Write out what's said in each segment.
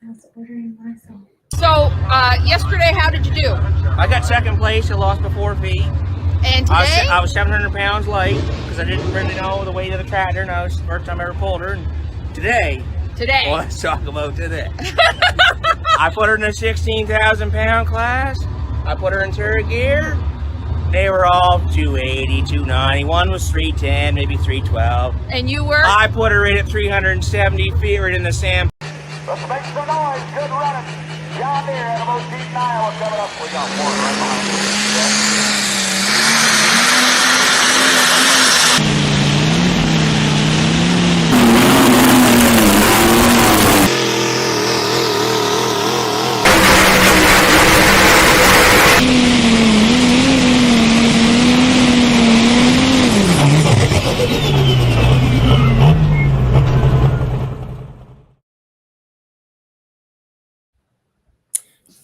I was ordering myself. So, yesterday, how did you do? I got second place. I lost by 4 feet. And today? I was 700 pounds late because I didn't really know the weight of the tractor, and that was the first time I ever pulled her. And today, well, let's talk about today. I put her in the 16,000 pound class. I put her in turret gear. They were all 280, 290. One was 310, maybe 312. And you were? I put her in at 370 feet right in the sand. Let's make some noise. Good running. John Deere at about deep Iowa coming up. We got one right behind you.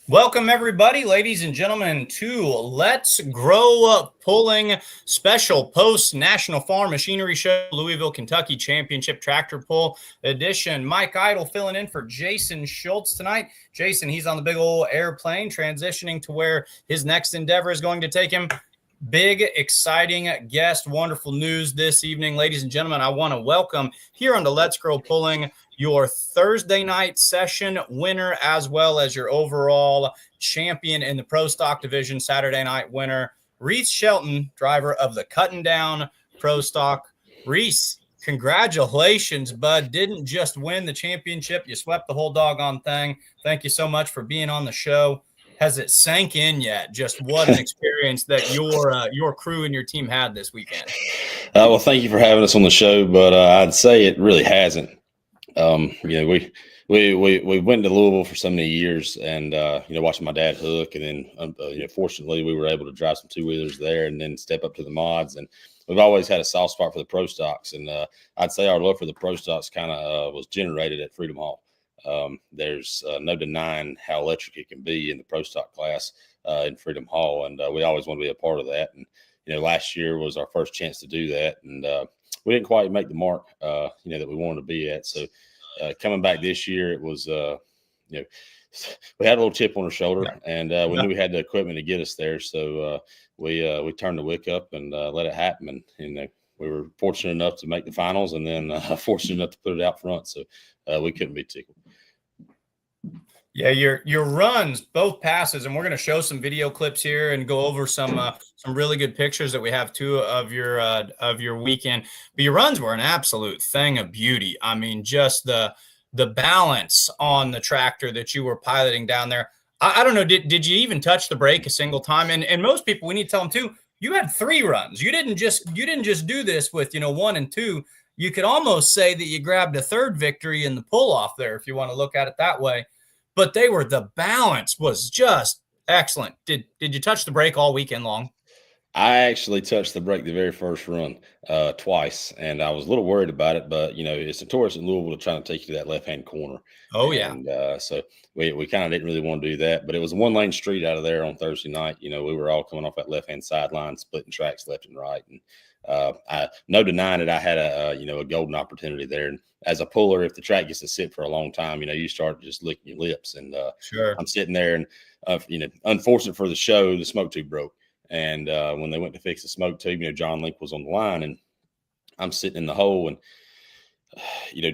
Welcome, everybody, ladies and gentlemen, to Let's Grow Up Pulling Special Post National Farm Machinery Show, Louisville, Kentucky Championship Tractor Pull Edition. Mike Idle filling in for Jason Schultz tonight. Jason, he's on the big old airplane, transitioning to where his next endeavor is going to take him. Big, exciting guest, wonderful news this evening. Ladies and gentlemen, I want to welcome here on the Let's Grow Pulling your Thursday night session winner, as well as your overall champion in the Pro Stock Division Saturday night winner, Reese Shelton, driver of the Cutting Down Pro Stock. Reese, congratulations, bud. Didn't just win the championship. You swept the whole doggone thing. Thank you so much for being on the show. Has it sank in yet? Just what an experience that your crew and your team had this weekend. Well, thank you for having us on the show, but I'd say it really hasn't. We went to Louisville for so many years, and watching my dad hook, and then fortunately we were able to drive some 2-wheelers there, and then step up to the mods. And we've always had a soft spot for the Pro Stocks, and I'd say our love for the Pro Stocks kind of was generated at Freedom Hall. There's no denying how electric it can be in the Pro Stock class in Freedom Hall, and we always want to be a part of that. And last year was our first chance to do that, and we didn't quite make the mark that we wanted to be at. So coming back this year, it was we had a little chip on our shoulder, and we knew we had the equipment to get us there. So we turned the wick up and let it happen. And we were fortunate enough to make the finals, and then fortunate enough to put it out front. So we couldn't be tickled. Yeah, your runs, both passes, and we're going to show some video clips here and go over some really good pictures that we have too of your weekend. But your runs were an absolute thing of beauty. I mean, just the balance on the tractor that you were piloting down there. I don't know, did you even touch the brake a single time? And most people, we need to tell them too, you had 3 runs. You didn't just do this with 1 and 2. You could almost say that you grabbed a third victory in the pull off there, if you want to look at it that way. But the balance was just excellent. Did you touch the brake all weekend long? I actually touched the brake the very first run twice, and I was a little worried about it. But it's notorious in Louisville to try to take you to that left-hand corner. Oh yeah. And so we kind of didn't really want to do that. But it was a 1-lane street out of there on Thursday night. We were all coming off that left-hand sideline, splitting tracks left and right, and no denying it. I had a golden opportunity there. And as a puller, if the track gets to sit for a long time, you start just licking your lips. And sure. I'm sitting there, and unfortunate for the show, the smoke tube broke. And when they went to fix the smoke tube, John Link was on the line, and I'm sitting in the hole, and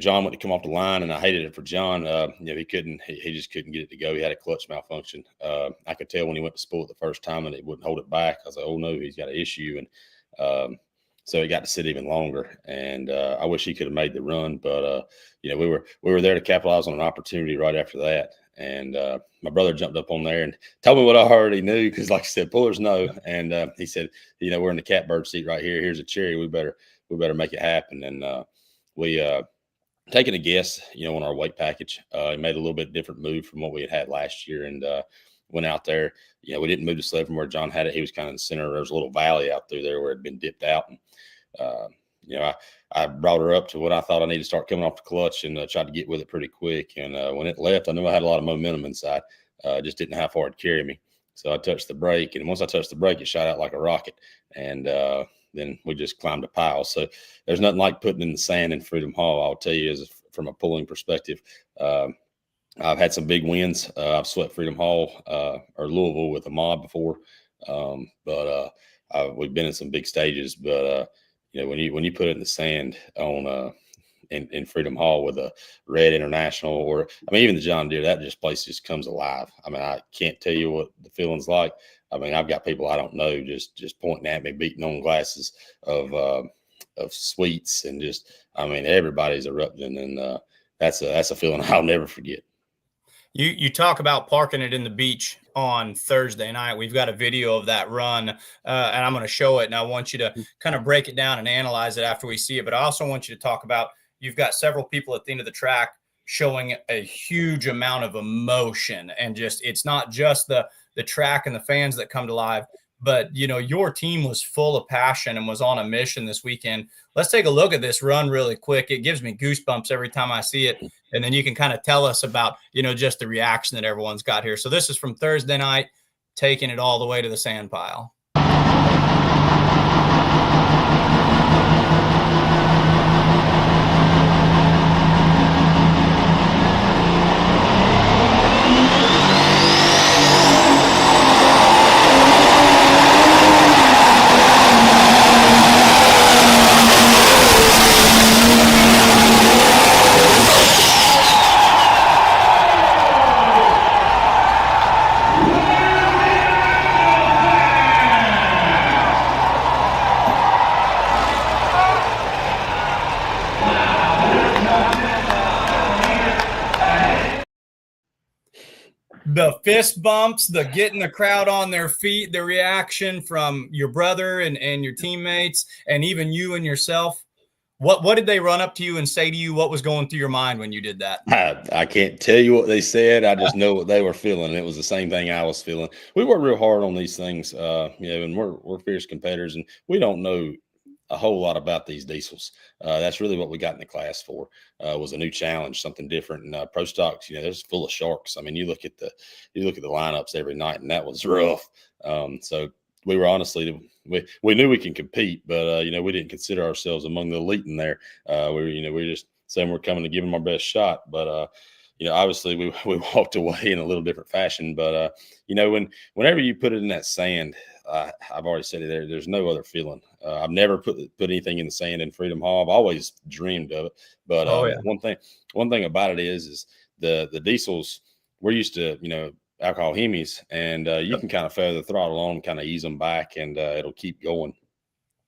John went to come off the line, and I hated it for John. He just couldn't get it to go. He had a clutch malfunction. I could tell when he went to spool it the first time, and it wouldn't hold it back. I was like, oh no, he's got an issue. And so he got to sit even longer, and I wish he could have made the run, but we were there to capitalize on an opportunity right after that. And my brother jumped up on there and told me what I already knew, because, like I said, pullers know. And he said, we're in the catbird seat right here. Here's a cherry. We better make it happen. And we taking a guess, on our weight package. Made a little bit different move from what we had last year, and went out there. We didn't move the sled from where John had it. He was kind of in the center. There was a little valley out through there where it had been dipped out. And I brought her up to what I thought I needed to start coming off the clutch, and tried to get with it pretty quick. And when it left, I knew I had a lot of momentum inside. Just didn't know how far it'd carry me. So I touched the brake, and once I touched the brake, it shot out like a rocket. And then we just climbed a pile. So there's nothing like putting in the sand in Freedom Hall, I'll tell you, from a pulling perspective. I've had some big wins. I've swept Freedom Hall or Louisville with a mob before, but we've been in some big stages. But when you put it in the sand on in Freedom Hall with a Red International, or even the John Deere, that place just comes alive. I can't tell you what the feeling's like. I've got people I don't know just pointing at me, beating on glasses of sweets, and everybody's erupting, and that's a feeling I'll never forget. You talk about parking it in the beach on Thursday night. We've got a video of that run, and I'm going to show it, and I want you to kind of break it down and analyze it after we see it. But I also want you to talk about, you've got several people at the end of the track showing a huge amount of emotion, and it's not just the track and the fans that come to life, but your team was full of passion and was on a mission this weekend. Let's take a look at this run really quick. It gives me goosebumps every time I see it. And then you can kind of tell us about, just the reaction that everyone's got here. So this is from Thursday night, taking it all the way to the sand pile. The fist bumps, the getting the crowd on their feet, the reaction from your brother and your teammates, and even you and yourself. What did they run up to you and say to you? What was going through your mind when you did that? I can't tell you what they said. I just know what they were feeling. It was the same thing I was feeling. We work real hard on these things, and we're fierce competitors, and we don't know a whole lot about these diesels. That's really what we got in the class for, was a new challenge, something different. And pro stocks, they're full of sharks. You look at the lineups every night, and that was rough. So we were honestly, we knew we can compete, but we didn't consider ourselves among the elite in there. We were just saying we're coming to give them our best shot, but obviously we walked away in a little different fashion. But whenever you put it in that sand, I've already said it there. There's no other feeling. I've never put anything in the sand in Freedom Hall. I've always dreamed of it. But one thing about it is the diesels. We're used to alcohol Hemis, and you can kind of feather the throttle on, kind of ease them back, and it'll keep going.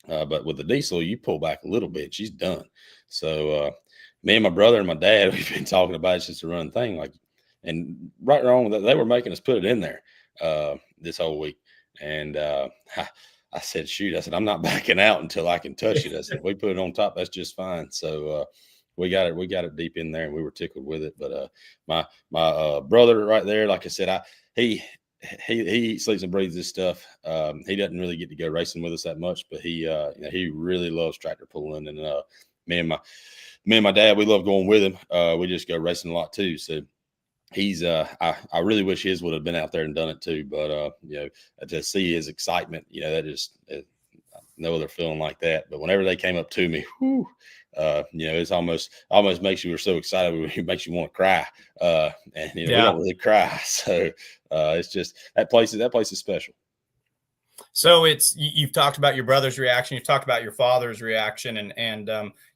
But with the diesel, you pull back a little bit, she's done. So me and my brother and my dad, we've been talking about it since the run thing. And right or wrong, they were making us put it in there this whole week. And I said, shoot, I said, I'm not backing out until I can touch it. I said, if we put it on top, that's just fine. So we got it deep in there, and we were tickled with it. But my brother right there, like I said, he sleeps and breathes this stuff. He doesn't really get to go racing with us that much, but he really loves tractor pulling. And me and my dad, we love going with him. We just go racing a lot too. So he's I really wish his would have been out there and done it too. But to see his excitement, that just no other feeling like that. But whenever they came up to me, whew, it's almost makes you, we're so excited, it makes you want to cry. And we don't really cry. So it's just that place is special. So you've talked about your brother's reaction. You've talked about your father's reaction, and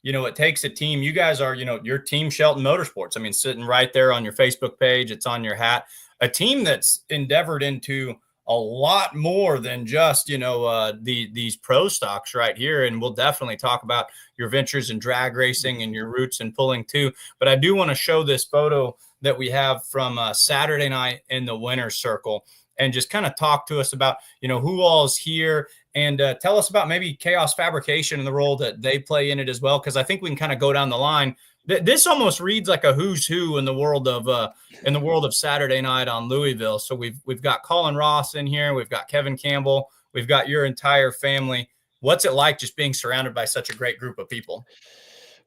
it takes a team. You guys are, your team Shelton Motorsports. Sitting right there on your Facebook page, it's on your hat. A team that's endeavored into a lot more than just, these pro stocks right here. And we'll definitely talk about your ventures in drag racing and your roots in pulling too. But I do want to show this photo that we have from Saturday night in the winner's circle, and just kind of talk to us about, who all is here, and tell us about maybe Chaos Fabrication and the role that they play in it as well. Because I think we can kind of go down the line. This almost reads like a who's who in the world of Saturday night on Louisville. So we've got Colin Ross in here. We've got Kevin Campbell. We've got your entire family. What's it like just being surrounded by such a great group of people?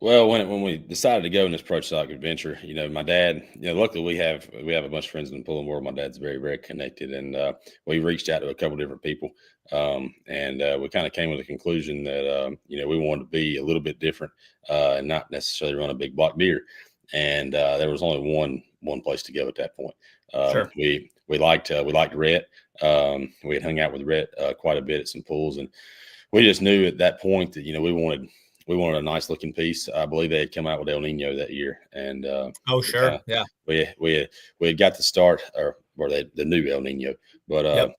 Well, when we decided to go in this pro stock adventure, my dad, luckily we have a bunch of friends in the pulling world. My dad's very, very connected, and we reached out to a couple different people, and we kind of came to the conclusion that we wanted to be a little bit different and not necessarily run a big block deer. And there was only one place to go at that point. Sure. We liked Rhett. We had hung out with Rhett quite a bit at some pools, and we just knew at that point that we wanted a nice looking piece. I believe they had come out with El Nino that year, and sure, yeah, we had got the start or the new El Nino, but yep.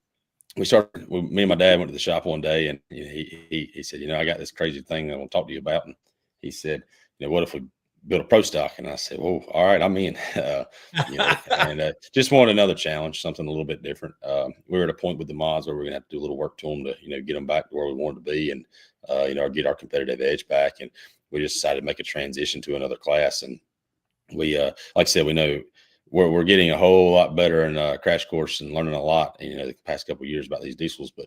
me and my dad went to the shop one day, and he said, I got this crazy thing I want to talk to you about. And he said, what if we built a pro stock? And I said, well, all right, I'm in. And just wanted another challenge, something a little bit different. We were at a point with the mods where we're gonna have to do a little work to them to get them back to where we wanted to be, and get our competitive edge back. And we just decided to make a transition to another class. And we, like I said, we know we're getting a whole lot better in crash course and learning a lot, the past couple of years about these diesels. But,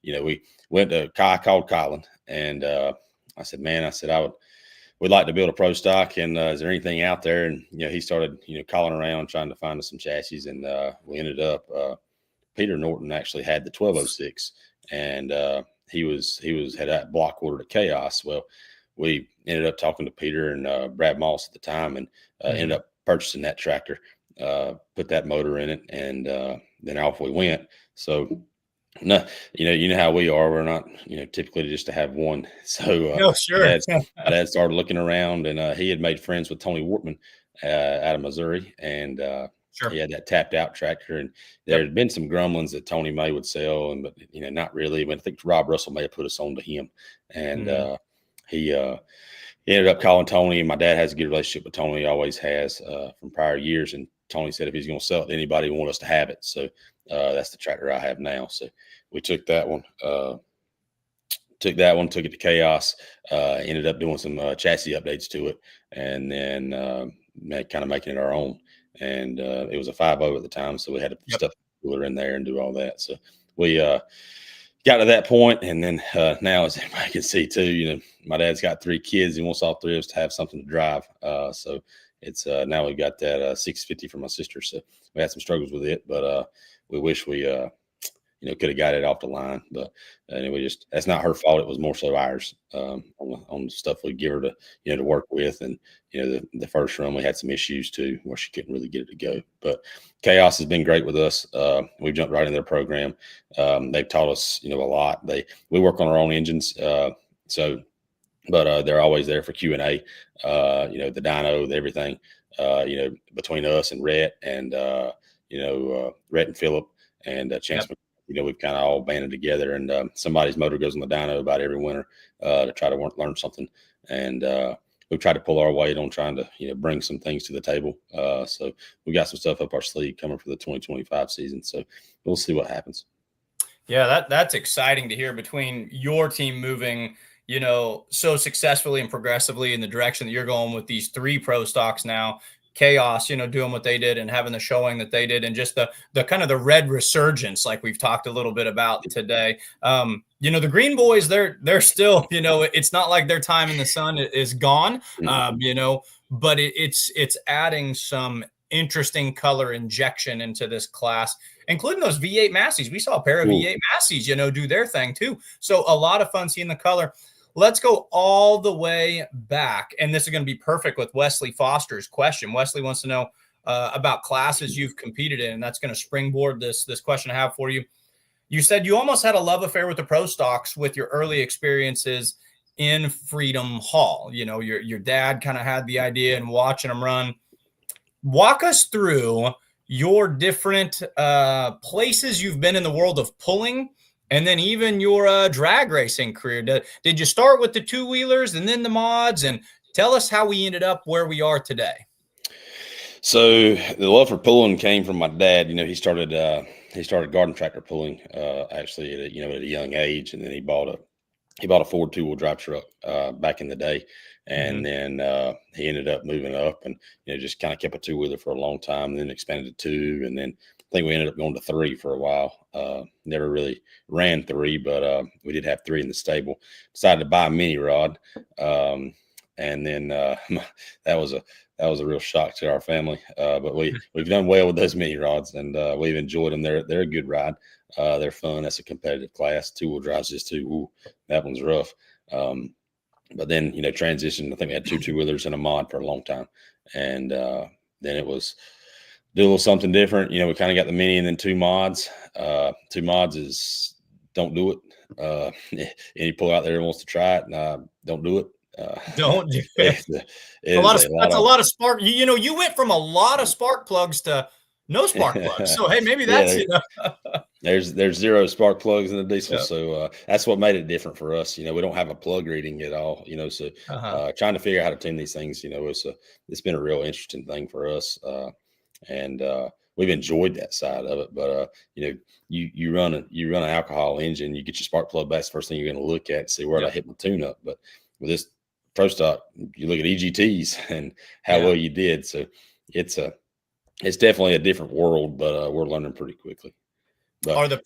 we went to I called Colin, and I said, man, we'd like to build a pro stock. And is there anything out there? And, he started, calling around, trying to find us some chassis. And we ended up, Peter Norton actually had the 1206, and he had that block ordered at Chaos. Well, we ended up talking to Peter and Brad Moss at the time, and ended up purchasing that tractor, put that motor in it, and then off we went. So, no, you know how we are. We're not, typically just to have one. So, no, sure. Dad started looking around, and he had made friends with Tony Wortman out of Missouri, and sure. He had that tapped out tractor, and there had been some grumblings that Tony May would sell, but not really. But I think Rob Russell may have put us on to him, and he ended up calling Tony. And my dad has a good relationship with Tony; he always has from prior years. And Tony said if he's going to sell it to anybody, he want us to have it. So that's the tractor I have now. So we took that one. Took it to Chaos, ended up doing some chassis updates to it, and then kind of making it our own. And it was a 5.0 at the time, so we had to stuff the cooler in there and do all that. So we got to that point, and then now, as everybody can see too, my dad's got 3 kids. He wants all 3 of us to have something to drive. So it's now we've got that 650 for my sister. So we had some struggles with it, but we wish we could have got it off the line. But anyway, that's not her fault. It was more so ours on the stuff we give her to work with. And the first run we had some issues too where she couldn't really get it to go. But Chaos has been great with us. We've jumped right in their program. They've taught us a lot. We work on our own engines, but they're always there for Q&A. The dyno, everything. Between us and Rhett and Rhett and Phillip and Chance. We've kind of all banded together, and somebody's motor goes on the dyno about every winter to try to learn something. And we've tried to pull our weight on trying to, bring some things to the table. So we got some stuff up our sleeve coming for the 2025 season. So we'll see what happens. Yeah, that's exciting to hear, between your team moving, so successfully and progressively in the direction that you're going with these 3 pro stocks now. Chaos, doing what they did and having the showing that they did, and just the kind of the red resurgence, like we've talked a little bit about today. The Green Boys, they're still, it's not like their time in the sun is gone, but it's adding some interesting color injection into this class, including those V8 Masseys. We saw a pair of V8 Masseys, do their thing too. So a lot of fun seeing the color. Let's go all the way back, and this is going to be perfect with Wesley Foster's question. Wesley wants to know about classes you've competed in, and that's going to springboard this question I have for you. You said you almost had a love affair with the pro stocks with your early experiences in Freedom Hall. Your dad kind of had the idea and watching them run. Walk us through your different places you've been in the world of pulling, and then even your drag racing career. Did you start with the 2-wheelers and then the mods? And tell us how we ended up where we are today. So the love for pulling came from my dad. He started garden tractor pulling actually at a young age, and then he bought a Ford 2-wheel drive truck back in the day, and then he ended up moving up and just kind of kept a 2-wheeler for a long time, and then expanded to 2, and then I think we ended up going to 3 for a while. Never really ran 3, but we did have 3 in the stable. Decided to buy a mini rod, and then that was a real shock to our family. But we've done well with those mini rods, and we've enjoyed them. They're a good ride. They're fun. That's a competitive class. 2-wheel drives just too. Ooh, that one's rough. But then transitioned. I think we had 2 2-wheelers and a mod for a long time, and then it was do a little something different. We kind of got the mini and then 2 mods. 2 mods is don't do it. Any pull out there that wants to try it, don't do it. Don't do it. That's a lot of spark. You went from a lot of spark plugs to no spark plugs. So hey, maybe that's there's 0 spark plugs in the diesel. Yep. So that's what made it different for us. We don't have a plug reading at all. So trying to figure out how to tune these things, it's been a real interesting thing for us. And we've enjoyed that side of it. But you run an alcohol engine, you get your spark plug back. It's the first thing you're going to look at, see where I hit my tune up. But with this Pro Stock, you look at EGTs and how well you did. So it's definitely a different world, but we're learning pretty quickly. But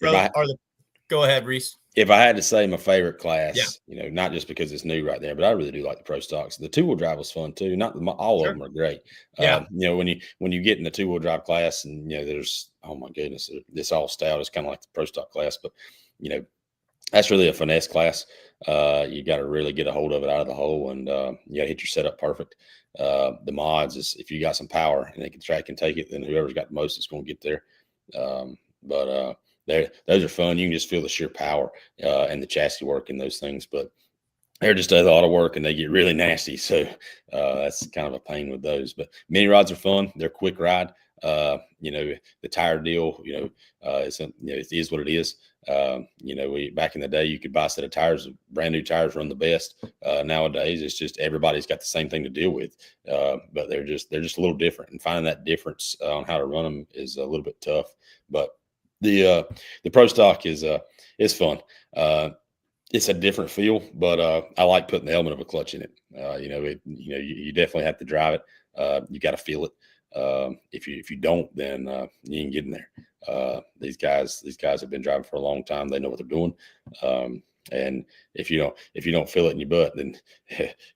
go ahead, Reese. If I had to say my favorite class, not just because it's new right there, but I really do like the Pro Stocks. The 2-wheel drive was fun too. Not all of them are great. Yeah. When you get in the 2-wheel drive class, and there's, oh my goodness, this all stout is kind of like the Pro Stock class, but that's really a finesse class. You got to really get a hold of it out of the hole, and you got to hit your setup perfect. The mods is if you got some power and the track can take it, then whoever's got the most is going to get there. But those are fun. You can just feel the sheer power and the chassis work in those things, but they're just a lot of work and they get really nasty. So that's kind of a pain with those. But mini rods are fun. They're quick ride. The tire deal, it is what it is. Back in the day, you could buy a set of tires, brand new tires run the best. Nowadays, it's just everybody's got the same thing to deal with, but they're just a little different. And finding that difference on how to run them is a little bit tough. But the Pro Stock is fun. It's a different feel, but I like putting the element of a clutch in it. You definitely have to drive it. You got to feel it. If you don't, then you can get in there. These guys have been driving for a long time. They know what they're doing. And if you don't feel it in your butt, then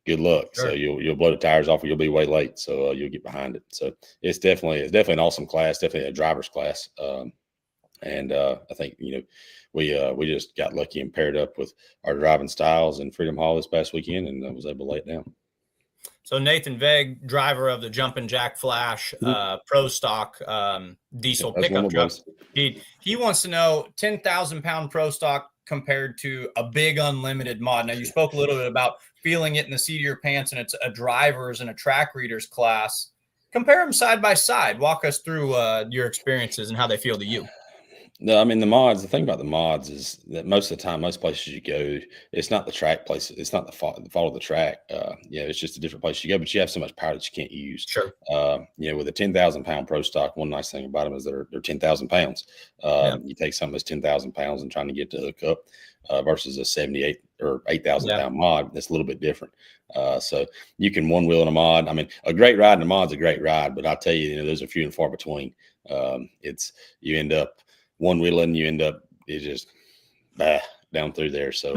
good luck. Sure. So you'll blow the tires off, or you'll be way late. So you'll get behind it. So it's definitely an awesome class. Definitely a driver's class. And I think we just got lucky and paired up with our driving styles in Freedom Hall this past weekend, and I was able to lay it down. So Nathan Veg, driver of the Jumpin' Jack Flash Pro Stock diesel pickup truck, he wants to know 10,000 pound Pro Stock compared to a big unlimited mod. Now you spoke a little bit about feeling it in the seat of your pants, and it's a driver's and a track reader's class. Compare them side by side. Walk us through your experiences and how they feel to you. No, I mean, the thing about the mods is that most of the time, most places you go, it's not the track place. It's not the fault of the track. It's just a different place you go, but you have so much power that you can't use. Sure. With a 10,000 pound Pro Stock, one nice thing about them is they're 10,000 pounds. You take something that's 10,000 pounds and trying to get to hook up versus a 78 or 8,000 pound mod. That's a little bit different. So you can one wheel in a mod. I mean, a great ride in a mod's a great ride, but I tell you, those are few and far between. You end up one wheeling, you end up just down through there. So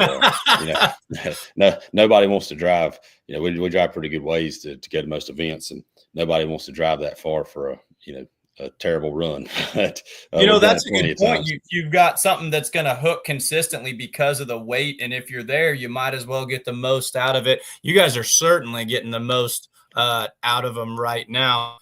nobody wants to drive. We drive pretty good ways to go to most events, and nobody wants to drive that far for a terrible run. But, that's a good point. You've got something that's going to hook consistently because of the weight, and if you're there, you might as well get the most out of it. You guys are certainly getting the most out of them right now.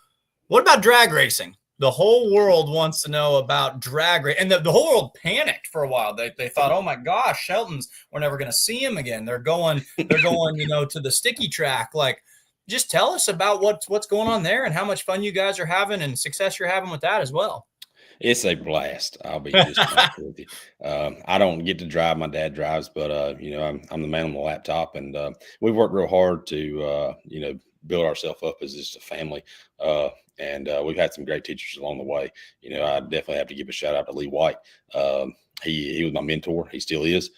What about drag racing? The whole world wants to know about drag racing, and the whole world panicked for a while. They thought, oh my gosh, Sheltons, we're never going to see them again. They're going, to the sticky track. Like, just tell us about what's going on there and how much fun you guys are having and success you're having with that as well. It's a blast. I'll be just honest with you. I don't get to drive. My dad drives, but I'm the man on the laptop, and we've worked real hard to build ourselves up as just a family. And we've had some great teachers along the way. I definitely have to give a shout out to Lee White. He was my mentor. He still is.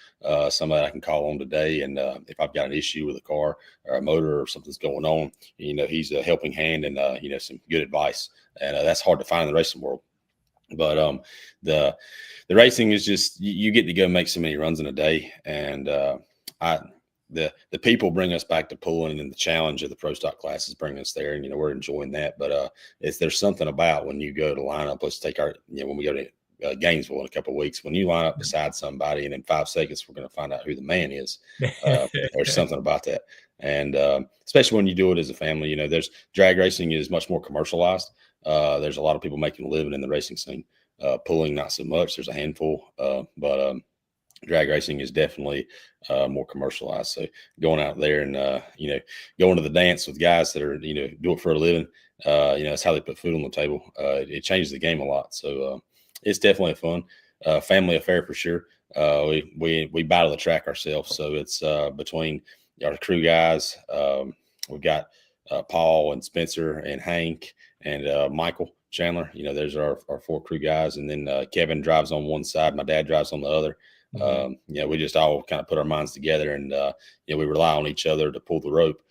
Somebody I can call on today. And if I've got an issue with a car or a motor or something's going on, he's a helping hand and, some good advice. And that's hard to find in the racing world. But the racing is just, you get to go make so many runs in a day. And the people bring us back to pulling, and the challenge of the Pro Stock classes bring us there, and we're enjoying that. But there's something about when you go to line up. Let's take when we go to Gainesville in a couple of weeks, when you line up beside somebody, and in 5 seconds we're going to find out who the man is. There's something about that, and especially when you do it as a family. There's drag racing is much more commercialized. There's a lot of people making a living in the racing scene. Pulling, not so much. There's a handful, but drag racing is definitely more commercialized. So going out there and going to the dance with guys that are do it for a living, that's how they put food on the table. It changes the game a lot. So it's definitely a fun family affair for sure. We battle the track ourselves, so it's between our crew guys. We've got Paul and Spencer and Hank and Michael Chandler. There's our 4 crew guys, and then Kevin drives on one side, my dad drives on the other. We just all kind of put our minds together, and we rely on each other to pull the rope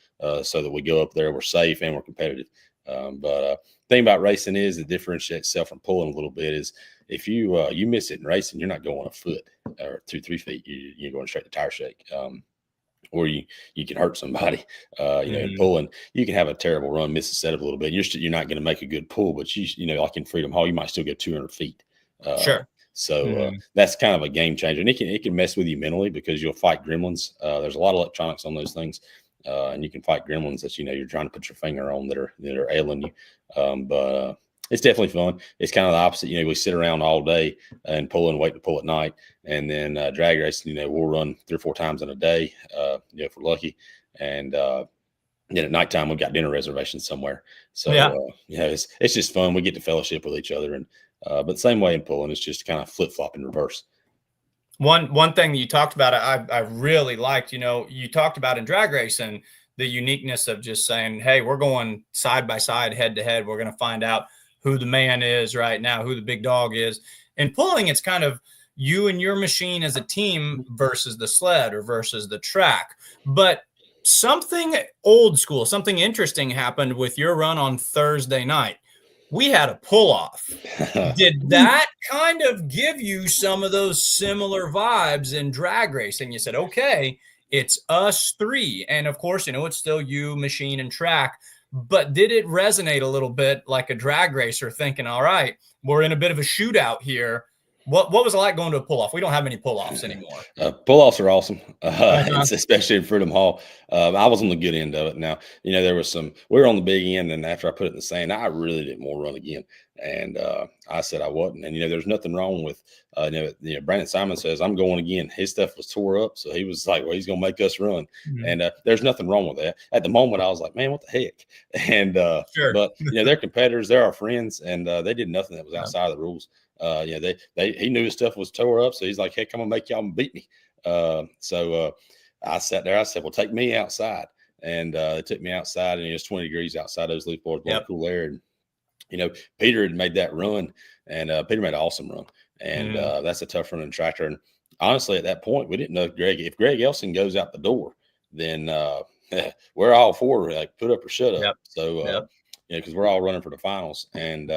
so that we go up there, we're safe and we're competitive. But thing about racing is that differentiates itself from pulling a little bit is if you miss it in racing, you're not going a foot or 2-3 feet. You're going straight to tire shake. Or you can hurt somebody. In pulling, you can have a terrible run, miss a setup a little bit. You're not going to make a good pull, but like in Freedom Hall, you might still get 200 feet. Sure. So that's kind of a game changer, and it can mess with you mentally because you'll fight gremlins. There's a lot of electronics on those things, and you can fight gremlins that you're trying to put your finger on that are ailing you. But it's definitely fun. It's kind of the opposite. We sit around all day and pull and wait to pull at night, and then drag racing. We'll run 3 or 4 times in a day, if we're lucky, and then at nighttime we've got dinner reservations somewhere. So it's just fun. We get to fellowship with each other, and but same way in pulling, it's just kind of flip flop in reverse. One thing that you talked about, I really liked. You talked about in drag racing the uniqueness of just saying, "Hey, we're going side by side, head to head. We're going to find out who the man is right now, who the big dog is." And pulling, it's kind of you and your machine as a team versus the sled or versus the track. But something old school, something interesting happened with your run on Thursday night. We had a pull off. Did that kind of give you some of those similar vibes in drag racing? You said, okay, it's us 3. And of course, it's still you, machine, and track. But did it resonate a little bit like a drag racer thinking, all right, we're in a bit of a shootout here? What was it like going to a pull-off? We don't have any pull-offs anymore. Pull-offs are awesome, especially in Freedom Hall. I was on the good end of it. Now, there was we were on the big end, and after I put it in the sand, I really didn't want to run again. And I said I wasn't. And, there's nothing wrong with, Brandon Simon says, I'm going again. His stuff was tore up, so he was like, well, he's going to make us run. And there's nothing wrong with that. At the moment, I was like, man, what the heck? And sure. But, they're competitors. They're our friends, and they did nothing that was outside of the rules. He knew his stuff was tore up, so he's like, "Hey, come on, make y'all beat me." So I sat there. I said, "Well, take me outside," and they took me outside, and it was 20 degrees outside. Those leaf boards, cool air, and Peter had made that run, and Peter made an awesome run, and that's a tough running tractor. And honestly, at that point, we didn't know if Greg Elson goes out the door, then we're all for like put up or shut up. Yep. So because we're all running for the finals, and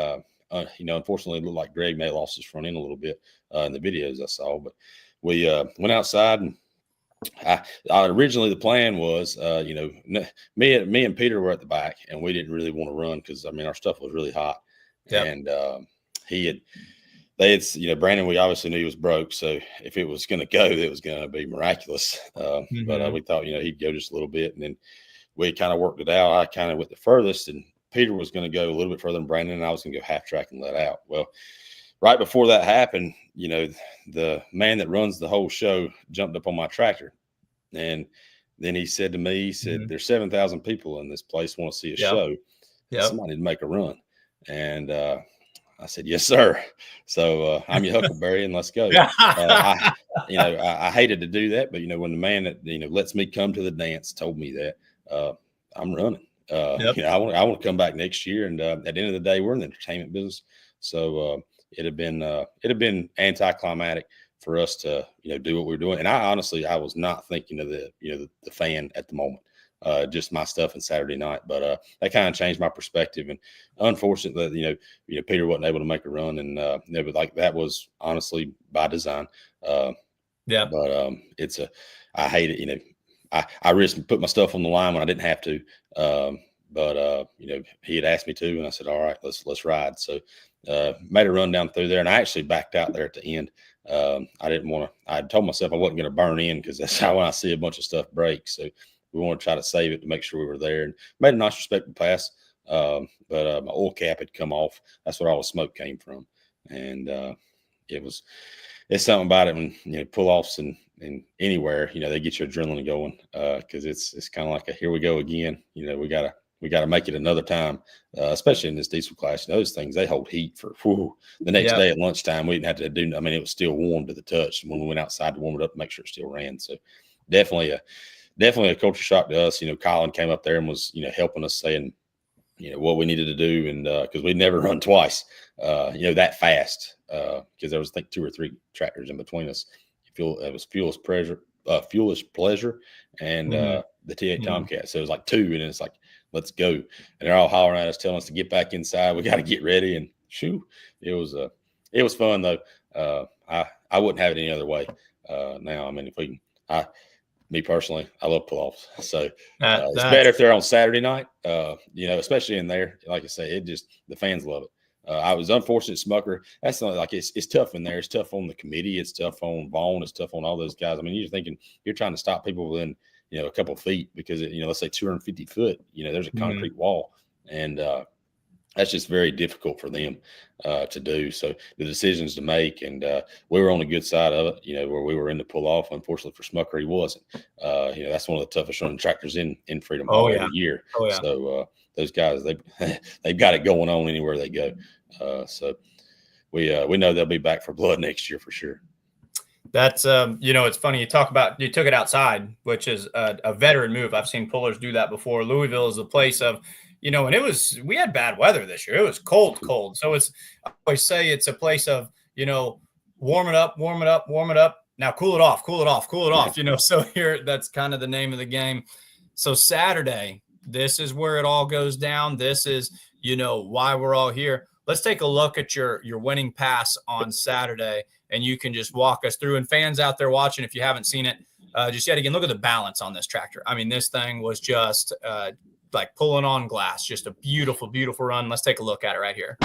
unfortunately, it looked like Greg may have lost his front end a little bit in the videos I saw. But we went outside, and originally the plan was, me and Peter were at the back, and we didn't really want to run because our stuff was really hot, and Brandon, we obviously knew he was broke, so if it was going to go, it was going to be miraculous. But we thought he'd go just a little bit, and then we kind of worked it out. I kind of went the furthest, and Peter was going to go a little bit further than Brandon, and I was going to go half track and let out. Well, right before that happened, the man that runs the whole show jumped up on my tractor, and then he said to me, "There's 7,000 people in this place want to see a show. Somebody to make a run." And I said, "Yes, sir." So I'm your Huckleberry, and let's go. I hated to do that, but when the man that lets me come to the dance told me that, I'm running. I want to come back next year, and at the end of the day, we're in the entertainment business, so it'd have been anticlimactic for us to do what we're doing. And I was not thinking of the fan at the moment, just my stuff and Saturday night, but that kind of changed my perspective. And unfortunately, Peter wasn't able to make a run, and but like that was honestly by design. But I hate it. I risked put my stuff on the line when I didn't have to. But he had asked me to, and I said, all right, let's ride. So, made a run down through there, and I actually backed out there at the end. I told myself I wasn't going to burn in because that's how when I see a bunch of stuff break. So we want to try to save it to make sure we were there, and made a nice respectable pass. But my oil cap had come off. That's where all the smoke came from. And it's something about it when, you know, pull-offs and anywhere, you know, they get your adrenaline going, because it's kind of like here we go again. You know, we gotta make it another time, especially in this diesel class. You know, those things, they hold heat for the next day at lunchtime. We didn't have to do. I mean, it was still warm to the touch when we went outside to warm it up and make sure it still ran. So definitely a culture shock to us. You know, Colin came up there and was, you know, helping us, saying, you know, what we needed to do, and because we'd never run twice, you know, that fast, because there was, I think, 2 or 3 tractors in between us. It was fuelist pleasure, and the T8 Tomcat. So it was like 2, and it's like, let's go. And they're all hollering at us, telling us to get back inside. We got to get ready. And shoo, it was fun though. I wouldn't have it any other way. Now, I mean, me personally, I love pull-offs. So it's better if they're on Saturday night, you know, especially in there. Like I say, the fans love it. I was unfortunate Smucker. That's not like it's tough in there. It's tough on the committee. It's tough on Vaughn. It's tough on all those guys. I mean, you're thinking you're trying to stop people within, you know, a couple of feet, because, you know, let's say 250 foot, you know, there's a concrete wall, and that's just very difficult for them to do. So the decisions to make, and we were on the good side of it, you know, where we were in the pull off. Unfortunately for Smucker, he wasn't. You know, that's one of the toughest running tractors in Freedom Hall every year. So those guys, they've got it going on anywhere they go. So we know they'll be back for blood next year for sure. That's you know, it's funny, you talk about, you took it outside, which is a veteran move. I've seen pullers do that before. Louisville is the place of, you know, and we had bad weather this year. It was cold. So I always say it's a place of, you know, warm it up. Now cool it off, you know. So here, that's kind of the name of the game. So Saturday, this is where it all goes down. This is, you know, why we're all here. Let's take a look at your winning pass on Saturday, and you can just walk us through. And fans out there watching, if you haven't seen it, just yet again, look at the balance on this tractor. I mean, this thing was just like pulling on glass. Just a beautiful, beautiful run. Let's take a look at it right here.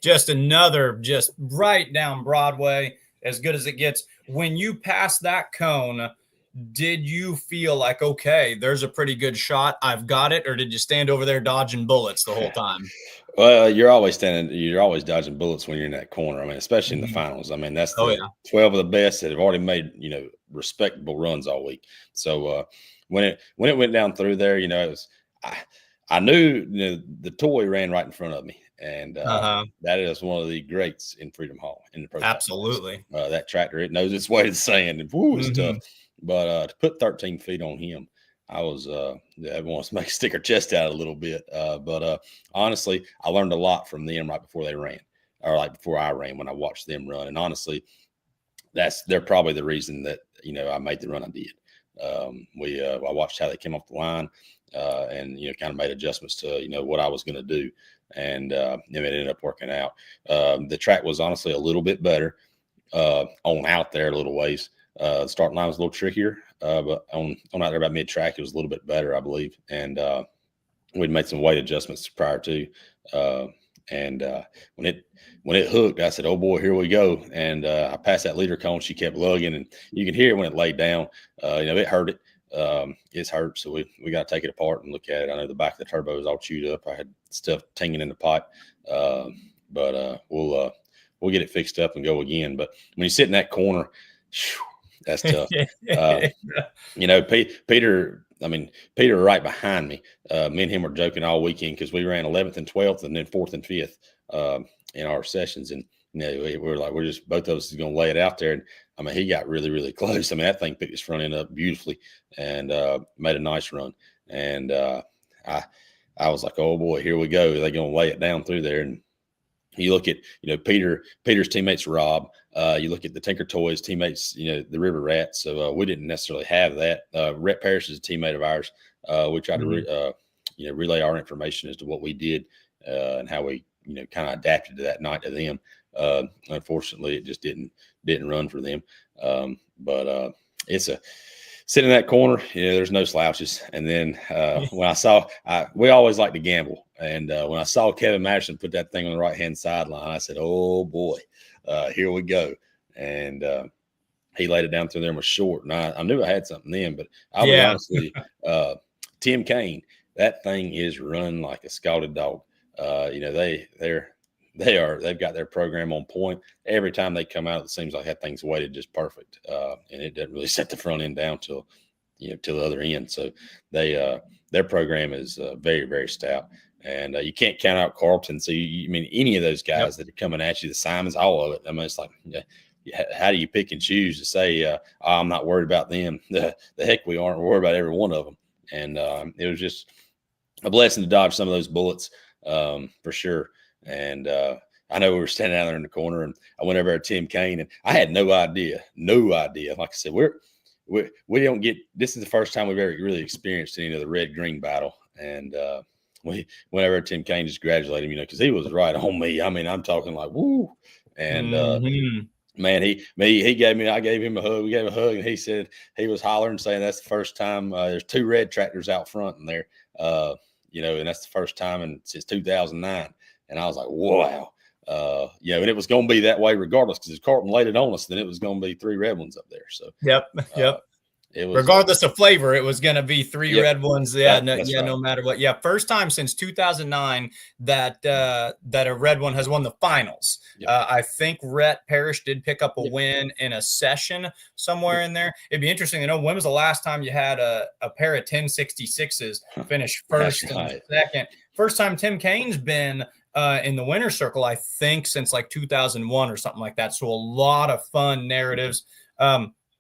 Just another, just right down Broadway, as good as it gets. When you pass that cone, did you feel like, okay, there's a pretty good shot, I've got it, or did you stand over there dodging bullets the whole time? Well, you're always dodging bullets when you're in that corner. I mean, especially in the finals. I mean, that's 12 of the best that have already made, you know, respectable runs all week. So when it went down through there, you know, I knew, you know, the toy ran right in front of me. And that is one of the greats in Freedom Hall in the pro. Absolutely. That tractor, it knows its way to the sand, and it's tough. But to put 13 feet on him, I was I want to stick her chest out a little bit. But honestly, I learned a lot from them right before they ran, or like before I ran, when I watched them run. And honestly, they're probably the reason that, you know, I made the run I did. I watched how they came off the line, and, you know, kind of made adjustments to, you know, what I was going to do. And it ended up working out. The track was honestly a little bit better on out there a little ways. The starting line was a little trickier, but on out there about mid-track, it was a little bit better, I believe. And we'd made some weight adjustments prior to. And when it hooked, I said, "Oh boy, here we go!" And I passed that leader cone. She kept lugging, and you can hear it when it laid down. You know, it hurt it. It's hurt, so we got to take it apart and look at it. I know the back of the turbo is all chewed up. I had stuff tinging in the pipe, but we'll get it fixed up and go again. But when you sit in that corner, that's tough. You know, Peter right behind me. Me and him were joking all weekend because we ran 11th and 12th, and then 4th and 5th in our sessions, and you know, we're just, both of us is going to lay it out there. And I mean, he got really, really close. I mean, that thing picked his front end up beautifully and made a nice run. And I was like, oh boy, here we go. They're going to lay it down through there. And you look at, you know, Peter's teammates, Rob. You look at the Tinker Toys teammates, you know, the River Rats. So we didn't necessarily have that. Rhett Parrish is a teammate of ours. We tried to, relay our information as to what we did and how we kind of adapted to that night to them. Unfortunately, it just didn't run for them. But it's sitting in that corner, there's no slouches. And then when we always like to gamble. And when I saw Kevin Matterson put that thing on the right-hand sideline, I said, oh, boy, here we go. And he laid it down through there and was short. And I knew I had something then, but I'll be honest with you, Tim Kaine, that thing is run like a scalded dog. They've got their program on point. Every time they come out, it seems like that thing's weighted just perfect. And it doesn't really set the front end down till the other end. So their program is very, very stout. And you can't count out Carlton. So any of those guys that are coming at you, the Simons, all of it. I mean, it's like, how do you pick and choose to say, I'm not worried about them? The heck we aren't. We're worried about every one of them. And it was just a blessing to dodge some of those bullets for sure. And I know we were standing out there in the corner, and I went over to Tim Kaine, and I had no idea. Like I said, we don't get – this is the first time we've ever really experienced any of the red-green battle. And we went over to Tim Kaine, just congratulated him, because he was right on me. I mean, I'm talking like, woo. And man, I gave him a hug. We gave a hug, and he said he was hollering, saying that's the first time there's 2 red tractors out front in there, and that's the first time since 2009. And I was like, wow. And it was going to be that way regardless, because if Carlton laid it on us, then it was going to be 3 red ones up there. So Yep. It was, regardless of flavor, it was going to be 3 red ones. Right. No matter what. Yeah, first time since 2009 that a red one has won the finals. Yep. I think Rhett Parrish did pick up a win in a session somewhere in there. It'd be interesting to know, when was the last time you had a pair of 1066s finish first and second? First time Tim Kaine's been in the winner's circle, I think, since like 2001 or something like that. So a lot of fun narratives.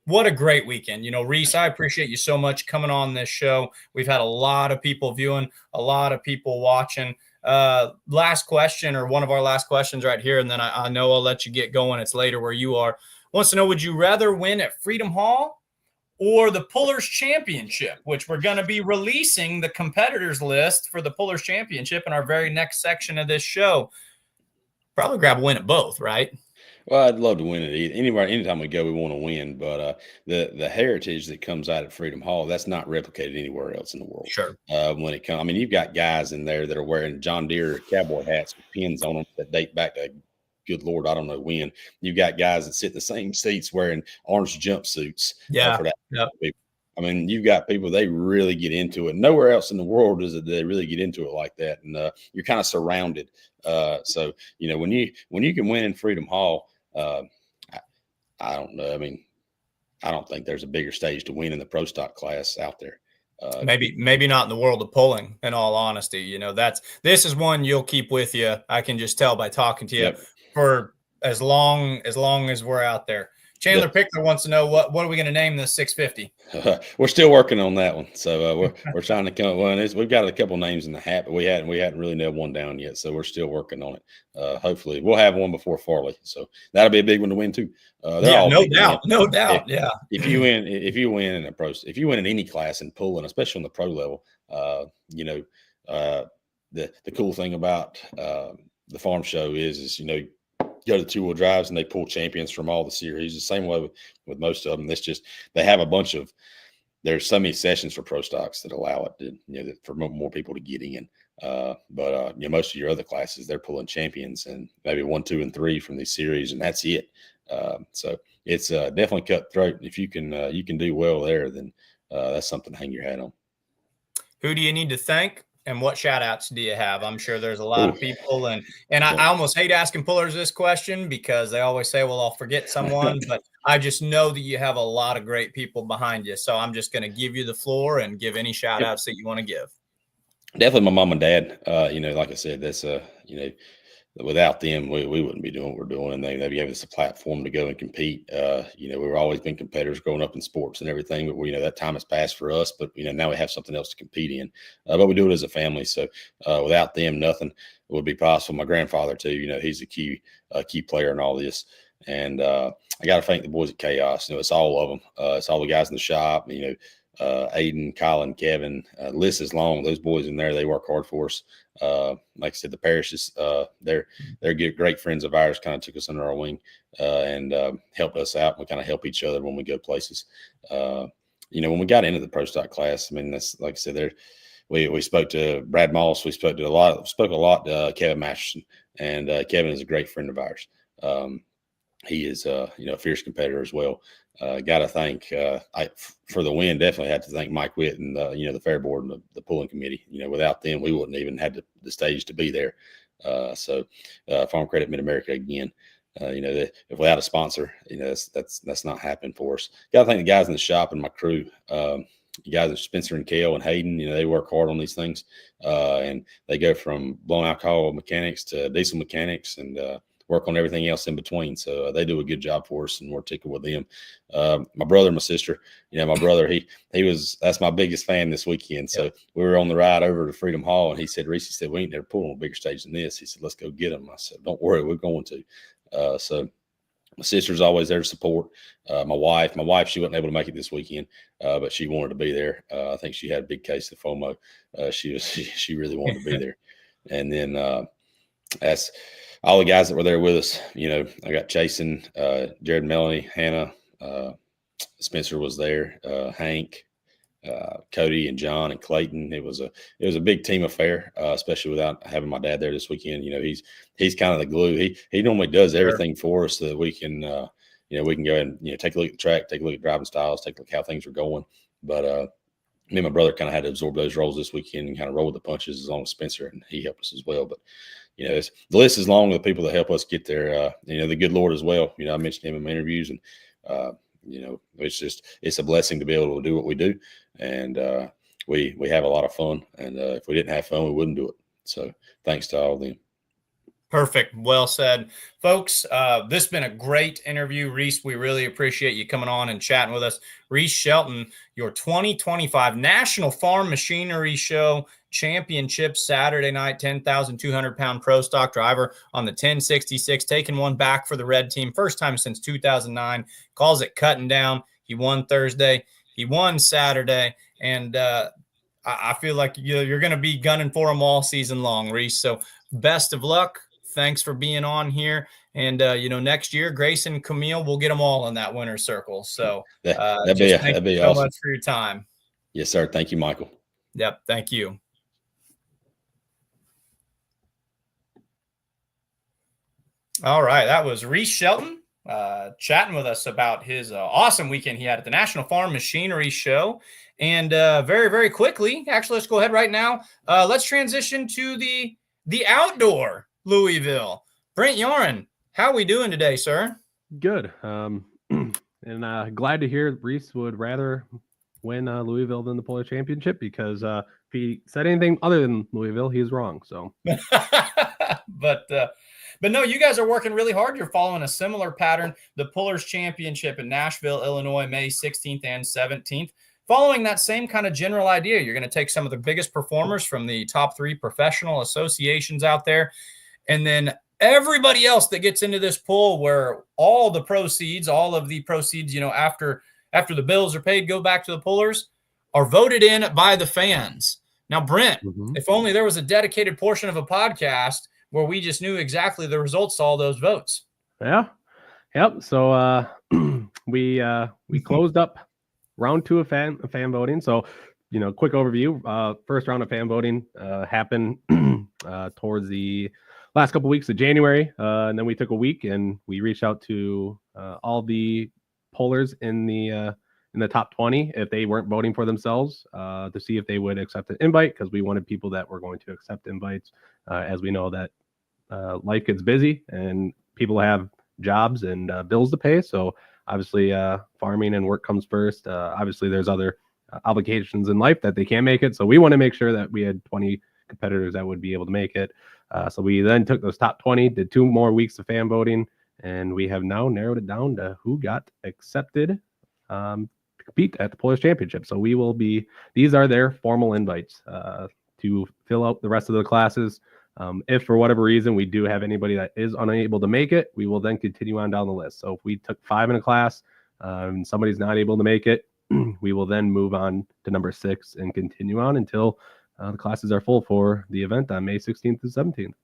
What a great weekend. Reese, I appreciate you so much coming on this show. We've had a lot of people viewing, a lot of people watching. Last question, or one of our last questions right here, and then I know I'll let you get going. It's later where you are. Wants to know, would you rather win at Freedom Hall or the Pullers Championship, which we're going to be releasing the competitors list for the Pullers Championship in our very next section of this show? Probably grab a win at both, right? Well, I'd love to win it either. Anytime we go, we want to win. But the heritage that comes out at Freedom Hall, that's not replicated anywhere else in the world. Sure. When it comes, you've got guys in there that are wearing John Deere cowboy hats with pins on them that date back to, good Lord, I don't know when. You've got guys that sit in the same seats wearing orange jumpsuits. For that. Yep. You've got people, they really get into it. Nowhere else in the world do they really get into it like that. And you're kind of surrounded. So when you can win in Freedom Hall, I don't know. I don't think there's a bigger stage to win in the pro stock class out there. Maybe not in the world of pulling, in all honesty. This is one you'll keep with you. I can just tell by talking to you for as long as we're out there. Chandler Pickler wants to know what are we going to name this 650? We're still working on that one, so we're trying to come up. Well, we've got a couple names in the hat, but we hadn't really nailed one down yet, so we're still working on it. Hopefully, we'll have one before Farley, so that'll be a big one to win too. No doubt. If you win in a pro, if you win in any class in pulling, especially on the pro level, the cool thing about the farm show is go to 2-wheel drives and they pull champions from all the series. The same way with most of them. It's just they have a bunch of there's so many sessions for pro stocks that allow it to for more people to get in. But most of your other classes, they're pulling champions and maybe 1, 2, and 3 from these series, and that's it. So it's definitely cutthroat. If you can do well there, then that's something to hang your hat on. Who do you need to thank? And what shout outs do you have? I'm sure there's a lot of people. And I almost hate asking pullers this question because they always say, well, I'll forget someone. But I just know that you have a lot of great people behind you. So I'm just going to give you the floor and give any shout outs that you want to give. Definitely my mom and dad. Like I said, that's, without them, we wouldn't be doing what we're doing. And they gave us a platform to go and compete. We've always been competitors growing up in sports and everything, but that time has passed for us, but now we have something else to compete in, but we do it as a family. So without them, nothing would be possible. My grandfather too, he's a key player in all this. And I got to thank the boys at Chaos. It's all of them. It's all the guys in the shop, Aiden, Colin, Kevin, list is long. Those boys in there, they work hard for us. Like I said, the parishes, they're good, great friends of ours, kind of took us under our wing and helped us out. We kind of help each other when we go places. When we got into the pro stock class, I mean, that's like I said, we spoke to Brad Moss. We spoke a lot to Kevin Masterson, and Kevin is a great friend of ours. He is, a fierce competitor as well. Got to thank, for the win, definitely had to thank Mike Witt and, the fair board and the pulling committee. Without them, we wouldn't even had the stage to be there. So Farm Credit Mid-America again. If without a sponsor, that's not happening for us. Got to thank the guys in the shop and my crew. You guys, Spencer and Kale and Hayden, they work hard on these things, and they go from blown alcohol mechanics to diesel mechanics and work on everything else in between. So they do a good job for us, and we're tickled with them. My brother and my sister, my brother, that's my biggest fan this weekend. So we were on the ride over to Freedom Hall, and he said, Reese, he said, we ain't never pulled on a bigger stage than this. He said, let's go get them. I said, don't worry, we're going to. So my sister's always there to support. My wife, she wasn't able to make it this weekend, but she wanted to be there. I think she had a big case of FOMO. She really wanted to be there. And then that's all the guys that were there with us. I got Jason, Jared, Melanie, Hannah, Spencer was there, Hank, Cody and John and Clayton. It was a big team affair, especially without having my dad there this weekend. He's kind of the glue. He normally does everything for us so that we can we can go and take a look at the track, take a look at driving styles, take a look at how things are going. But me and my brother kind of had to absorb those roles this weekend and kind of roll with the punches as long as Spencer, and he helped us as well. But the list is long of the people that help us get there. The good Lord as well. I mentioned him in my interviews, and it's a blessing to be able to do what we do. And we have a lot of fun. And if we didn't have fun, we wouldn't do it. So thanks to all of them. Perfect. Well said, folks. This has been a great interview, Reese. We really appreciate you coming on and chatting with us. Reese Shelton, your 2025 National Farm Machinery Show Championship Saturday night, 10,200-pound pro stock driver on the 1066, taking one back for the red team. First time since 2009. Calls it cutting down. He won Thursday. He won Saturday. And I feel like you're going to be gunning for him all season long, Reese. So best of luck. Thanks for being on here. And, next year, Grace and Camille will get them all in that winner's circle. So that'd be awesome. So much for your time. Yes, sir. Thank you, Michael. Yep. Thank you. All right. That was Reese Shelton chatting with us about his awesome weekend he had at the National Farm Machinery Show. And very, very quickly, actually, let's go ahead right now. Let's transition to the outdoor Louisville. Brent Yoren, how are we doing today, sir? Good. And glad to hear Reese would rather win Louisville than the Polar Championship, because if he said anything other than Louisville, he's wrong. So, but no, you guys are working really hard. You're following a similar pattern. The Pullers Championship in Nashville, Illinois, May 16th and 17th. Following that same kind of general idea, you're going to take some of the biggest performers from the top 3 professional associations out there, and then everybody else that gets into this pool, where all of the proceeds, after the bills are paid, go back to the Pullers, are voted in by the fans. Now, Brent, if only there was a dedicated portion of a podcast where we just knew exactly the results to all those votes. Yeah. Yep. So we closed up round 2 of fan voting. So, quick overview. First round of fan voting happened towards the last couple of weeks of January, and then we took a week and we reached out to all the pollers in the top 20 if they weren't voting for themselves, to see if they would accept an invite, because we wanted people that were going to accept invites, as we know that life gets busy and people have jobs and bills to pay. So obviously farming and work comes first. Obviously there's other obligations in life that they can't make it. So we want to make sure that we had 20 competitors that would be able to make it. So we then took those top 20, did 2 more weeks of fan voting, and we have now narrowed it down to who got accepted to compete at the Polish Championship. So these are their formal invites to fill out the rest of the classes. If for whatever reason we do have anybody that is unable to make it, we will then continue on down the list. So if we took 5 in a class and somebody's not able to make it, we will then move on to number 6 and continue on until the classes are full for the event on May 16th to 17th.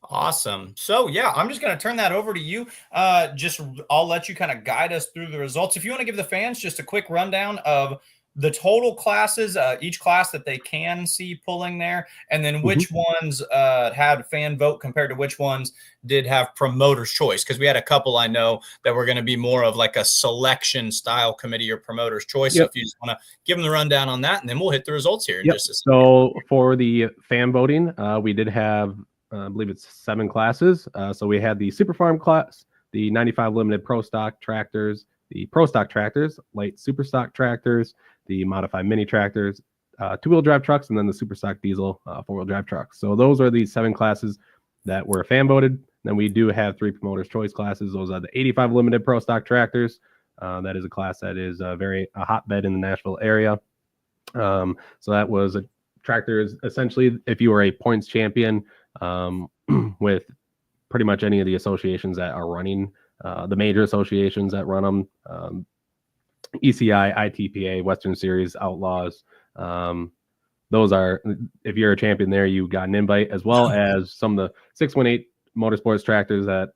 Awesome. So yeah, I'm just going to turn that over to you. I'll let you kind of guide us through the results. If you want to give the fans just a quick rundown of the total classes, each class that they can see pulling there, and then which ones had fan vote compared to which ones did have promoter's choice. Because we had a couple I know that were going to be more of like a selection style committee or promoter's choice. So if you just want to give them the rundown on that, and then we'll hit the results here in just a second. So for the fan voting, we did have I believe it's 7 classes. So we had the Super Farm class, the 95 Limited Pro Stock tractors, the Pro Stock tractors, light Super Stock tractors, the modified mini tractors, 2-wheel drive trucks, and then the Super Stock diesel 4-wheel drive trucks. So those are the 7 classes that were fan voted. Then we do have 3 promoters choice classes. Those are the 85 Limited Pro Stock tractors. That is a class that is a hotbed in the Nashville area. So that was a tractor is essentially if you were a points champion with pretty much any of the associations that are running, the major associations that run them, ECI, ITPA, Western Series, Outlaws. Those are, if you're a champion there, you got an invite, as well as some of the 618 motorsports tractors that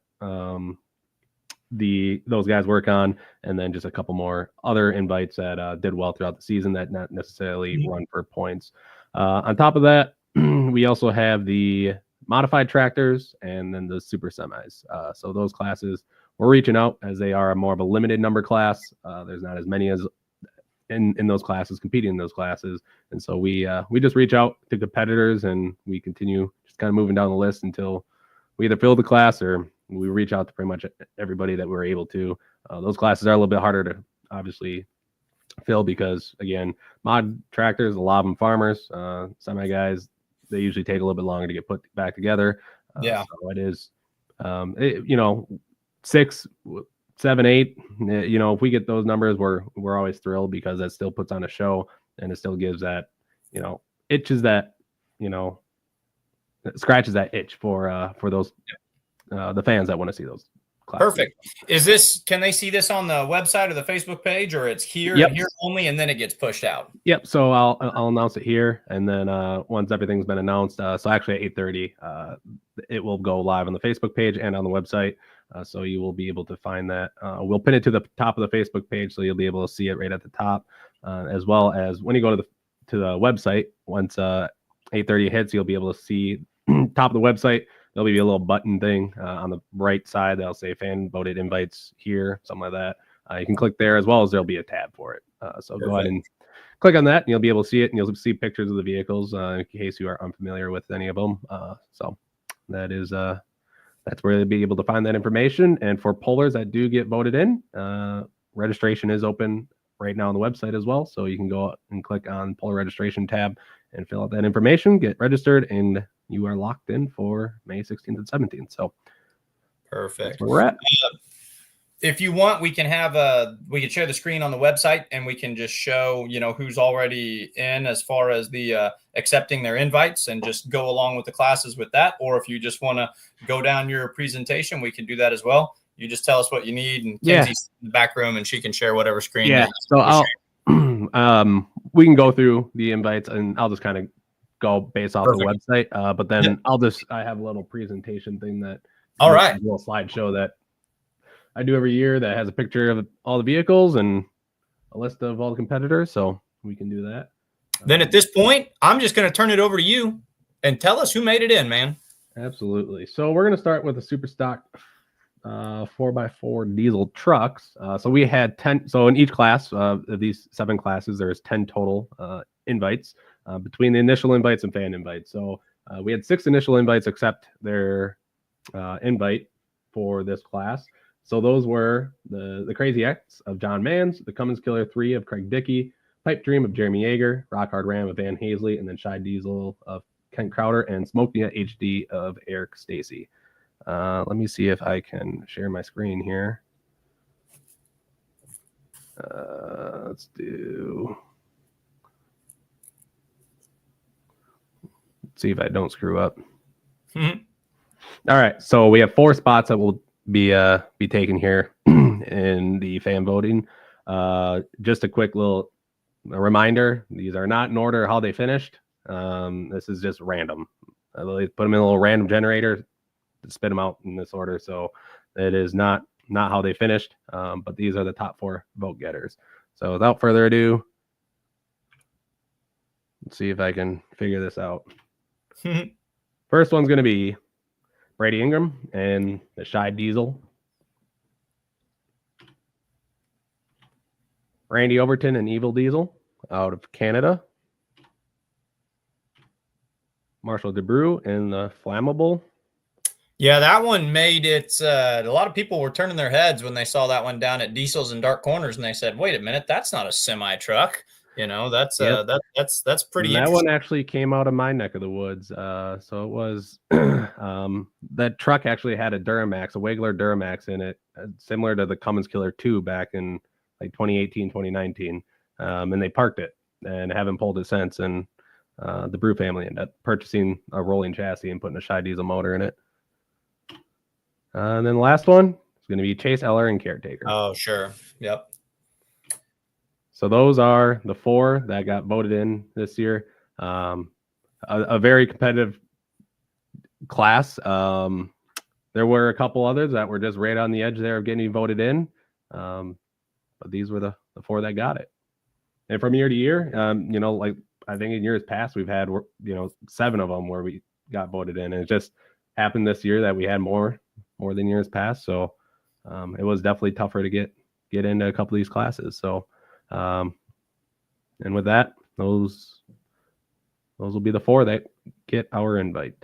those guys work on, and then just a couple more other invites that did well throughout the season that not necessarily run for points. On top of that, we also have the modified tractors and then the super semis. So those classes, we're reaching out as they are more of a limited number class. There's not as many as in those classes competing in those classes. And so we just reach out to competitors and we continue just kind of moving down the list until we either fill the class or we reach out to pretty much everybody that we're able to. Those classes are a little bit harder to obviously fill because, again, mod tractors, a lot of them farmers, semi guys, they usually take a little bit longer to get put back together. So it is, 6, 7, 8. If we get those numbers, we're always thrilled because that still puts on a show and it still gives that, itches that, scratches that itch for those the fans that want to see those classes. Perfect. Can they see this on the website or the Facebook page, or it's here and here only, and then it gets pushed out? Yep. So I'll announce it here, and then once everything's been announced, so actually at 8:30, it will go live on the Facebook page and on the website. So you will be able to find that. We'll pin it to the top of the Facebook page, so you'll be able to see it right at the top, as well as when you go to the website. Once 8:30 hits, you'll be able to see top of the website. There'll be a little button thing on the right side that'll say fan voted invites here, something like that. You can click there, as well as there'll be a tab for it. So go ahead and click on that and you'll be able to see it, and you'll see pictures of the vehicles in case you are unfamiliar with any of them. So that is that's where you'll be able to find that information. And for pollers that do get voted in, registration is open right now on the website as well. So you can go and click on poller registration tab and fill out that information, get registered, and you are locked in for May 16th and 17th. So perfect. That's where we're at. If you want, we can share the screen on the website and we can just show, who's already in as far as the accepting their invites, and just go along with the classes with that. Or if you just want to go down your presentation, we can do that as well. You just tell us what you need, and Kenzie's in the back room and she can share whatever screen. Yeah. So we can go through the invites, and I'll just kind of go based off the website. But then I have a little presentation thing that, all right, a little slideshow that I do every year that has a picture of all the vehicles and a list of all the competitors. So we can do that. Then at this point, I'm just going to turn it over to you and tell us who made it in, man. Absolutely. So we're going to start with the super stock 4x4 diesel trucks. So we had 10. So in each class of these 7 classes, there's 10 total invites between the initial invites and fan invites. So we had 6 initial invites accept their invite for this class. So those were the Crazy X of John Mans, the Cummins Killer 3 of Craig Dickey, Pipe Dream of Jeremy Yeager, Rock Hard Ram of Van Hazley, and then Shy Diesel of Kent Crowder, and Smokia HD of Eric Stacy. Let me see if I can share my screen here. Let's see if I don't screw up. Mm-hmm. All right, so we have 4 spots that will be taken here in the fan voting. Just a quick little reminder: these are not in order how they finished. This is just random. They put them in a little random generator to spit them out in this order. So it is not how they finished, but these are the top 4 vote getters. So without further ado, let's see if I can figure this out. First one's going to be Brady Ingram and the Shy Diesel. Randy Overton and Evil Diesel out of Canada. Marshall DeBrew and the Flammable. Yeah, that one made it. A lot of people were turning their heads when they saw that one down at Diesels and Dark Corners, and they said, "Wait a minute, that's not a semi truck." That's that's pretty. And that one actually came out of my neck of the woods. So it was that truck actually had a Duramax, a Wigler Duramax in it, similar to the Cummins Killer 2 back in like 2018, 2019. And they parked it and haven't pulled it since. And the Brew family ended up purchasing a rolling chassis and putting a Shy Diesel motor in it. And then the last one is going to be Chase Eller and Caretaker. Oh, sure. Yep. So those are the 4 that got voted in this year. A very competitive class. There were a couple others that were just right on the edge there of getting voted in. But these were the 4 that got it. And from year to year, like I think in years past, we've had, 7 of them where we got voted in. And it just happened this year that we had more than years past. So it was definitely tougher to get into a couple of these classes. So, and with that, those will be the 4 that get our invite.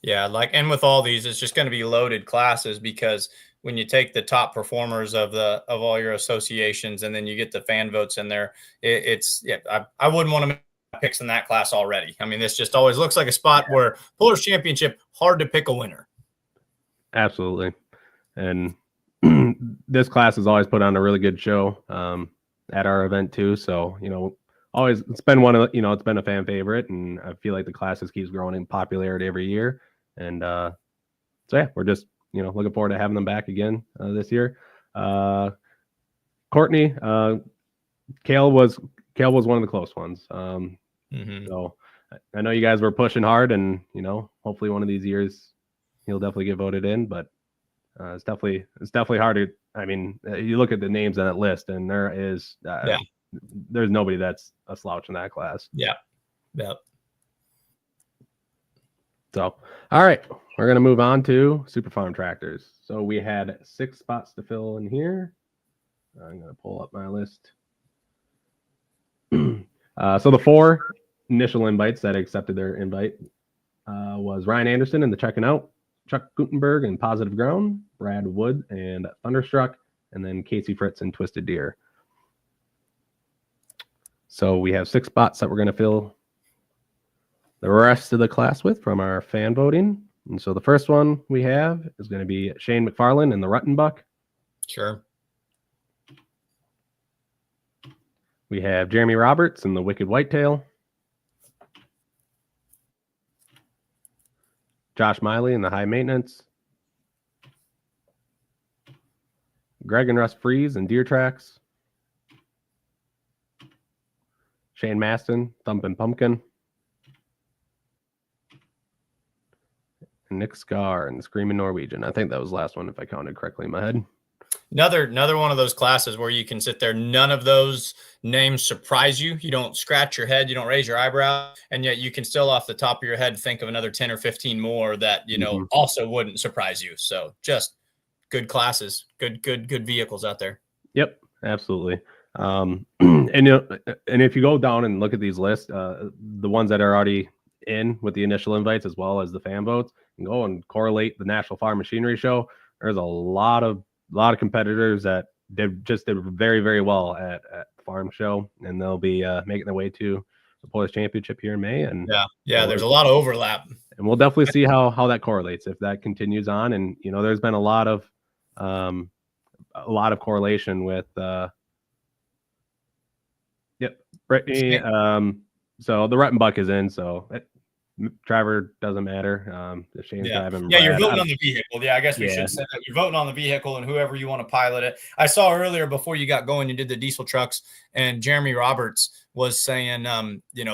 Yeah, and with all these, it's just going to be loaded classes, because when you take the top performers of all your associations and then you get the fan votes in there, I wouldn't want to make picks in that class already. I mean, this just always looks like a spot where Pullers Championship, hard to pick a winner. Absolutely. And this class has always put on a really good show at our event too. So, always it's been it's been a fan favorite, and I feel like the class just keeps growing in popularity every year. And so yeah, we're just, looking forward to having them back again this year. Courtney, Kale was one of the close ones. So I know you guys were pushing hard, and, hopefully one of these years he'll definitely get voted in, but it's definitely hard to, I mean, you look at the names on that list and there is, there's nobody that's a slouch in that class. Yeah. So, all right, we're going to move on to Super Farm tractors. So we had 6 spots to fill in here. I'm going to pull up my list. So the 4 initial invites that accepted their invite was Ryan Anderson and the Checking Out, Chuck Gutenberg and Positive Ground, Brad Wood and Thunderstruck, and then Casey Fritz and Twisted Deer. So we have 6 spots that we're going to fill the rest of the class with from our fan voting. And so the first one we have is going to be Shane McFarland and the Ruttenbuck. Sure. We have Jeremy Roberts and the Wicked Whitetail. Josh Miley and the High Maintenance. Greg and Russ Freeze and Deer Tracks. Shane Maston, Thumpin' Pumpkin. And Nick Scar and the Screaming Norwegian. I think that was the last one if I counted correctly in my head. Another one of those classes where you can sit there. None of those names surprise you. You don't scratch your head. You don't raise your eyebrow. And yet you can still off the top of your head think of another 10 or 15 more that, also wouldn't surprise you. So just good classes, good vehicles out there. Yep, absolutely. And if you go down and look at these lists, the ones that are already in with the initial invites as well as the fan votes, and go and correlate the National Farm Machinery Show. There's a lot of competitors that did very, very well at the farm show, and they'll be making their way to the Pullers Championship here in May. And there's a lot of overlap, and we'll definitely see how that correlates if that continues on. And there's been a lot of correlation with Brittany. So the Ruttenbuck is in, so driver doesn't matter. If Shane's driving, yeah, Brad, you're voting on the vehicle. Yeah, I guess we should say that you're voting on the vehicle and whoever you want to pilot it. I saw earlier before you got going, you did the diesel trucks, and Jeremy Roberts was saying,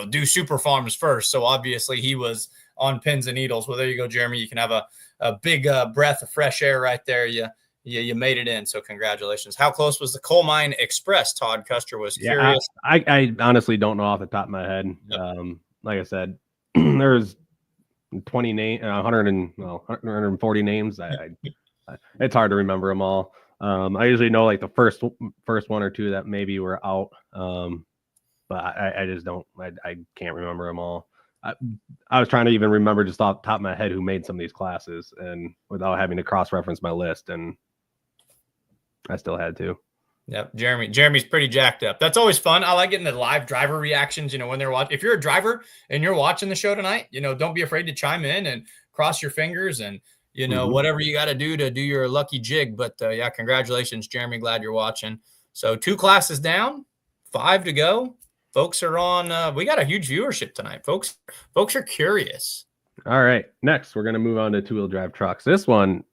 do super farms first. So obviously he was on pins and needles. Well, there you go, Jeremy. You can have a big breath of fresh air right there. You made it in. So congratulations. How close was the Coal Mine Express? Todd Custer was curious. I honestly don't know off the top of my head. Yep. Like I said, there's 140 names. It's hard to remember them all. I usually know like the first one or two that maybe were out. But I just don't. I can't remember them all. I was trying to even remember just off the top of my head who made some of these classes, and without having to cross-reference my list, and I still had to. Yep, Jeremy's pretty jacked up. That's always fun. I like getting the live driver reactions, when they're watching. If you're a driver and you're watching the show tonight, don't be afraid to chime in and cross your fingers and, whatever you got to do your lucky jig. But, congratulations, Jeremy. Glad you're watching. So 2 classes down, 5 to go. Folks are on. We got a huge viewership tonight. Folks are curious. All right. Next, we're going to move on to 2-wheel drive trucks. This one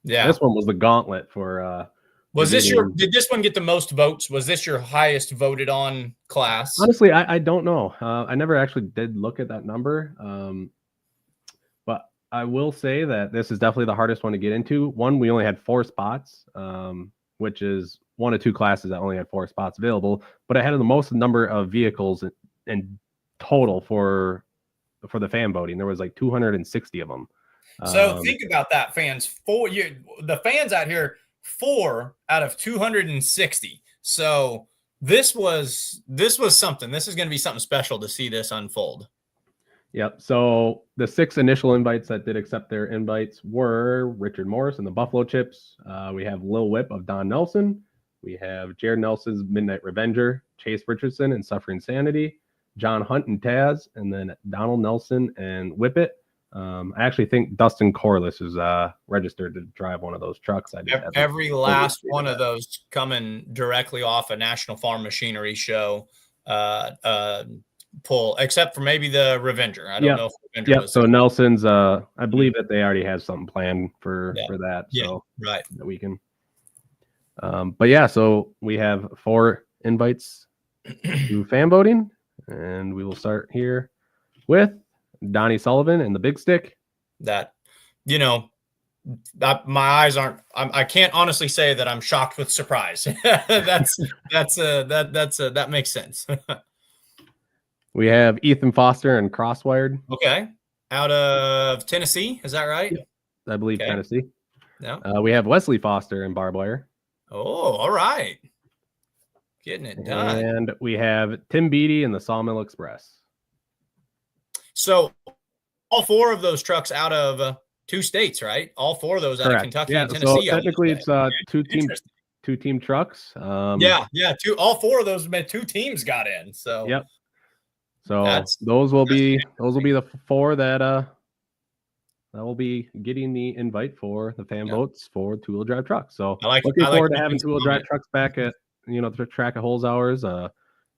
was the gauntlet for did this one get the most votes? Was this your highest voted on class? Honestly, I don't know. I never actually did look at that number. But I will say that this is definitely the hardest one to get into. One, we only had 4 spots, which is one of 2 classes that only had 4 spots available, but it had the most number of vehicles in total for the fan voting. There was like 260 of them. So think about that, fans. The fans out here, 4 out of 260. So this was something. This is going to be something special to see this unfold. Yep. So the 6 initial invites that did accept their invites were Richard Morris and the Buffalo Chips. We have Lil Whip of Don Nelson. We have Jared Nelson's Midnight Revenger, Chase Richardson and Suffering Sanity, John Hunt and Taz, and then Donald Nelson and Whippet. I actually think Dustin Corliss is registered to drive one of those trucks. Every last one of those coming directly off a National Farm Machinery show pull, except for maybe the Revenger. I don't know if Revenger was. So Nelson's, I believe that they already have something planned for that. So right. That we can. But so we have 4 invites to fan voting, and we will start here with Donnie Sullivan and the Big Stick. That, my eyes aren't. I can't honestly say that I'm shocked with surprise. That makes sense. We have Ethan Foster and Crosswired. Okay, out of Tennessee, is that right? Yep. I believe Tennessee. Yeah. We have Wesley Foster and Barbed Wire. Oh, all right. Getting it done. And we have Tim Beattie and the Sawmill Express. So all 4 of those trucks out of 2 states, right? All 4 of those out of Kentucky and Tennessee. So technically it's 2 team trucks. All 4 of those 2 teams got in. So yep. So those will be the 4 that will be getting the invite for the fan votes for 2-wheel drive trucks. So looking forward to having 2-wheel drive trucks back at the track at Holes Hours. That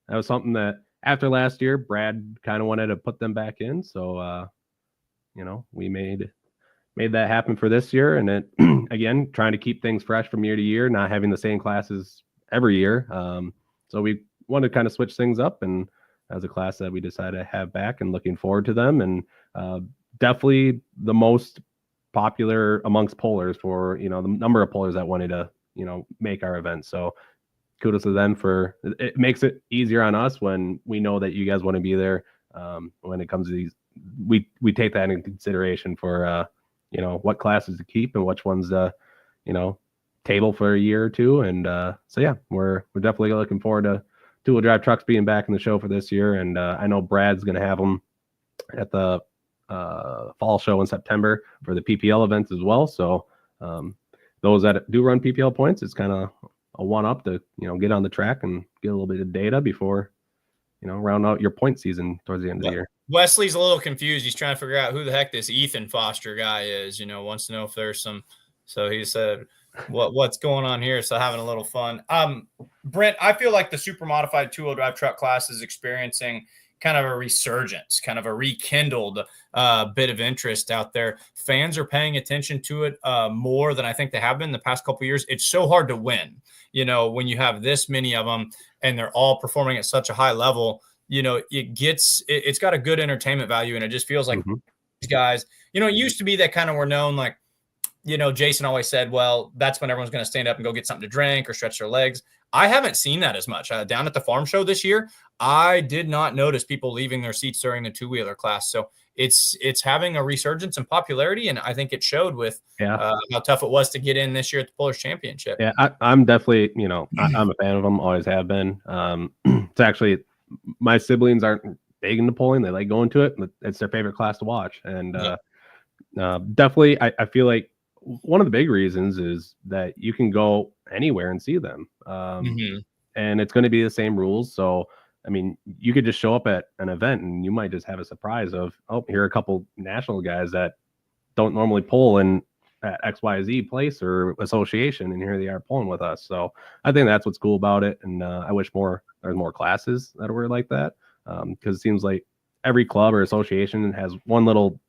was something that after last year, Brad kind of wanted to put them back in. So we made that happen for this year, and it again trying to keep things fresh from year to year, not having the same classes every year. So we wanted to kind of switch things up, and as a class that we decided to have back, and looking forward to them, and definitely the most popular amongst pollers for the number of pollers that wanted to make our event. So kudos to them for it. Makes it easier on us when we know that you guys want to be there. When it comes to these, we take that into consideration for what classes to keep and which ones to table for a year or 2. And we're definitely looking forward to 2-wheel drive trucks being back in the show for this year. And I know Brad's going to have them at the fall show in September for the PPL events as well. So those that do run PPL points, it's kind of a 1-up to get on the track and get a little bit of data before round out your point season towards the end of the year. Wesley's a little confused. He's trying to figure out who the heck this Ethan Foster guy is. Wants to know if there's some. So he said, what's going on here? So having a little fun. Brent, I feel like the super modified 2-wheel drive truck class is experiencing kind of a resurgence, kind of a rekindled bit of interest out there. Fans are paying attention to it more than I think they have been the past couple of years. It's so hard to win, when you have this many of them and they're all performing at such a high level. It's got a good entertainment value, and it just feels like these guys, it used to be that kind of were known like, Jason always said, well, that's when everyone's going to stand up and go get something to drink or stretch their legs. I haven't seen that as much. Down at the farm show this year, I did not notice people leaving their seats during the two-wheeler class. So it's having a resurgence in popularity, and I think it showed with how tough it was to get in this year at the Pullers Championship. Yeah, I'm definitely, I'm a fan of them, always have been. It's actually, my siblings aren't big into pulling. They like going to it. It's their favorite class to watch. And definitely, I feel like one of the big reasons is that you can go anywhere and see them. And it's going to be the same rules. So, I mean, you could just show up at an event and you might just have a surprise of, oh, here are a couple national guys that don't normally pull in at XYZ place or association, and here they are pulling with us. So I think that's what's cool about it. And I wish there's more classes that were like that, because it seems like every club or association has one little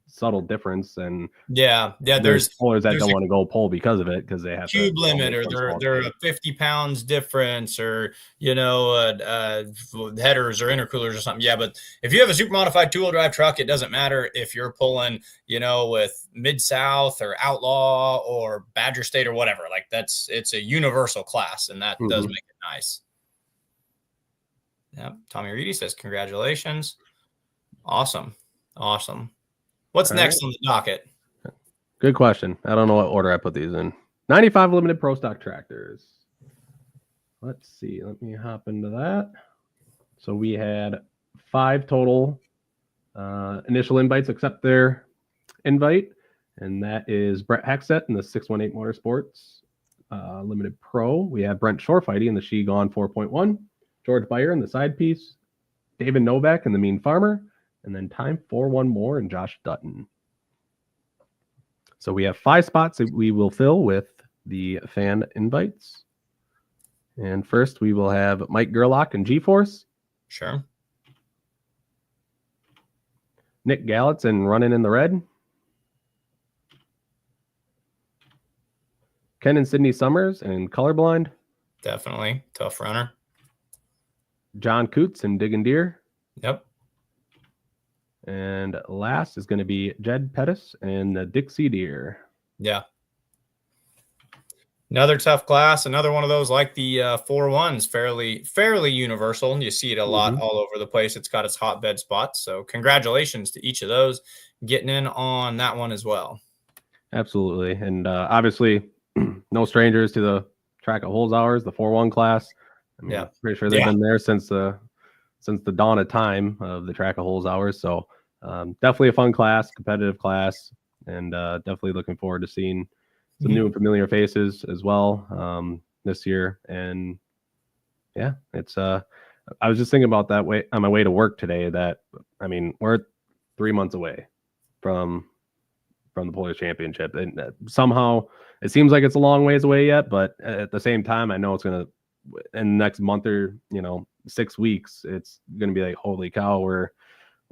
subtle difference. And there's pullers that don't want to go pull because of it, because they have cube limit, or they're 50 pounds difference, or headers or intercoolers or something. But if you have a super modified two-wheel drive truck, it doesn't matter if you're pulling with Mid-South or Outlaw or Badger State or whatever. Like it's a universal class, and that does make it nice. Tommy Reedy says congratulations. Awesome. What's next on the docket? Good question. I don't know what order I put these in. 95 limited pro stock tractors. Let's see. Let me hop into that. So we had 5 total initial invites accept their invite, and that is Brett Hexet in the 618 Motorsports Limited Pro. We have Brent Shorefighty in the She Gone 4.1, George Beyer in the side piece, David Novak in the Mean Farmer, and then Time 4-1 more and Josh Dutton. So we have 5 spots that we will fill with the fan invites. And first we will have Mike Gerlach and G-Force. Sure. Nick Gallitz and Running in the Red. Ken and Sydney Summers and Colorblind. Definitely. Tough runner. John Coots and Diggin' Deer. Yep. And last is going to be Jed Pettis and the Dixie Deer. Yeah. Another tough class. Another one of those like the 4-1s, fairly universal. And you see it a lot all over the place. It's got its hotbed spots. So congratulations to each of those getting in on that one as well. Absolutely. And obviously, no strangers to the Track of Holes Hours, the 4-1 class. I mean, pretty sure they've been there since the dawn of time of the Track of Holes Hours. So definitely a fun class, competitive class, and definitely looking forward to seeing some new and familiar faces as well this year. And it's I was just thinking about that way on my way to work today, that I mean, we're 3 months away from the Pullers Championship, and somehow it seems like it's a long ways away yet, but at the same time, I know it's gonna, in the next month or 6 weeks, it's gonna be like, holy cow, we're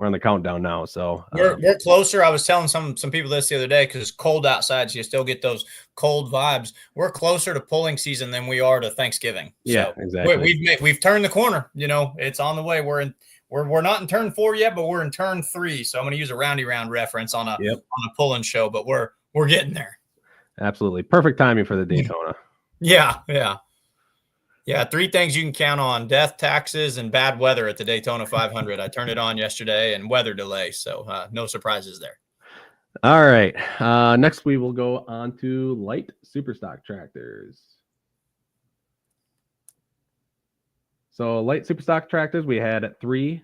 on the countdown now. So we're closer. I was telling some people this the other day, because it's cold outside, so you still get those cold vibes. We're closer to pulling season than we are to Thanksgiving. Yeah, so exactly. We've turned the corner. It's on the way. We're not in turn 4 yet, but we're in turn 3. So I'm going to use a roundy round reference on a pulling show, but we're getting there. Absolutely perfect timing for the Daytona. Yeah. 3 things you can count on: death, taxes, and bad weather at the Daytona 500. I turned it on yesterday, and weather delay. So no surprises there. All right. Next, we will go on to light superstock tractors. So light superstock tractors, we had 3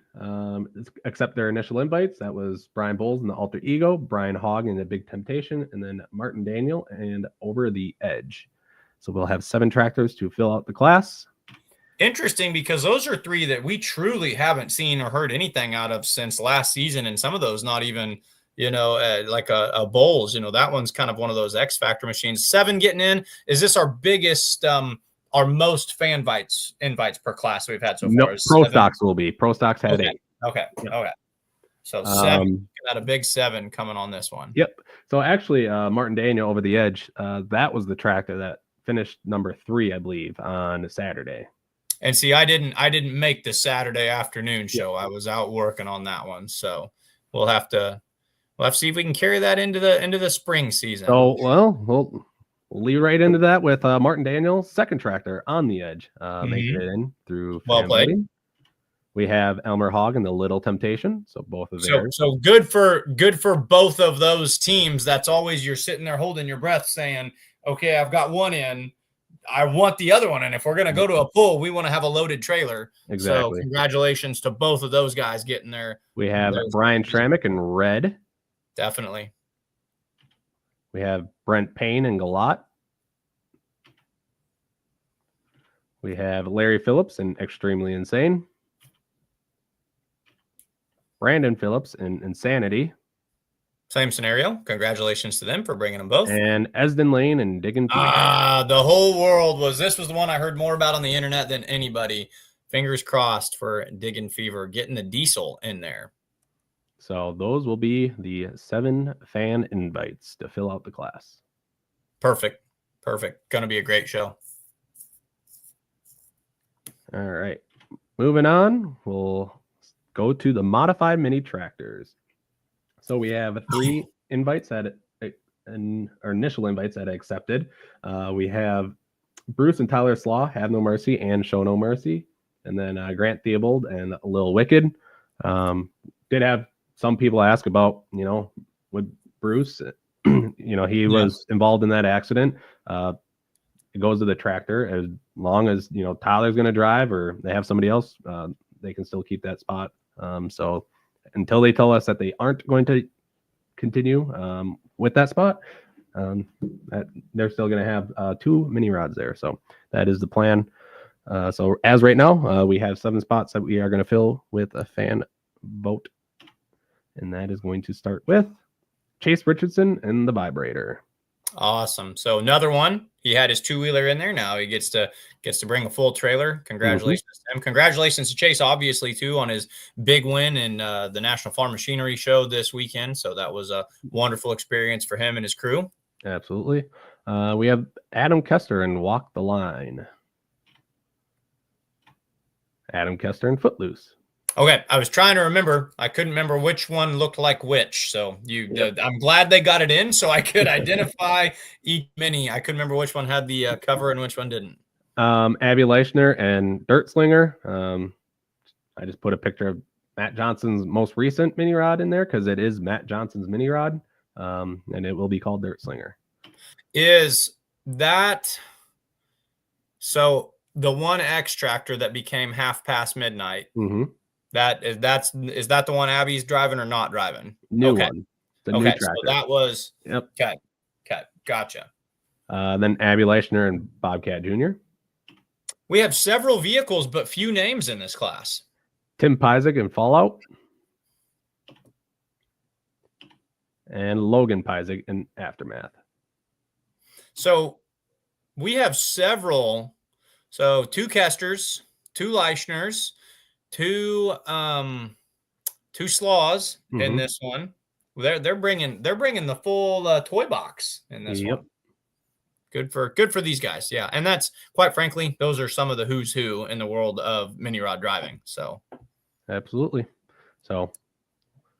accept their initial invites. That was Brian Bowles in the Alter Ego, Brian Hogg in the Big Temptation, and then Martin Daniel and Over the Edge. So we'll have 7 tractors to fill out the class. Interesting, because those are 3 that we truly haven't seen or heard anything out of since last season, and some of those not even, like a Bowles. That one's kind of one of those X Factor machines. 7 getting in. Is this our biggest, our most fan invites per class we've had so far? No, Pro Stocks will be. Pro Stocks had 8. Okay. Yep. Okay. So 7, got a big 7 coming on this one. Yep. So actually, Martin Daniel over the edge, that was the tractor that finished number 3, I believe, on Saturday. And see, I didn't make the Saturday afternoon show. I was out working on that one. So we'll have to see if we can carry that into the spring season. So we'll lead right into that with Martin Daniel's second tractor on the edge, making it in through fan voting. We have Elmer Hogg and the Little Temptation. So both of theirs. So good for both of those teams. That's always, you're sitting there holding your breath saying, okay, I've got one in. I want the other one. And if we're going to go to a pull, we want to have a loaded trailer. Exactly. So congratulations to both of those guys getting there. We have Brian Tramick in red. Definitely. We have Brent Payne and Galat. We have Larry Phillips in Extremely Insane. Brandon Phillips in Insanity. Same scenario. Congratulations to them for bringing them both. And Esden Lane and Diggin' Fever. The whole world this was the one I heard more about on the internet than anybody. Fingers crossed for Diggin' Fever, getting the diesel in there. So those will be the 7 fan invites to fill out the class. Perfect. Going to be a great show. All right. Moving on, we'll go to the modified mini tractors. So we have 3 invites that or initial invites that I accepted. We have Bruce and Tyler Slaw, Have No Mercy and Show No Mercy. And then Grant Theobald and Lil Wicked. Did have some people ask about, with Bruce, he was involved in that accident. It goes to the tractor. As long as, Tyler's going to drive or they have somebody else, they can still keep that spot. So until they tell us that they aren't going to continue with that spot, they're still going to have 2 mini rods there. So that is the plan. So as right now, we have 7 spots that we are going to fill with a fan vote. And that is going to start with Chase Richardson and the Vibrator. Awesome. So another one. He had his 2-wheeler in there. Now he gets to bring a full trailer. Congratulations to him. Congratulations to Chase, obviously, too, on his big win in the National Farm Machinery Show this weekend. So that was a wonderful experience for him and his crew. Absolutely. We have Adam Kester and Walk the Line. Adam Kester and Footloose. Okay, I was trying to remember. I couldn't remember which one looked like which. So I'm glad they got it in so I could identify each mini. I couldn't remember which one had the cover and which one didn't. Abby Leichner and Dirt Slinger. I just put a picture of Matt Johnson's most recent mini rod in there because it is Matt Johnson's mini rod, and it will be called Dirt Slinger. Is that so? The 1X tractor that became half past midnight. Mm-hmm. Is that the one Abby's driving or not driving? New one. The new tractor. So that was Okay. Gotcha. Then Abby Leichner and Bobcat Jr. We have several vehicles, but few names in this class. Tim Pyzik and Fallout. And Logan Pyzik in Aftermath. So we have several. So 2 Kesters, 2 Leichners, 2 Slaws in this one. They're bringing the full toy box in this one. Good for these guys. Yeah. And that's, quite frankly, those are some of the who's who in the world of mini rod driving. So absolutely. So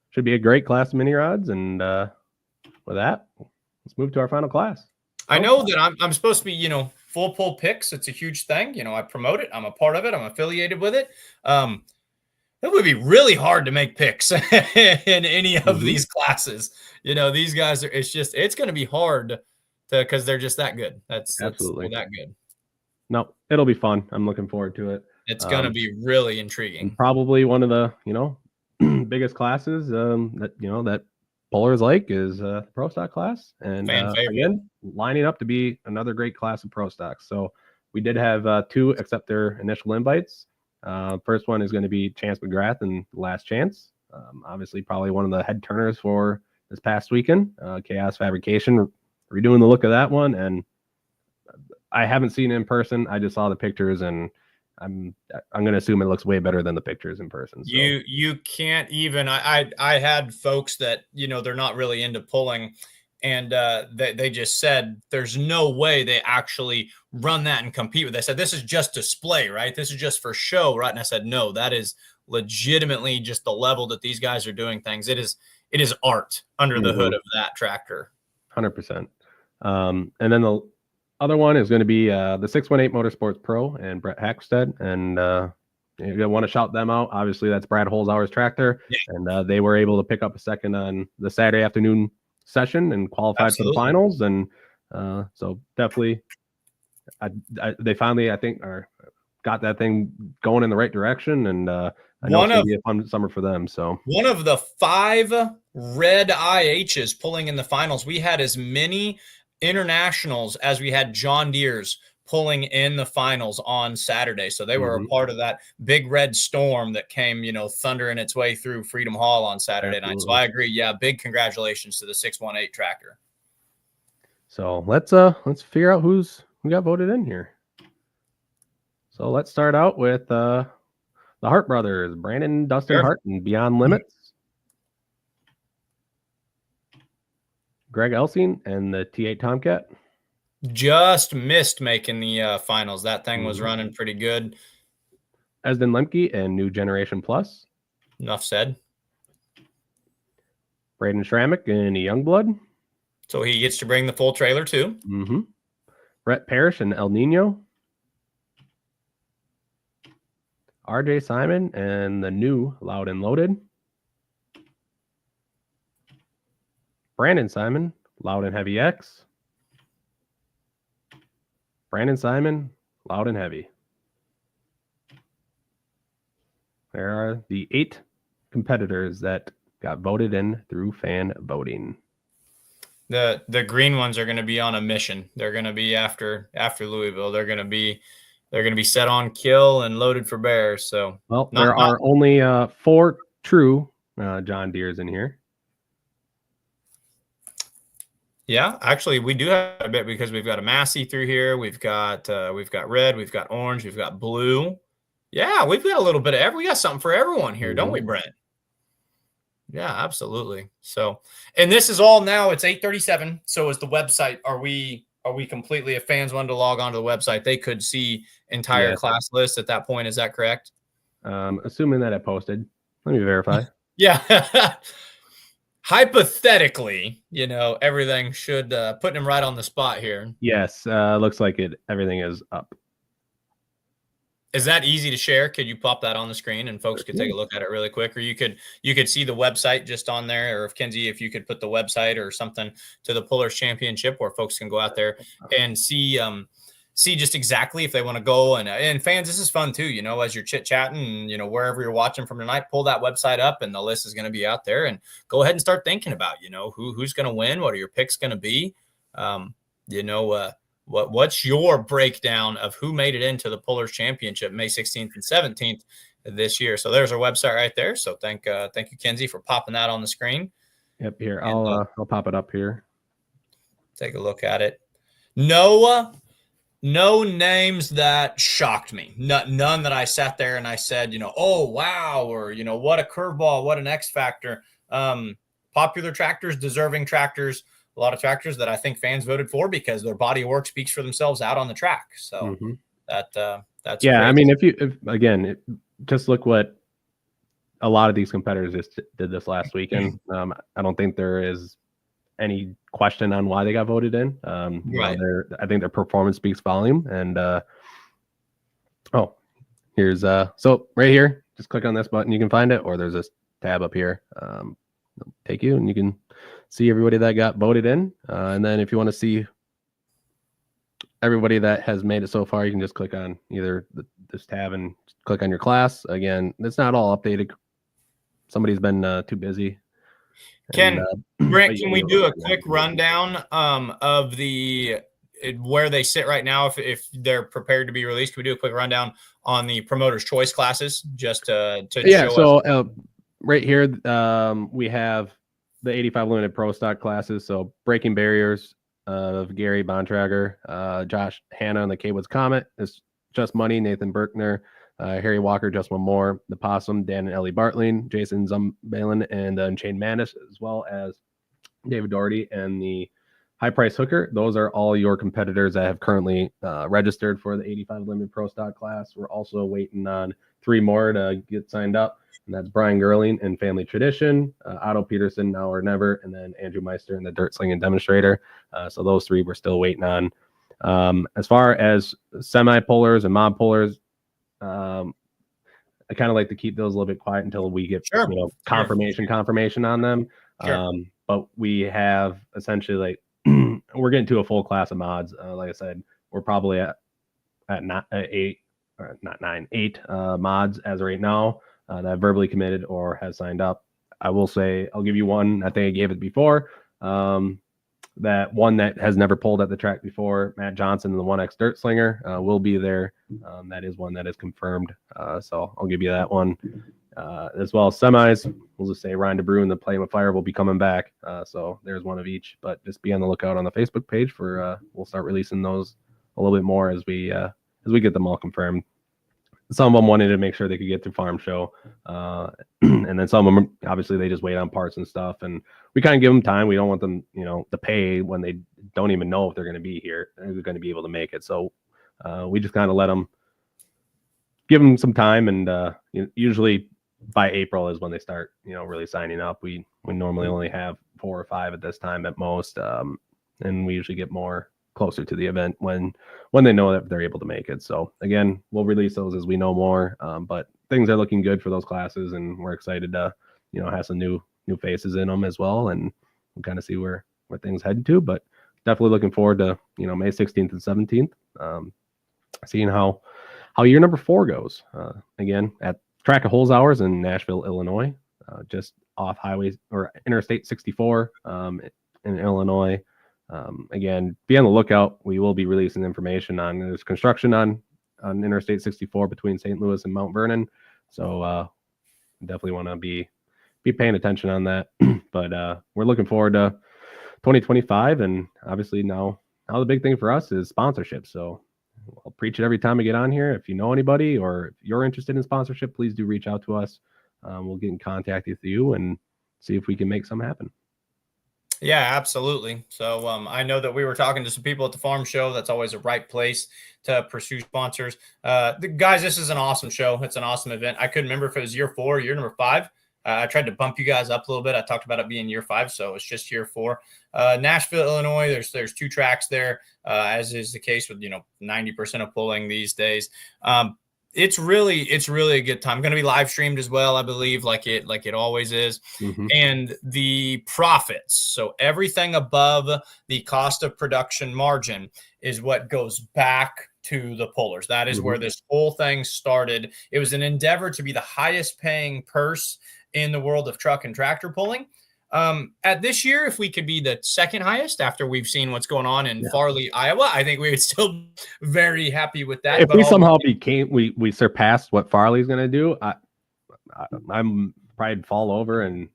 should be a great class of mini rods. And with that, let's move to our final class. I know that I'm supposed to be, full pull picks. It's a huge thing. I promote it. I'm a part of it. I'm affiliated with it. It would be really hard to make picks in any of these classes. These guys it's going to be hard because they're just that good. That's absolutely that good. No, it'll be fun. I'm looking forward to it. It's going to be really intriguing. Probably one of the, biggest classes that pullers like is Pro Stock class. And again, lining up to be another great class of Pro Stocks. So we did have 2 accept their initial invites. First one is going to be Chance McGrath and Last Chance. Obviously, probably one of the head turners for this past weekend. Chaos Fabrication, redoing the look of that one. And I haven't seen it in person. I just saw the pictures, and I'm going to assume it looks way better than the pictures in person. So. You can't even. I had folks that they're not really into pulling, and they just said there's no way they actually run that and compete with. They said this is just display, right? This is just for show, right? And I said no, that is legitimately just the level that these guys are doing things. It is art under the hood of that tractor. 100%. And then the other one is going to be the 618 Motorsports Pro and Brett Hackstead. And you want to shout them out. Obviously, that's Brad Holzhauer's tractor. Yeah. And they were able to pick up a second on the Saturday afternoon session and qualified for the finals. And so definitely, they finally, I think, got that thing going in the right direction. And I know it's going to be a fun summer for them. So one of the 5 red IHs pulling in the finals. We had as many internationals as we had John Deere's pulling in the finals on Saturday. So they were a part of that big red storm that came, thundering its way through Freedom Hall on Saturday night. So I agree. Yeah. Big congratulations to the 618 tractor. So let's figure out who got voted in here. So let's start out with the Hart brothers, Brandon, Dustin Hart, and Beyond Limits. Greg Elsing and the T8 Tomcat. Just missed making the finals. That thing was running pretty good. Esden Lemke and New Generation Plus. Enough said. Braden Schrammick and Youngblood. So he gets to bring the full trailer too. Brett Parrish and El Nino. RJ Simon and the new Loud and Loaded. Brandon Simon, Loud and Heavy X. Brandon Simon, Loud and Heavy. There are the 8 competitors that got voted in through fan voting. The green ones are going to be on a mission. They're going to be after Louisville. They're going to be set on kill and loaded for bears. So there are only 4 true John Deere's in here. Yeah, actually, we do have a bit because we've got a Massey through here. We've got red, we've got orange, we've got blue. Yeah, we've got a little bit of we got something for everyone here, don't we, Brent? Yeah, absolutely. So, and this is all now. It's 8:37. So, is the website? Are we completely? If fans wanted to log onto the website, they could see entire class list at that point. Is that correct? Assuming that I posted. Let me verify. Yeah. Hypothetically, everything should put him right on the spot here. Yes, looks like it. Everything is up. Is that easy to share? Could you pop that on the screen and folks could take a look at it really quick? Or you could see the website just on there. Or if Kenzie, if you could put the website or something to the Pullers Championship where folks can go out there and see just exactly if they want to go. And fans, this is fun too, as you're chit-chatting and, wherever you're watching from tonight, pull that website up and the list is going to be out there, and go ahead and start thinking about, who's going to win? What are your picks going to be? What's your breakdown of who made it into the Pullers Championship May 16th and 17th this year? So there's our website right there. So thank you, Kenzie, for popping that on the screen. Yep. Here, I'll pop it up here. Take a look at it. No names that shocked me. None that I sat there and I said, oh, wow, or, what a curveball, what an X factor. Popular tractors, deserving tractors, a lot of tractors that I think fans voted for because their body of work speaks for themselves out on the track. So that's yeah. crazy. I mean, if just look what a lot of these competitors just did this last weekend. I don't think there is any question on why they got voted in. Right. I think their performance speaks volume. And here's so right here, just click on this button, you can find it, or there's this tab up here. Take you and you can see everybody that got voted in. And then if you want to see everybody that has made it so far, you can just click on either this tab and click on your class. Again, it's not all updated. Somebody's been too busy. Brent, can we do a quick rundown of where they sit right now? If they're prepared to be released, can we do a quick rundown on the Promoter's Choice classes just to show us? Right here, we have the 85 Limited Pro Stock classes. So Breaking Barriers of Gary Bontrager, Josh Hanna on the K-Woods Comet is Just Money, Nathan Berkner, Harry Walker, Just One More, The Possum, Dan and Ellie Bartling, Jason Zumbalen, and Unchained Madness, as well as David Doherty and the High Price Hooker. Those are all your competitors that have currently registered for the 85 Limited Pro Stock class. We're also waiting on 3 more to get signed up, and that's Brian Gerling and Family Tradition, Otto Peterson, Now or Never, and then Andrew Meister and the Dirt Slinging Demonstrator. So those 3 we're still waiting on. As far as semi-pullers and mob pullers, I kind of like to keep those a little bit quiet until we get confirmation on them. Sure. But we have essentially like we're getting to a full class of mods. Like I said, we're probably at eight mods as of right now that have verbally committed or has signed up. I will say I'll give you one. I think I gave it before. That one that has never pulled at the track before, Matt Johnson, the 1X Dirt Slinger, will be there. That is one that is confirmed. So I'll give you that one. As well as semis, we'll just say Ryan DeBrew and the Playing with Fire will be coming back. So there's one of each, but just be on the lookout on the Facebook page for we'll start releasing those a little bit more as we get them all confirmed. Some of them wanted to make sure they could get through farm show. And then some of them, obviously, they just wait on parts and stuff. And we kind of give them time. We don't want them, to pay when they don't even know if they're going to be here. They're going to be able to make it. So we just kind of give them some time. And usually by April is when they start, really signing up. We normally only have 4 or 5 at this time at most. And we usually get more closer to the event when they know that they're able to make it. So again, we'll release those as we know more, but things are looking good for those classes, and we're excited to have some new faces in them as well, and we'll kind of see where things head to. But definitely looking forward to May 16th and 17th, seeing how year number 4 goes. Again, at Track of Holes Hours in Nashville, Illinois, just off highway or Interstate 64 in Illinois. Again, be on the lookout. We will be releasing information on there's construction on Interstate 64 between St. Louis and Mount Vernon. So definitely want to be paying attention on that. But we're looking forward to 2025. And obviously now the big thing for us is sponsorship. So I'll preach it every time I get on here. If you know anybody or if you're interested in sponsorship, please do reach out to us. We'll get in contact with you and see if we can make something happen. Yeah, absolutely. So I know that we were talking to some people at the farm show. That's always a right place to pursue sponsors. Guys, this is an awesome show. It's an awesome event. I couldn't remember if it was year 4 or year number 5. I tried to bump you guys up a little bit. I talked about it being year 5, so it's just year 4. Nashville, Illinois, there's 2 tracks there, as is the case with 90% of pulling these days. It's really a good time. Going to be live streamed as well, I believe, like it always is. Mm-hmm. And the profits, so everything above the cost of production margin is what goes back to the pullers. That is where this whole thing started. It was an endeavor to be the highest paying purse in the world of truck and tractor pulling. At this year, if we could be the second highest after we've seen what's going on in Farley, Iowa, I think we would still be very happy with that. If we somehow we surpassed what Farley's going to do, I'm probably fall over and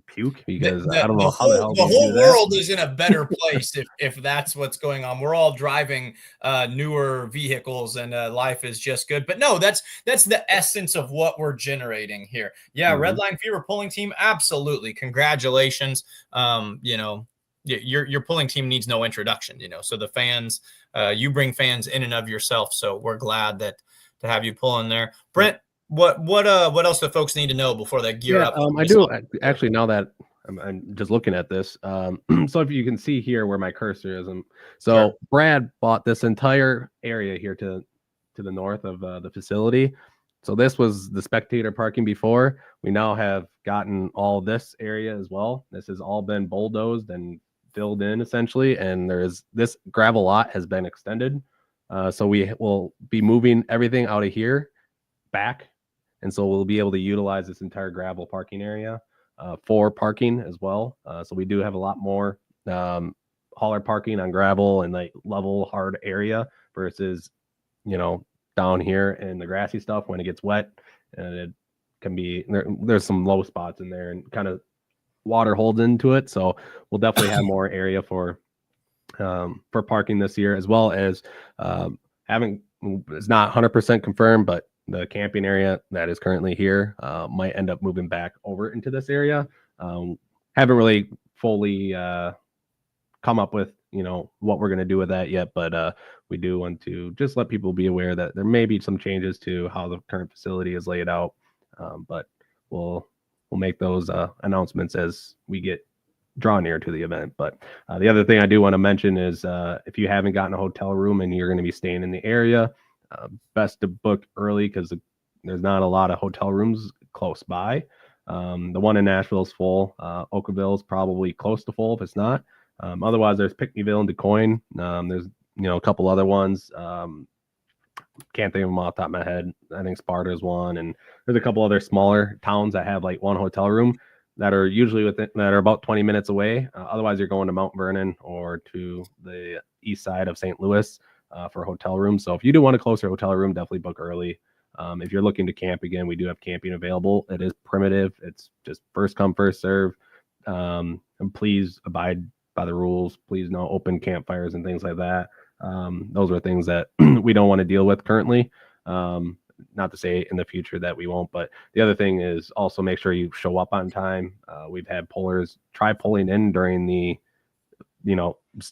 puke because I don't know how the hell the whole world is in a better place if that's what's going on. We're all driving newer vehicles and life is just good. But no, that's the essence of what we're generating here. Yeah, Redline Fever pulling team, absolutely. Congratulations. Your pulling team needs no introduction, so the fans, you bring fans in and of yourself. So we're glad to have you pull in there. Brent, what else do folks need to know before they gear up? I do actually, now that I'm just looking at this. So if you can see here where my cursor is, so Brad bought this entire area here to the north of the facility. So this was the spectator parking before. We now have gotten all this area as well. This has all been bulldozed and filled in essentially, and this gravel lot has been extended. So we will be moving everything out of here back. And so we'll be able to utilize this entire gravel parking area for parking as well. So we do have a lot more hauler parking on gravel and like level hard area versus, down here in the grassy stuff when it gets wet. And it can be, there's some low spots in there and kind of water holds into it. So we'll definitely have more area for parking this year, as well as having it's not 100% confirmed, but the camping area that is currently here might end up moving back over into this area. Haven't really fully come up with, what we're going to do with that yet, but we do want to just let people be aware that there may be some changes to how the current facility is laid out. But we'll make those announcements as we get draw near to the event. But the other thing I do want to mention is if you haven't gotten a hotel room and you're going to be staying in the area, best to book early because there's not a lot of hotel rooms close by. The one in Nashville is full. Oakville is probably close to full if it's not. Otherwise, there's Pinckneyville and DuQuoin. There's a couple other ones. Can't think of them off the top of my head. I think Sparta's one, and there's a couple other smaller towns that have like one hotel room that are usually that are about 20 minutes away. Otherwise, you're going to Mount Vernon or to the east side of St. Louis for a hotel room. So if you do want a closer hotel room, definitely book early. If you're looking to camp, again, we do have camping available. It is primitive. It's just first come, first serve. And please abide by the rules. Please no open campfires and things like that. Those are things that we don't want to deal with currently. Not to say in the future that we won't, but the other thing is also make sure you show up on time. We've had pullers try pulling in during the,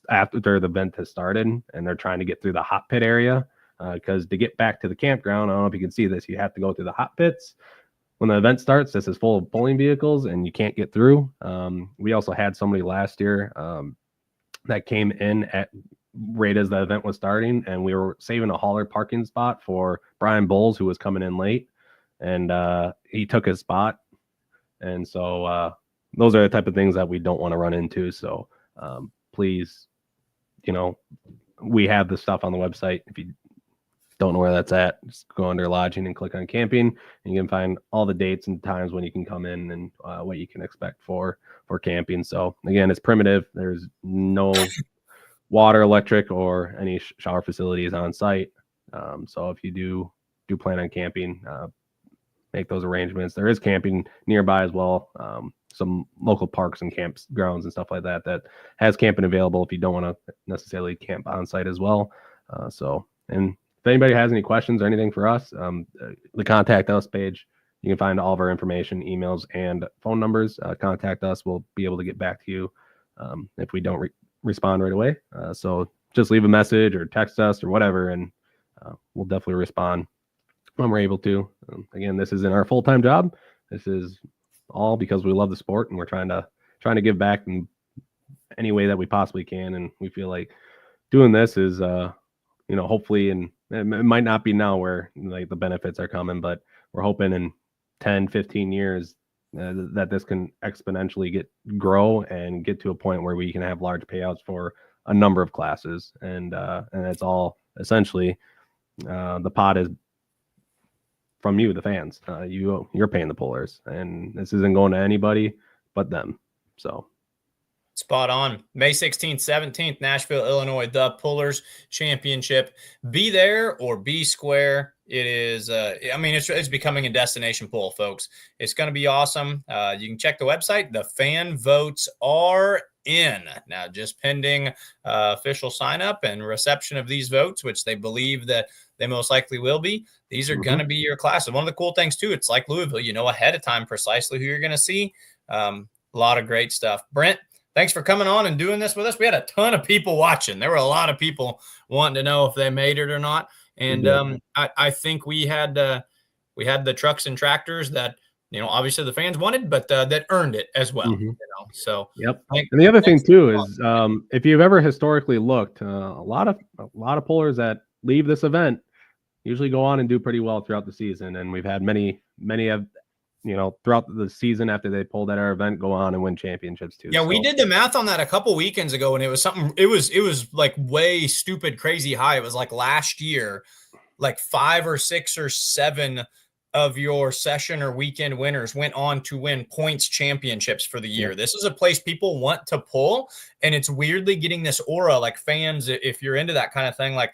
after the event has started and they're trying to get through the hot pit area. Because to get back to the campground, I don't know if you can see this, you have to go through the hot pits. When the event starts, this is full of pulling vehicles and you can't get through. We also had somebody last year that came in right as the event was starting, and we were saving a hauler parking spot for Brian Bowles, who was coming in late, and he took his spot. And so those are the type of things that we don't want to run into. So please, we have the stuff on the website. If you don't know where that's at, just go under lodging and click on camping, and you can find all the dates and times when you can come in and what you can expect for camping. So again, it's primitive. There's no water, electric, or any shower facilities on site. So if you do plan on camping, make those arrangements. There is camping nearby as well. Some local parks and campgrounds and stuff like that has camping available if you don't want to necessarily camp on site as well. And if anybody has any questions or anything for us, the contact us page, you can find all of our information, emails, and phone numbers. Contact us. We'll be able to get back to you if we don't respond right away. So just leave a message or text us or whatever, and we'll definitely respond when we're able to. Again, this isn't our full-time job. This is all because we love the sport and we're trying to give back in any way that we possibly can. And we feel like doing this is, hopefully, and it might not be now where like the benefits are coming, but we're hoping in 10, 15 years that this can exponentially grow and get to a point where we can have large payouts for a number of classes. And it's all essentially the pot is from you, the fans. You're paying the pullers, and this isn't going to anybody but them. So spot on. May 16th, 17th, Nashville, Illinois, the Pullers Championship. Be there or be square. It is, it's becoming a destination pull, folks. It's going to be awesome. You can check the website. The fan votes are in. Now, just pending official sign up and reception of these votes, which they believe that they most likely will be. These are going to be your classes. One of the cool things, too, it's like Louisville. Ahead of time precisely who you're going to see. A lot of great stuff. Brent, thanks for coming on and doing this with us. We had a ton of people watching. There were a lot of people wanting to know if they made it or not. And I think we had the trucks and tractors that, obviously the fans wanted, but that earned it as well. So yep. And the other thing too is if you've ever historically looked, a lot of pullers that leave this event usually go on and do pretty well throughout the season. And we've had many of throughout the season after they pulled at our event, go on and win championships too. Yeah, we did the math on that a couple weekends ago, and it was something. It was like way stupid, crazy high. It was like last year, like 5 or 6 or 7 of your session or weekend winners went on to win points championships for the year. Yeah. This is a place people want to pull, and it's weirdly getting this aura. Like fans, if you're into that kind of thing, like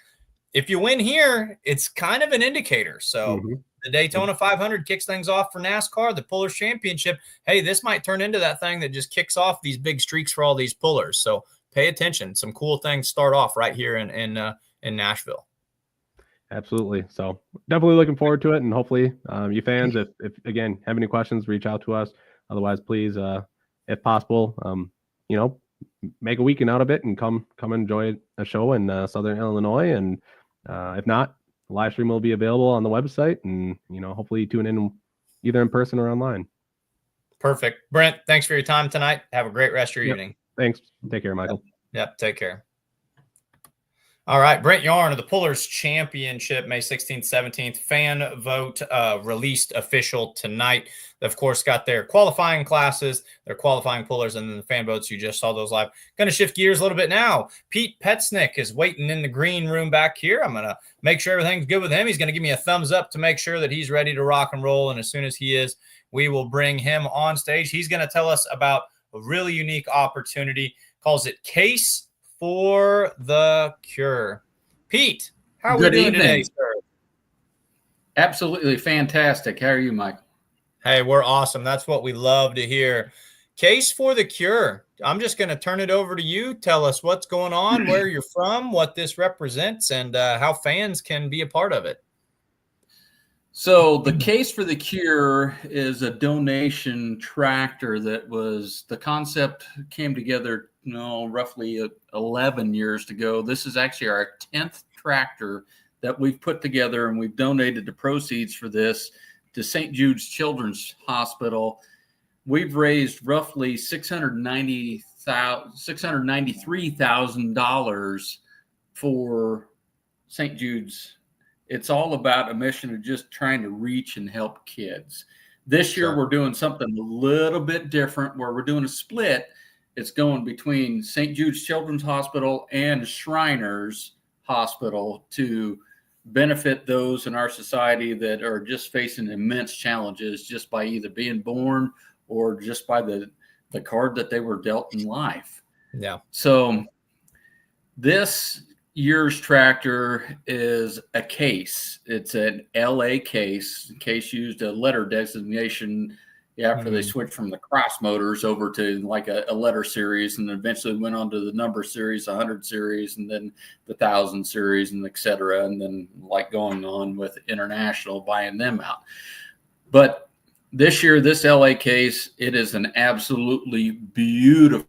if you win here, it's kind of an indicator. So. The Daytona 500 kicks things off for NASCAR, the Pullers Championship. Hey, this might turn into that thing that just kicks off these big streaks for all these pullers. So pay attention. Some cool things start off right here in Nashville. Absolutely. So definitely looking forward to it, and hopefully you fans, if again have any questions, reach out to us. Otherwise, please, if possible, make a weekend out of it and come enjoy a show in Southern Illinois. And if not, the live stream will be available on the website, and hopefully tune in either in person or online. Perfect. Brent, thanks for your time tonight. Have a great rest of your evening. Thanks. Take care, Michael. Yep. Take care. All right, Brent Yarn of the Pullers Championship, May 16th, 17th. Fan vote released official tonight. They, of course, got their qualifying classes, their qualifying pullers, and then the fan votes. You just saw those live. Going to shift gears a little bit now. Pete Petznick is waiting in the green room back here. I'm going to make sure everything's good with him. He's going to give me a thumbs up to make sure that he's ready to rock and roll. And as soon as he is, we will bring him on stage. He's going to tell us about a really unique opportunity. Calls it Case for the Cure. Pete, how are we doing today, sir? Absolutely fantastic. How are you, Mike? Hey, we're awesome. That's what we love to hear. Case for the Cure. I'm just going to turn it over to you. Tell us what's going on, where you're from, what this represents, and how fans can be a part of it. So the Case for the Cure is a donation tractor that was, the concept came together roughly 11 years ago. This is actually our 10th tractor that we've put together, and we've donated the proceeds for this to St. Jude's Children's Hospital. We've raised roughly $693,000 for St. Jude's. It's all about a mission of just trying to reach and help kids. This year, we're doing something a little bit different where we're doing a split. It's going between St. Jude's Children's Hospital and Shriners Hospital to benefit those in our society that are just facing immense challenges just by either being born or just by the card that they were dealt in life. Yeah. So this year's tractor is a Case. It's an LA Case. Case used a letter designation after they switched from the cross motors over to like a letter series, and eventually went on to the number series, 100 series, and then the 1,000 series, and et cetera. And then like going on with International, buying them out. But this year, this LA Case, it is an absolutely beautiful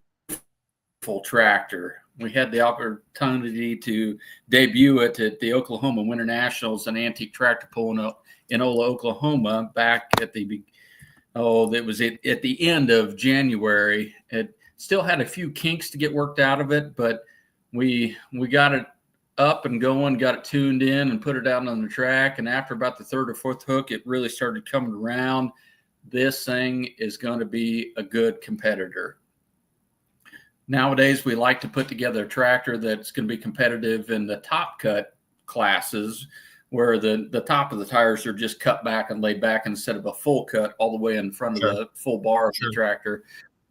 tractor. We had the opportunity to debut it at the Oklahoma Winter Nationals, an antique tractor pull in Ola, Oklahoma, back at the that was at the end of January. It still had a few kinks to get worked out of it, but we got it up and going, got it tuned in, and put it out on the track. And after about the third or fourth hook, it really started coming around. This thing is going to be a good competitor. Nowadays, we like to put together a tractor that's going to be competitive in the top cut classes, where the top of the tires are just cut back and laid back instead of a full cut all the way in front of the full bar of the tractor.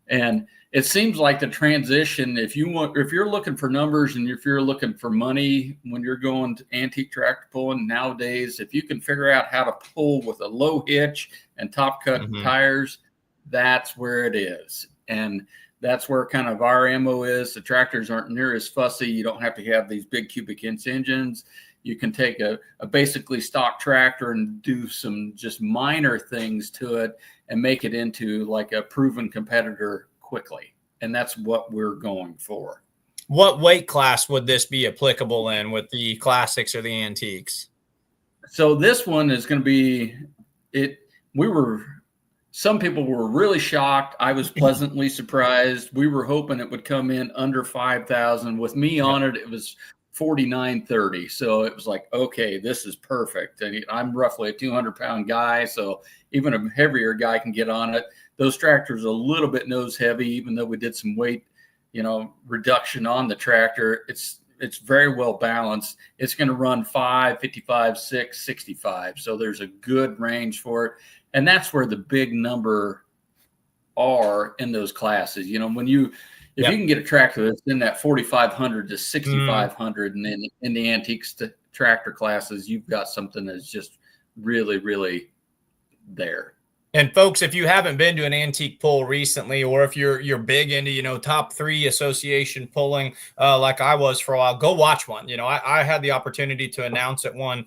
And it seems like the transition, if you're looking for numbers and if you're looking for money when you're going to antique tractor pulling nowadays, if you can figure out how to pull with a low hitch and top cut tires, that's where it is. And that's where kind of our MO is. The tractors aren't near as fussy. You don't have to have these big cubic inch engines. You can take a basically stock tractor and do some just minor things to it and make it into like a proven competitor quickly. And that's what we're going for. What weight class would this be applicable in, with the classics or the antiques? So this one is going to be it. Some people were really shocked. I was pleasantly surprised. We were hoping it would come in under 5,000. With me on it, it was 49.30. So it was like, okay, this is perfect. And I'm roughly a 200-pound guy, so even a heavier guy can get on it. Those tractors are a little bit nose heavy, even though we did some weight, reduction on the tractor. It's very well balanced. It's going to run 5, 55, 6, 65. So there's a good range for it. And that's where the big number are in those classes. If you can get a tractor that's in that 4,500 to 6,500, and then in the antiques to tractor classes, you've got something that's just really, really there. And folks, if you haven't been to an antique pull recently, or if you're big into, top 3 association pulling, like I was for a while, go watch one. I had the opportunity to announce at one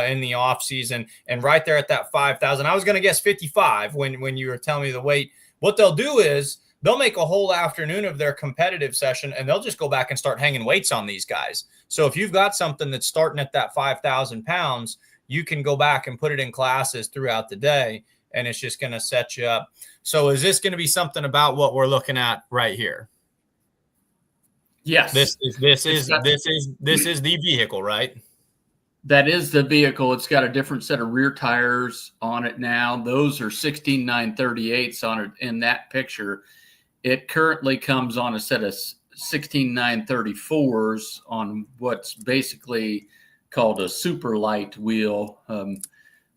in the off season, and right there at that 5,000, I was going to guess 55 when you were telling me the weight. What they'll do is they'll make a whole afternoon of their competitive session, and they'll just go back and start hanging weights on these guys. So if you've got something that's starting at that 5,000 pounds, you can go back and put it in classes throughout the day, and it's just going to set you up. So is this going to be something about what we're looking at right here? Yes. This is the vehicle, right? That is the vehicle. It's got a different set of rear tires on it now. Those are 16.938s on it in that picture. It currently comes on a set of 16.934s on what's basically called a super light wheel.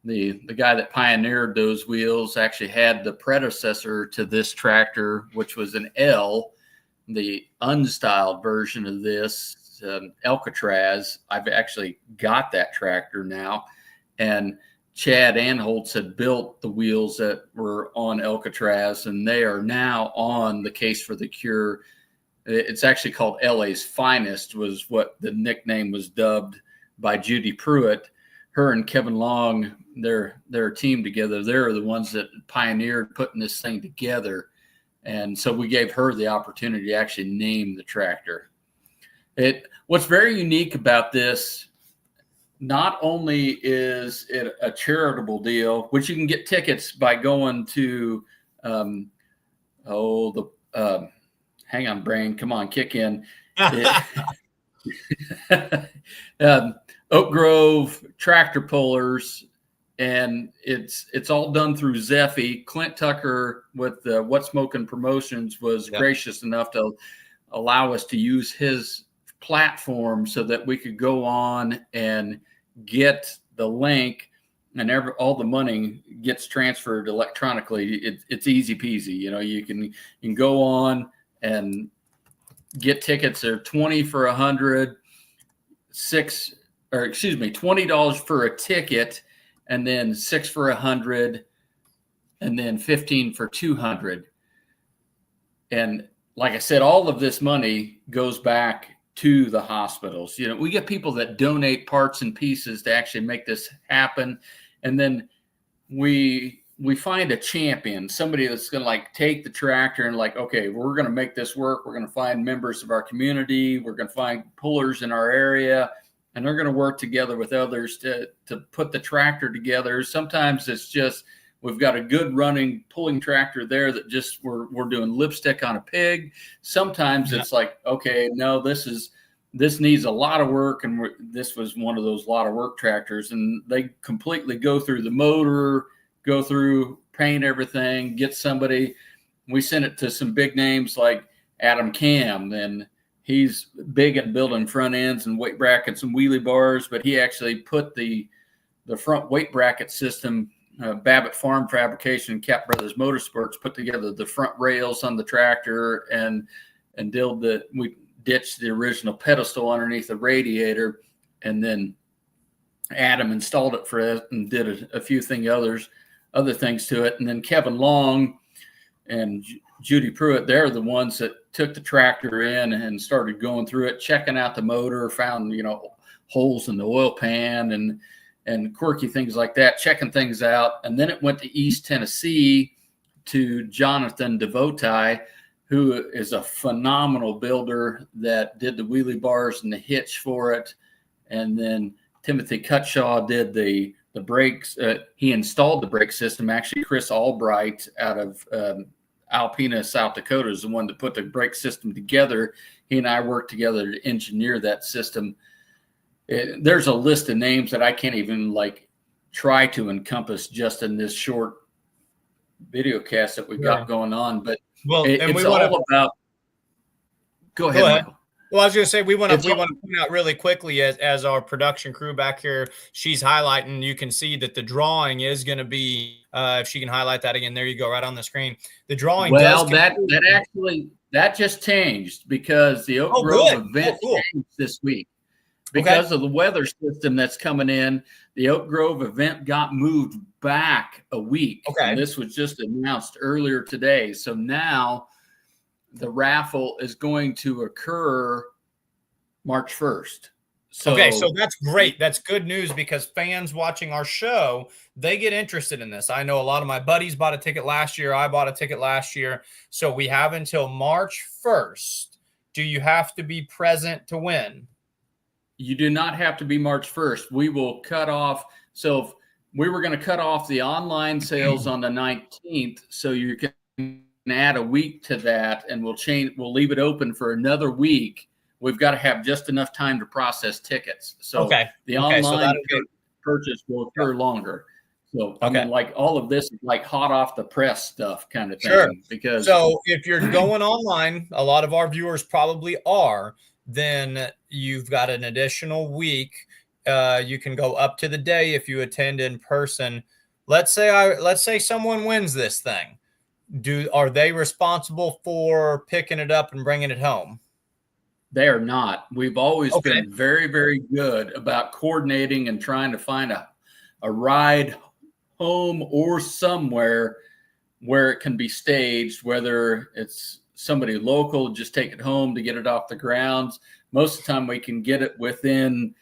The guy that pioneered those wheels actually had the predecessor to this tractor, which was an L, the unstyled version of this, Alcatraz. I've actually got that tractor now, and Chad Anholtz had built the wheels that were on Alcatraz, and they are now on the Case for the Cure. It's actually called LA's Finest, was what the nickname was dubbed by Judy Pruitt. Her and Kevin Long, they're a team together. They're the ones that pioneered putting this thing together. And so we gave her the opportunity to actually name the tractor. What's very unique about this, not only is it a charitable deal, which you can get tickets by going to, hang on, brain, come on, kick in. Oak Grove Tractor Pullers, and it's all done through Zeffy. Clint Tucker with What Smokin' Promotions was gracious enough to allow us to use his platform so that we could go on and get the link, and all the money gets transferred electronically. It's easy peasy. You can go on and get tickets. They're $20 for 100, $20 for a ticket, and then $6 for 100, and then $15 for 200. And like I said, all of this money goes back to the hospitals. We get people that donate parts and pieces to actually make this happen, and then we find a champion, somebody that's going to take the tractor and okay, we're going to make this work. We're going to find members of our community. We're going to find pullers in our area, and they're going to work together with others to put the tractor together. Sometimes it's just we've got a good running pulling tractor there that just we're doing lipstick on a pig. Sometimes it's okay, no, this needs a lot of work, and this was one of those lot of work tractors, and they completely go through the motor, go through, paint everything, get somebody. We sent it to some big names like Adam Cam, and he's big at building front ends and weight brackets and wheelie bars, but he actually put the front weight bracket system. Babbitt Farm Fabrication and Cap Brothers Motorsports put together the front rails on the tractor, and we ditched the original pedestal underneath the radiator, and then Adam installed it for us and did a few other things to it. And then Kevin Long and Judy Pruitt, they're the ones that took the tractor in and started going through it, checking out the motor, found, holes in the oil pan and quirky things like that, checking things out. And then it went to East Tennessee to Jonathan DeVotai, who is a phenomenal builder that did the wheelie bars and the hitch for it. And then Timothy Cutshaw did the brakes. He installed the brake system. Actually, Chris Albright out of Alpena, South Dakota, is the one that put the brake system together. He and I worked together to engineer that system. There's a list of names that I can't even try to encompass just in this short video cast that we've got going on. But it's all about. Go ahead, Michael. Well, I was going to say we want to point out really quickly as our production crew back here, she's highlighting. You can see that the drawing is going to be. If she can highlight that again, there you go, right on the screen. The drawing. Well, that just changed because the Oak Grove event changed this week. Because of the weather system that's coming in, the Oak Grove event got moved back a week. Okay. And this was just announced earlier today. So now the raffle is going to occur March 1st. So, okay, so that's great. That's good news because fans watching our show, they get interested in this. I know a lot of my buddies bought a ticket last year. I bought a ticket last year. So we have until March 1st. Do you have to be present to win? You do not have to be March 1st. We will cut off. So if we were going to cut off the online sales on the 19th. So you can add a week to that, and we'll leave it open for another week. We've got to have just enough time to process tickets. So the online purchase will occur longer. So I mean, like all of this is like hot off the press stuff kind of thing. Sure. Because so if you're going online, a lot of our viewers probably are, then you've got an additional week. You can go up to the day if you attend in person. Let's say someone wins this thing. Are they responsible for picking it up and bringing it home? They are not. We've always been very, very good about coordinating and trying to find a ride home or somewhere where it can be staged, whether it's somebody local, just take it home to get it off the grounds. Most of the time we can get it within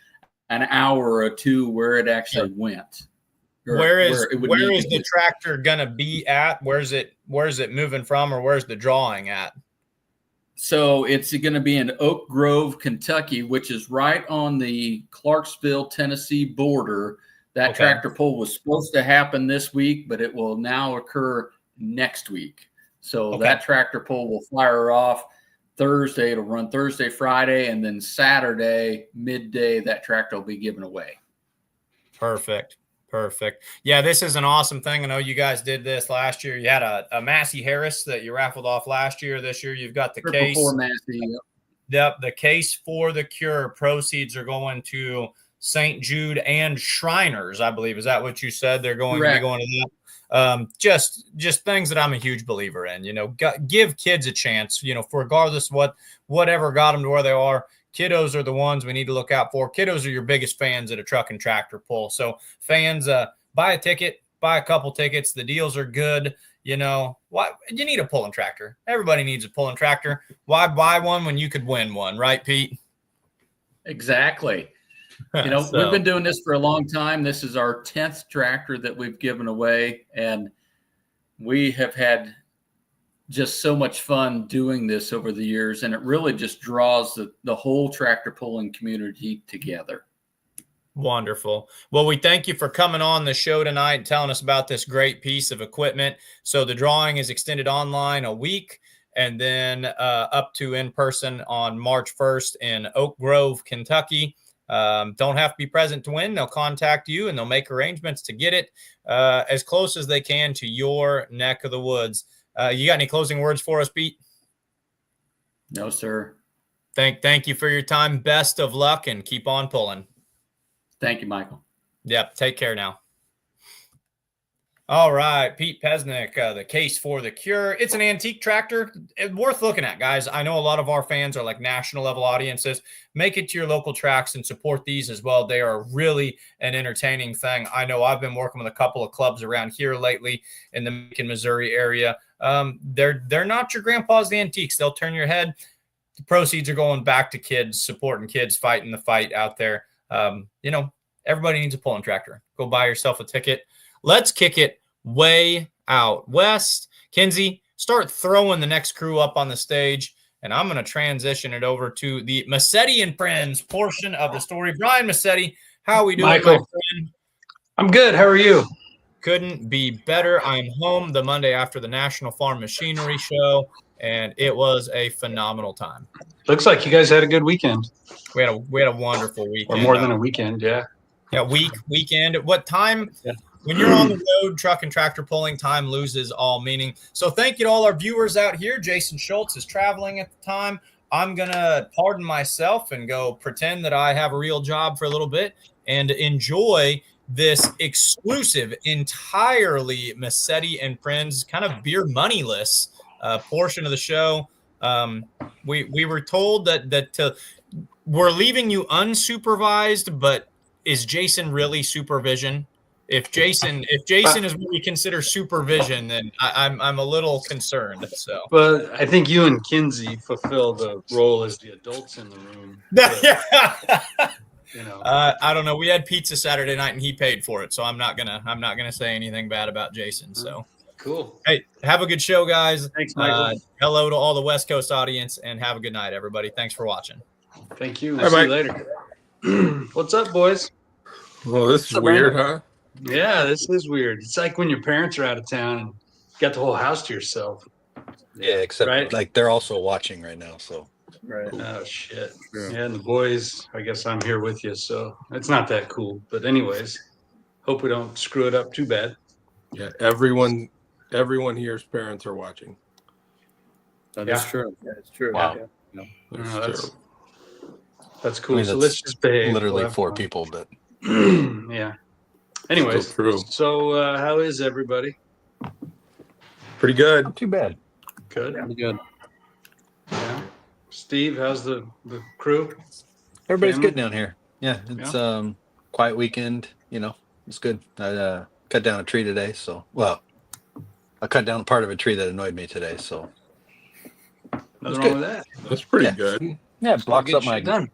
an hour or two where it actually went. Where is the tractor gonna be at? Where's it moving from, or where's the drawing at? So it's going to be in Oak Grove, Kentucky, which is right on the Clarksville, Tennessee border. That tractor pull was supposed to happen this week, but it will now occur next week. So that tractor pull will fire off Thursday. It'll run Thursday, Friday, and then Saturday, midday, that tractor will be given away. Perfect. Yeah, this is an awesome thing. I know you guys did this last year. You had a Massey Harris that you raffled off last year. This year you've got the case. Massey, the case for the cure. Proceeds are going to St. Jude and Shriners, I believe. Is that what you said? They're going to be going to that. Just things that I'm a huge believer in. Give kids a chance. Regardless of whatever got them to where they are. Kiddos are the ones we need to look out for. Kiddos are your biggest fans at a truck and tractor pull. So fans, buy a ticket, buy a couple tickets. The deals are good. Why you need a pulling tractor? Everybody needs a pulling tractor. Why buy one when you could win one, right, Pete? Exactly. We've been doing this for a long time. This is our 10th tractor that we've given away, and we have had just so much fun doing this over the years, and it really just draws the whole tractor pulling community together. Wonderful. Well, we thank you for coming on the show tonight and telling us about this great piece of equipment. So the drawing is extended online a week, and then up to in person on March 1st in Oak Grove, Kentucky. Don't have to be present to win. They'll contact you and they'll make arrangements to get it as close as they can to your neck of the woods. You got any closing words for us, Pete? No, sir. Thank you for your time. Best of luck and keep on pulling. Thank you, Michael. Yep. Take care now. All right, Pete Petznick, the case for the cure. It's an antique tractor. It's worth looking at, guys. I know a lot of our fans are like national level audiences. Make it to your local tracks and support these as well. They are really an entertaining thing. I know I've been working with a couple of clubs around here lately in the Macon, Missouri area. They're not your grandpa's antiques. They'll turn your head. The proceeds are going back to kids, supporting kids, fighting the fight out there. Everybody needs a pulling tractor. Go buy yourself a ticket. Let's kick it way out west. Kinsey, start throwing the next crew up on the stage, and I'm going to transition it over to the Massetti and Friends portion of the story. Brian Massetti, how are we doing, Michael? my friend? I'm good. How are you? Couldn't be better. I'm home the Monday after the National Farm Machinery Show, and it was a phenomenal time. Looks like you guys had a good weekend. We had a wonderful weekend. Or more than a weekend, yeah. Yeah, weekend. At what time? Yeah. When you're on the road, truck and tractor pulling, time loses all meaning. So thank you to all our viewers out here. Jason Schultz is traveling at the time. I'm going to pardon myself and go pretend that I have a real job for a little bit and enjoy this exclusive, entirely Massetti and Friends, kind of beer moneyless portion of the show. We were told that we're leaving you unsupervised, but is Jason really supervision? if Jason is what we consider supervision, then I'm a little concerned. So, But I think you and Kinsey fulfill the role as the adults in the room. I don't know. We had pizza Saturday night and he paid for it, so I'm not gonna say anything bad about Jason. So cool. Hey, have a good show, guys. Thanks, Michael. Hello to all the West Coast audience, and have a good night, everybody. Thanks for watching. Thank you. Bye, See you Mike. later. What's up, boys? Well, this is weird, huh? Yeah, this is weird. It's like when your parents are out of town and you got the whole house to yourself. Yeah, except Right. like they're also watching right now. So Right. Oh shit. Yeah, and the boys, I guess I'm here with you, so it's not that cool. But anyways, hope we don't screw it up too bad. Yeah, everyone here's parents are watching. That is true. Yeah, it's true. Wow. Yeah. That's cool. I mean, So that's let's just behave. literally We'll have 4 fun. people, but Yeah. Anyways, Still true. so how is everybody? Pretty good. not too bad. Good. Pretty good. Yeah. Steve, how's the crew? Everybody's Family? good down here. Yeah, it's quiet weekend. It's good. I cut down a tree today, so I cut down part of a tree that annoyed me today. So Nothing good. wrong with that. That's pretty Yeah. good. yeah, it blocks Get up my shit done.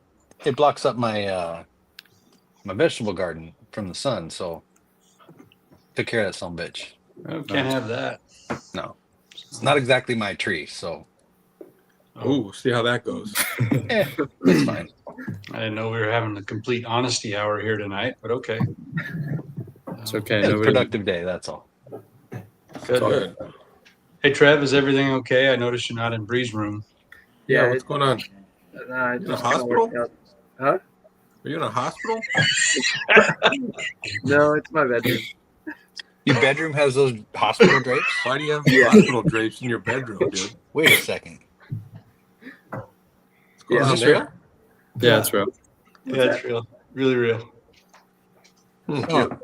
my vegetable garden from the sun. So took care of that son of a bitch. Oh, can't have that. No, it's not exactly my tree, so Ooh, see how that goes. it's fine. I didn't know we were having a complete honesty hour here tonight, but okay. It's okay. It's a Nobody, productive day. That's all. Good. Good. Hey, Trev, is everything okay? I noticed you're not in Bree's room. Yeah, what's going on? I In a just kinda hospital? worked out. Huh? Are you in a hospital? No, it's my bedroom. Your bedroom has those hospital drapes? Why do you have hospital drapes in your bedroom, dude? Wait a second. What's going Yeah, on is this there? Yeah, it's real. Yeah, it's real. Really real. Oh,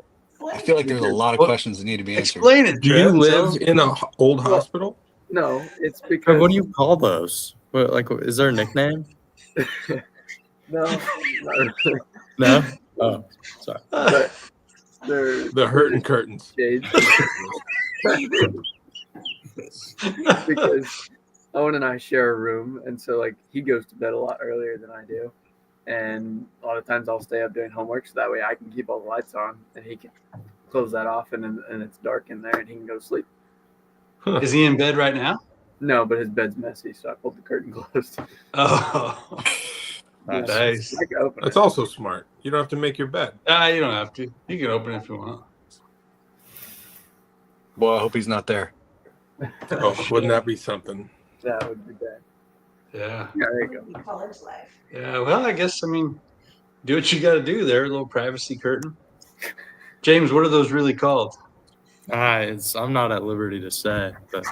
I feel like there's a lot of questions that need to be answered. Explain it, Do Trev. you live in an old hospital? No, it's because What do you call those? What, like, is there a nickname? no, not really. No. Oh, sorry. But they're The hurting curtains. shades. Because Owen and I share a room, and so like he goes to bed a lot earlier than I do, and a lot of times I'll stay up doing homework so that way I can keep all the lights on and he can close that off, and it's dark in there and he can go to sleep. Is he in bed right now? No, but his bed's messy, so I pulled the curtain closed. Oh, nice. I can open That's it. also smart. You don't have to make your bed. You don't have to. You can open it if you want. Boy, I hope he's not there. Oh, wouldn't that be something? That would be bad. Yeah. Yeah, there you go. Yeah. Well, I guess, do what you got to do there. A little privacy curtain. James, what are those really called? I'm not at liberty to say, but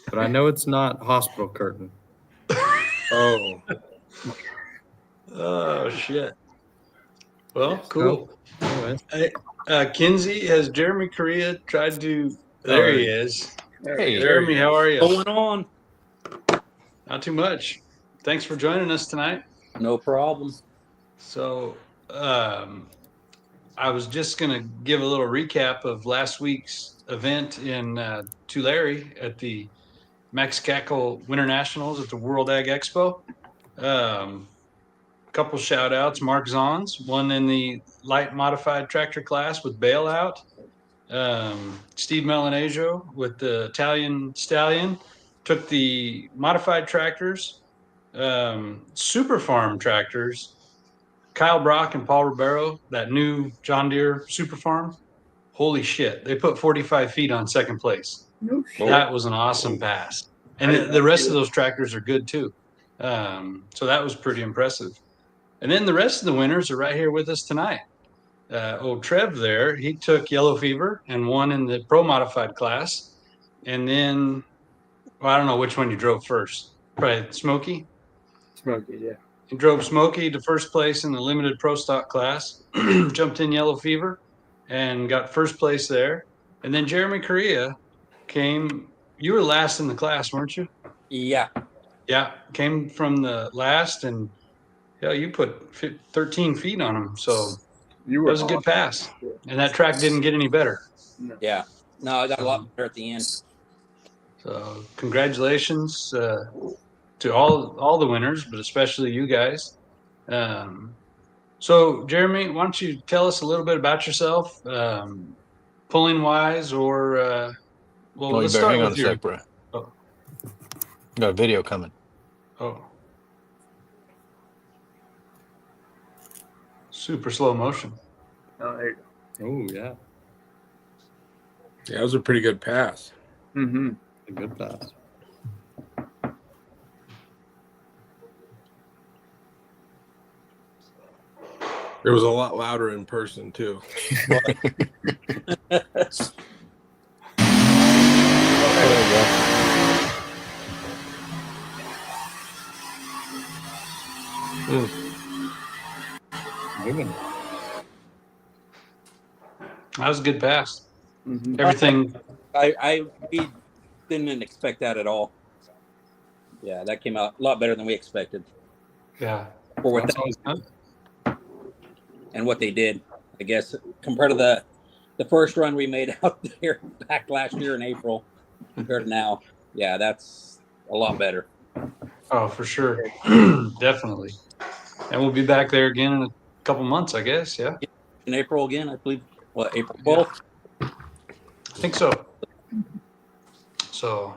but I know it's not hospital curtain. Oh, Oh, shit. Well, cool. Anyways, Kinsey, has Jeremy Correa tried to? There he is. Hey, Jeremy, how are you? going on? Not too much. Thanks for joining us tonight. No problem. So, I was just going to give a little recap of last week's event in Tulare at the Max Cackle Winter Nationals at the World Ag Expo. Couple shout outs. Mark Zons won in the light modified tractor class with bailout. Steve Melanejo with the Italian Stallion took the modified tractors, super farm tractors. Kyle Brock and Paul Ribeiro, that new John Deere super farm. Holy shit. They put 45 feet on second place. No shit. That was an awesome pass. And the rest of those tractors are good too. So that was pretty impressive. And then the rest of the winners are right here with us tonight. Old Trev there, he took Yellow Fever and won in the pro modified class. And then, I don't know which one you drove first. Probably Smokey. Smokey, yeah. He drove Smokey to first place in the limited pro stock class, jumped in Yellow Fever and got first place there. And then Jeremy Correa came, you were last in the class, weren't you? Yeah. Yeah, came from the last, and you put 13 feet on him. So You That were was a good pass, and that track didn't get any better. No. Yeah. No, I got a lot better at the end. So congratulations to all the winners, but especially you guys. So Jeremy, why don't you tell us a little bit about yourself, pulling wise, or well, Oh, you let's better start hang on with a sec, bro. Oh, Got a video coming. oh, super slow motion. Oh, there you go. Oh yeah, Yeah, that was a pretty good pass. Mm-hmm. a good pass. It was a lot louder in person too. Moving. That was a good pass. Mm-hmm. Everything. We didn't expect that at all. Yeah, that came out a lot better than we expected. Yeah. For what That's always good. and what they did, I guess, compared to the first run we made out there back last year in April compared to now. Yeah, that's a lot better. Oh, for sure. Definitely. And we'll be back there again in a couple months, I guess. Yeah. In April again, I believe. What, April 12th? I think so. So,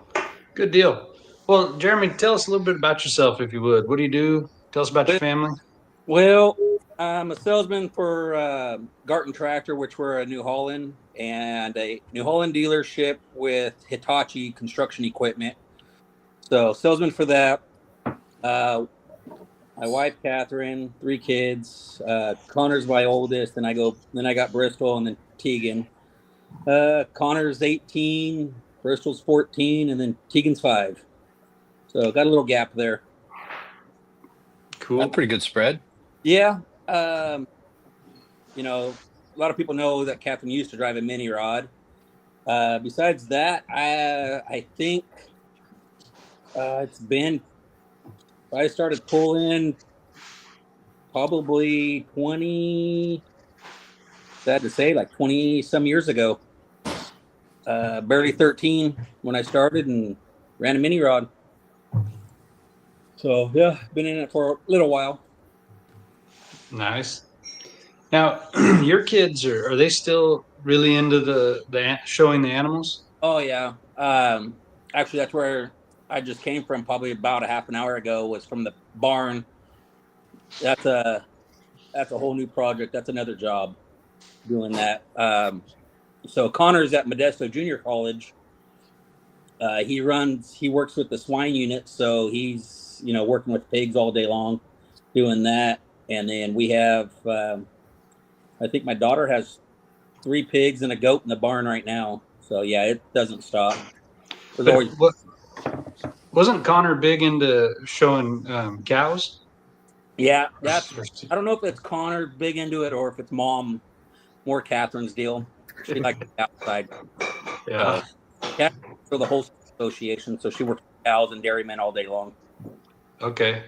good deal. Well, Jeremy, tell us a little bit about yourself, if you would. What do you do? Tell us about your family. Well, I'm a salesman for Garton Tractor, which we're a New Holland, and a New Holland dealership with Hitachi construction equipment. So, salesman for that. My wife, Catherine, 3 kids. Connor's my oldest, and then I got Bristol and then Tegan. Connor's 18, Bristol's 14, and then Tegan's 5. So got a little gap there. Cool. That's a pretty good spread. Yeah. You know, a lot of people know that Catherine used to drive a mini rod. Besides that, I think it's been, I started pulling probably 20, sad to say, like 20 some years ago. Barely 13 when I started and ran a mini rod. So yeah, been in it for a little while. Nice. Now, your kids are they still really into the showing the animals? Oh yeah. Actually, that's where I just came from. Probably about a half an hour ago. Was from the barn. That's a whole new project. That's another job doing that. So Connor's at Modesto Junior College. He works with the swine unit, so he's working with pigs all day long, doing that. And then we have, I think my daughter has 3 pigs and a goat in the barn right now. So yeah, it doesn't stop. Wasn't Connor big into showing cows? Yeah, I don't know if it's Connor big into it or if it's mom, more Catherine's deal. She likes the outside. Yeah. For the whole association, so she works with cows and dairymen all day long. Okay.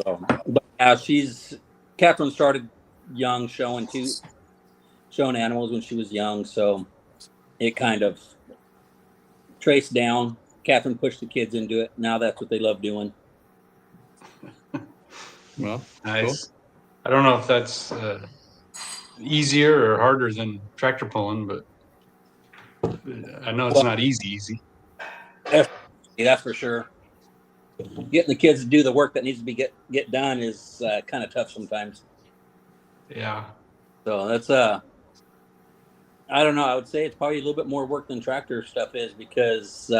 So, but yeah, Catherine started young, showing animals when she was young, so it kind of traced down. Catherine pushed the kids into it. Now that's what they love doing. Well, nice. Cool. I don't know if that's easier or harder than tractor pulling, but I know it's not easy. That's for sure. Getting the kids to do the work that needs to be get done is kind of tough sometimes. Yeah. So that's I don't know. I would say it's probably a little bit more work than tractor stuff is because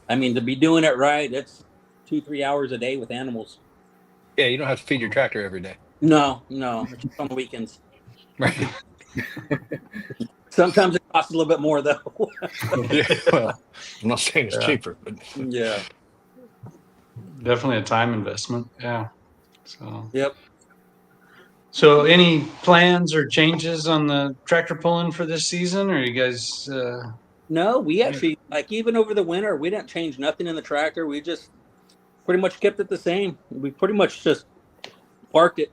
I mean, to be doing it right, it's 2-3 hours a day with animals. Yeah, you don't have to feed your tractor every day. No, it's just on the weekends. Right. Sometimes it costs a little bit more though. Yeah, well, I'm not saying it's cheaper, but yeah, definitely a time investment. Yeah. So. Yep. So, any plans or changes on the tractor pulling for this season, or you guys? No, we actually even over the winter, we didn't change nothing in the tractor. We just pretty much kept it the same. We pretty much just parked it.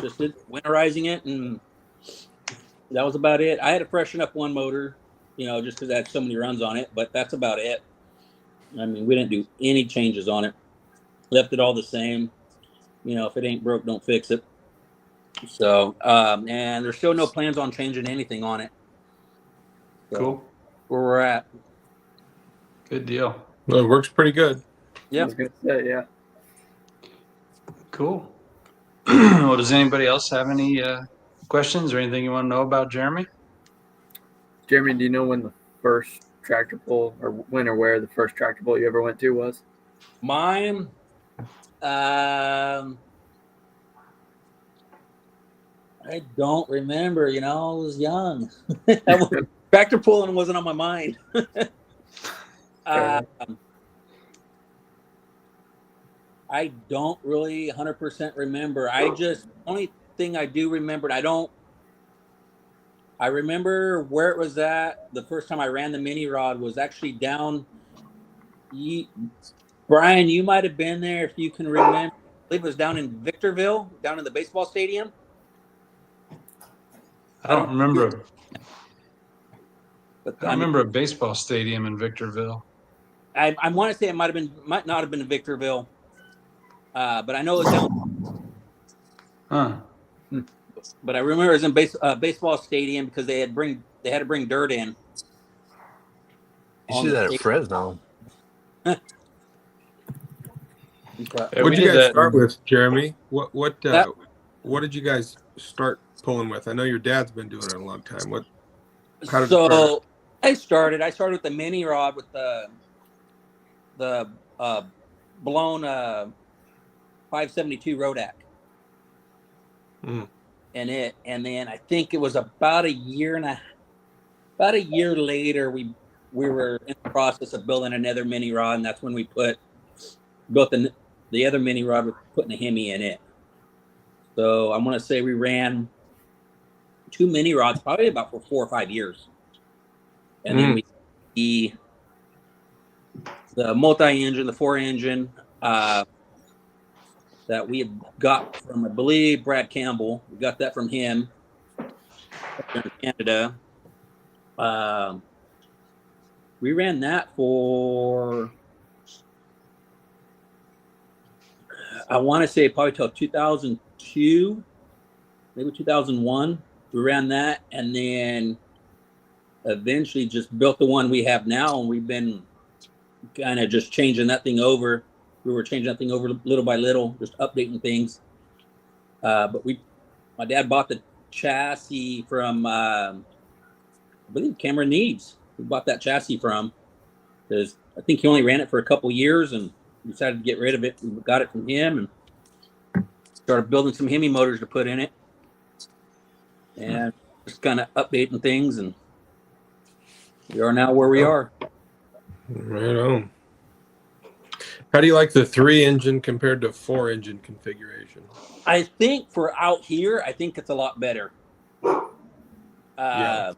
just did winterizing it, and that was about it. I had to freshen up one motor, just because I had so many runs on it, but that's about it. I mean, we didn't do any changes on it. Left it all the same. If it ain't broke, don't fix it. So, and there's still no plans on changing anything on it. So, cool. Where we're at. Good deal. Well, it works pretty good. Yeah. I was gonna say, yeah. Cool. Well, does anybody else have any questions or anything you want to know about Jeremy? Jeremy, do you know when the first tractor pull, or when or where the first tractor pull you ever went to was? Mine, I don't remember. I was young. Tractor pulling wasn't on my mind. I don't really 100% remember. Only thing I do remember, I remember where it was at. The first time I ran the mini rod was actually down. Brian, you might have been there if you can remember. I believe it was down in Victorville, down in the baseball stadium. I don't remember. But I remember a baseball stadium in Victorville. I want to say it might not have been in Victorville, but I know it was down. Huh. But I remember it was in baseball stadium because they had to bring dirt in. You see that at Fresno. What did you guys start with, Jeremy? What did you guys start pulling with? I know your dad's been doing it a long time. How did it start? I started with the mini rod with the blown 572 Rodak. Mm. And then I think it was about a year later we were in the process of building another mini rod, and that's when we built the other mini rod with putting a Hemi in it. So I'm gonna say we ran 2 mini rods probably about for 4 or 5 years. And then the multi-engine, the 4-engine that we had got from, I believe, Brad Campbell. We got that from him in Canada. We ran that for, I want to say probably till 2002, maybe 2001. We ran that, and then eventually just built the one we have now, and we've been kind of just changing that thing over. We were changing that thing over little by little, just updating things. But my dad bought the chassis from, I believe, Cameron Neves. We bought that chassis from, because I think he only ran it for a couple years and decided to get rid of it. We got it from him and started building some Hemi motors to put in it, and just kind of updating things, and we are now where we are. Right on. How do you like the 3-engine compared to 4-engine configuration? I think for out here, I think it's a lot better. Yeah.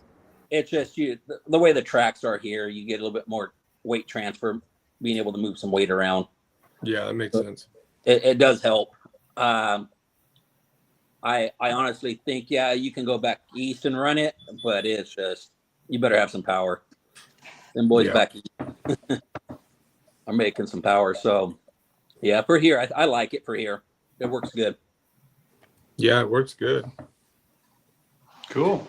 It's just the way the tracks are here, you get a little bit more weight transfer, being able to move some weight around. Yeah, that makes sense. It does help. I honestly think, you can go back east and run it, but it's just, you better have some power. Them boys back east are making some power. So, yeah, for here, I like it for here. It works good. Yeah, it works good. Cool.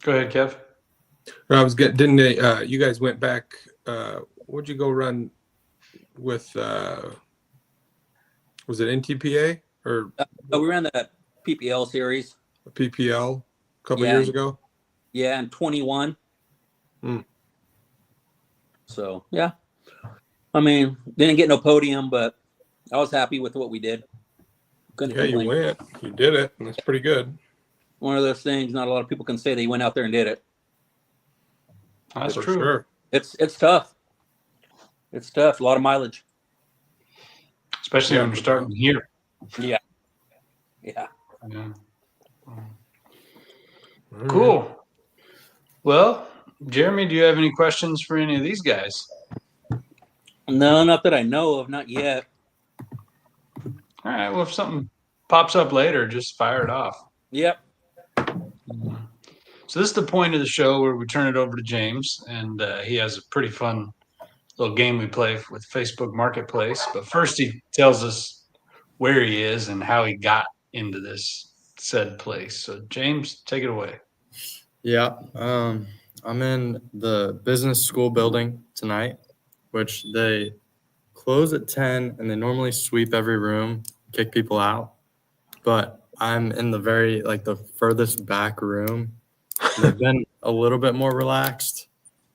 Go ahead, Kev. I was getting, didn't they, you guys went back, what'd you go run with, was it NTPA or? We ran the PPL series. A PPL a couple years ago? Yeah, in 21. So, yeah. I mean, didn't get no podium, but I was happy with what we did. Couldn't complain. You went. You did it, and that's pretty good. One of those things not a lot of people can say they went out there and did it. That's For true. Sure. It's tough. It's tough. A lot of mileage. Especially when you're starting here. Yeah. Yeah. Cool. Well, Jeremy, do you have any questions for any of these guys? No, not that I know of. Not yet. All right. Well, if something pops up later, just fire it off. Yep. So this is the point of the show where we turn it over to James, and he has a pretty fun little game we play with Facebook Marketplace. But first, he tells us where he is and how he got into this said place. So James, take it away. Yeah. I'm in the business school building tonight, which they close at 10 and they normally sweep every room, kick people out. But I'm in the the furthest back room. They've been a little bit more relaxed.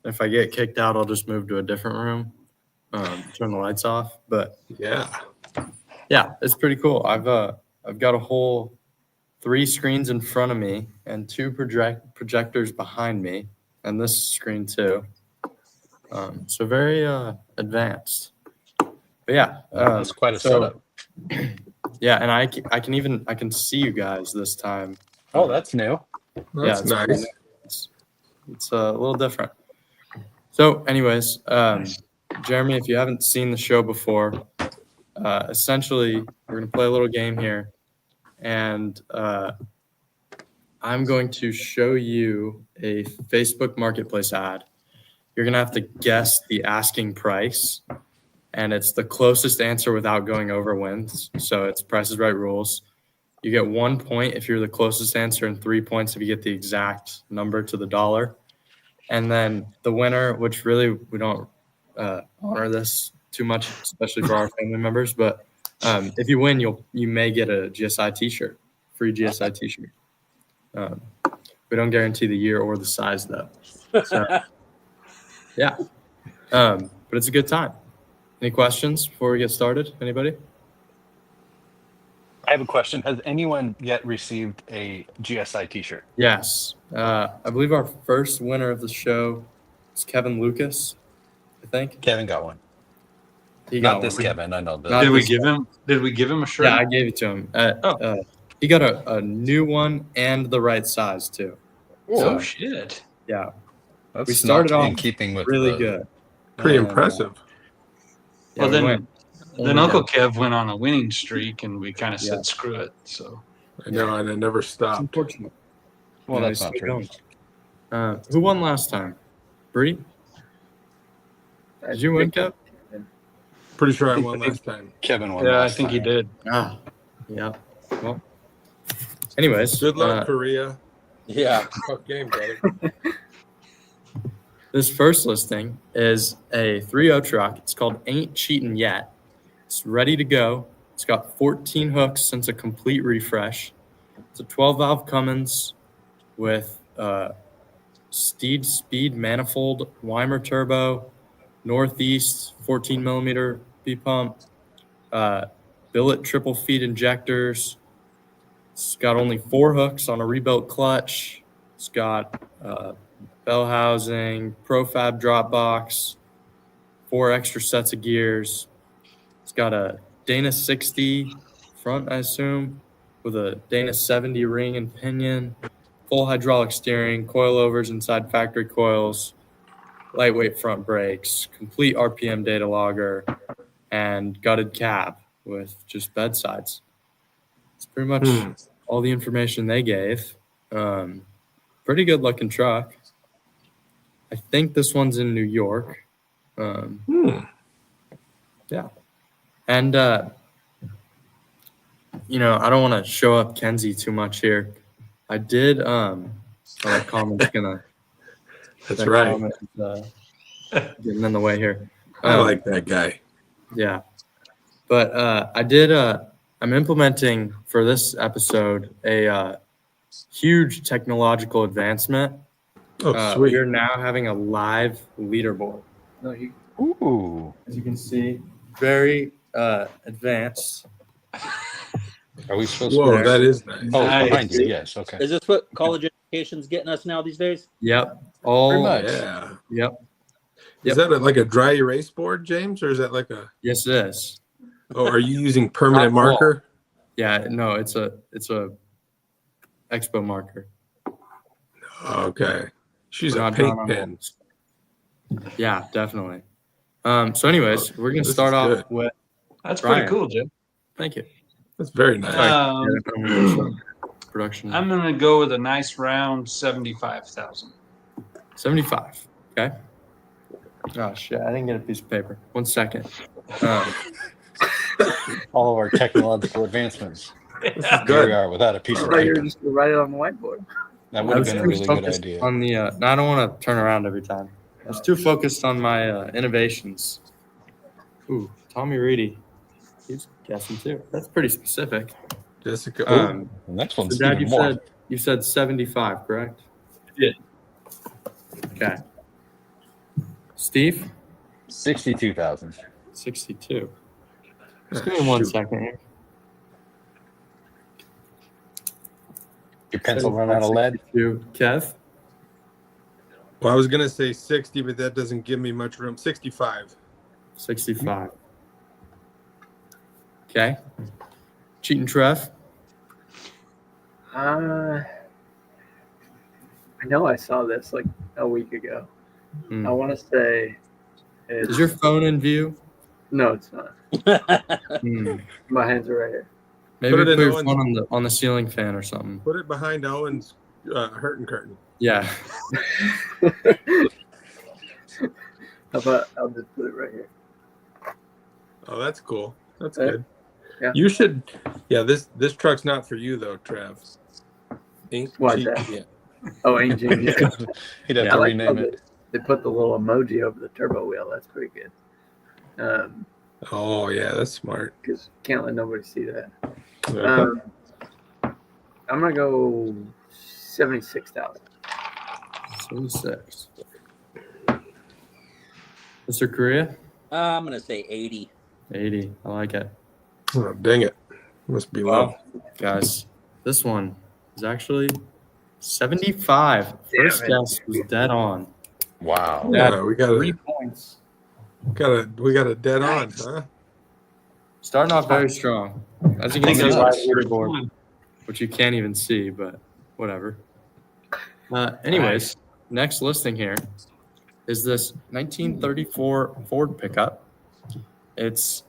If I get kicked out, I'll just move to a different room, turn the lights off. But yeah, it's pretty cool. I've got a whole 3 screens in front of me and 2 projectors behind me, and this screen too. So very advanced. But yeah, that's quite a setup. Yeah, and I can see you guys this time. Oh, that's new. That's nice. It's a little different. So, anyways, Jeremy, if you haven't seen the show before, essentially we're gonna play a little game here, and I'm going to show you a Facebook Marketplace ad. You're gonna have to guess the asking price, and it's the closest answer without going over wins. So it's Price is Right rules. You get 1 point if you're the closest answer and 3 points if you get the exact number to the dollar. And then the winner, which really we don't honor this too much, especially for our family members, but if you win, you may get a GSI t-shirt, free GSI t-shirt. We don't guarantee the year or the size though. So, yeah, but it's a good time. Any questions before we get started? Anybody? I have a question. Has anyone yet received a GSI t-shirt? Yes. I believe our first winner of the show is Kevin Lucas, I think. Kevin got one. Not this Kevin. I know that. Did we give him a shirt? Yeah, I gave it to him. He got a new one and the right size too. Oh shit! Yeah, That's we started not off in keeping with really good. Pretty impressive. Yeah, well, then Uncle Kev went on a winning streak, and we kind of said screw it. So I know, and I never It's stopped. unfortunate. Well, Yeah, that's not he's true. going. Who won last time? Bree? Did you win, Kev? Pretty sure I won last time. Kevin won. yeah, I last think he time. did. Ah, yeah. Well, anyways, Good luck, Korea. Yeah. Tough game, brother. this first listing is a 3.0 truck. It's called Ain't Cheatin' Yet. It's ready to go. It's got 14 hooks since a complete refresh. It's a 12-valve Cummins with Steed Speed manifold, Weimer turbo, Northeast 14mm B-pump, billet triple feed injectors. It's got only 4 hooks on a rebuilt clutch. It's got bell housing, Profab drop box, 4 extra sets of gears. It's got a Dana 60 front, I assume, with a Dana 70 ring and pinion, full hydraulic steering, coilovers inside factory coils, lightweight front brakes, complete RPM data logger, and gutted cab with just bedsides. It's pretty much all the information they gave. Pretty good looking truck. I think this one's in New York. Yeah. And, I don't want to show up Kenzie too much here. I did, that comment's gonna. That's right. Comment, getting in the way here. I like that guy. Yeah. But I'm implementing for this episode a huge technological advancement. Oh, sweet. We're now having a live leaderboard. Ooh. As you can see, very advanced. Are we supposed Whoa, to? that is nice. Oh, Nice. behind you. Yes. Okay. Is this what college education's getting us now these days? Yep. All Pretty much. Yeah. Yep. Is that like a dry erase board, James, or is that like a? Yes, it is. Oh, are you using permanent marker? Yeah. No, it's a Expo marker. Okay. She's a Not paint drawn on pen. walls. Yeah, definitely. So, anyways, we're gonna This start is off good. with. That's Brian. pretty cool, Jim. Thank you. That's very nice. Production. I'm going to go with a nice round 75,000. 75. Okay. Oh shit! I didn't get a piece of paper. 1 second. All of our technological advancements. This is Here good. we are without a piece of You're paper. just gonna write it on the whiteboard. That would have been a really good idea. On the, no, I don't want to turn around every time. I was too focused on my innovations. Ooh, Tommy Reedy. He's guessing too. That's pretty specific. Jessica. The next one's So Dad, even more. you said 75, correct? Yeah. Okay. Steve? 62,000. 62. Just give me 1 second here. Your pencil run out of lead? Kev? Well, I was going to say 60, but that doesn't give me much room. 65. 65. Okay. Cheating Trev? I know I saw this like a week ago. I want to say. Is your phone in view? No, it's not. My hands are right here. Maybe Put it put in your Owen's- phone on the ceiling fan or something. Put it behind Owen's hurting curtain. Yeah. How about I'll just put it right here. Oh, that's cool. That's Yeah. good. Yeah. You should. Yeah, this truck's not for you though, Trev. Ain't Why cheap that? yet. Oh, Ain't Gene, yeah. He'd have I to like rename how it. They put the little emoji over the turbo wheel. That's pretty good. Oh yeah, that's smart. Because can't let nobody see that. Yeah. I'm gonna go 76,000. 76. Mr. Korea? I'm gonna say 80. 80. I like it. Oh, dang it. Must be low. Guys, this one is actually 75. First guess was dead on. Wow. Yeah, we got 3 a points. we got a dead on, huh? Starting off very strong. As you can see, live leaderboard, which you can't even see, but whatever. Anyways, next listing here is this 1934 Ford pickup. It's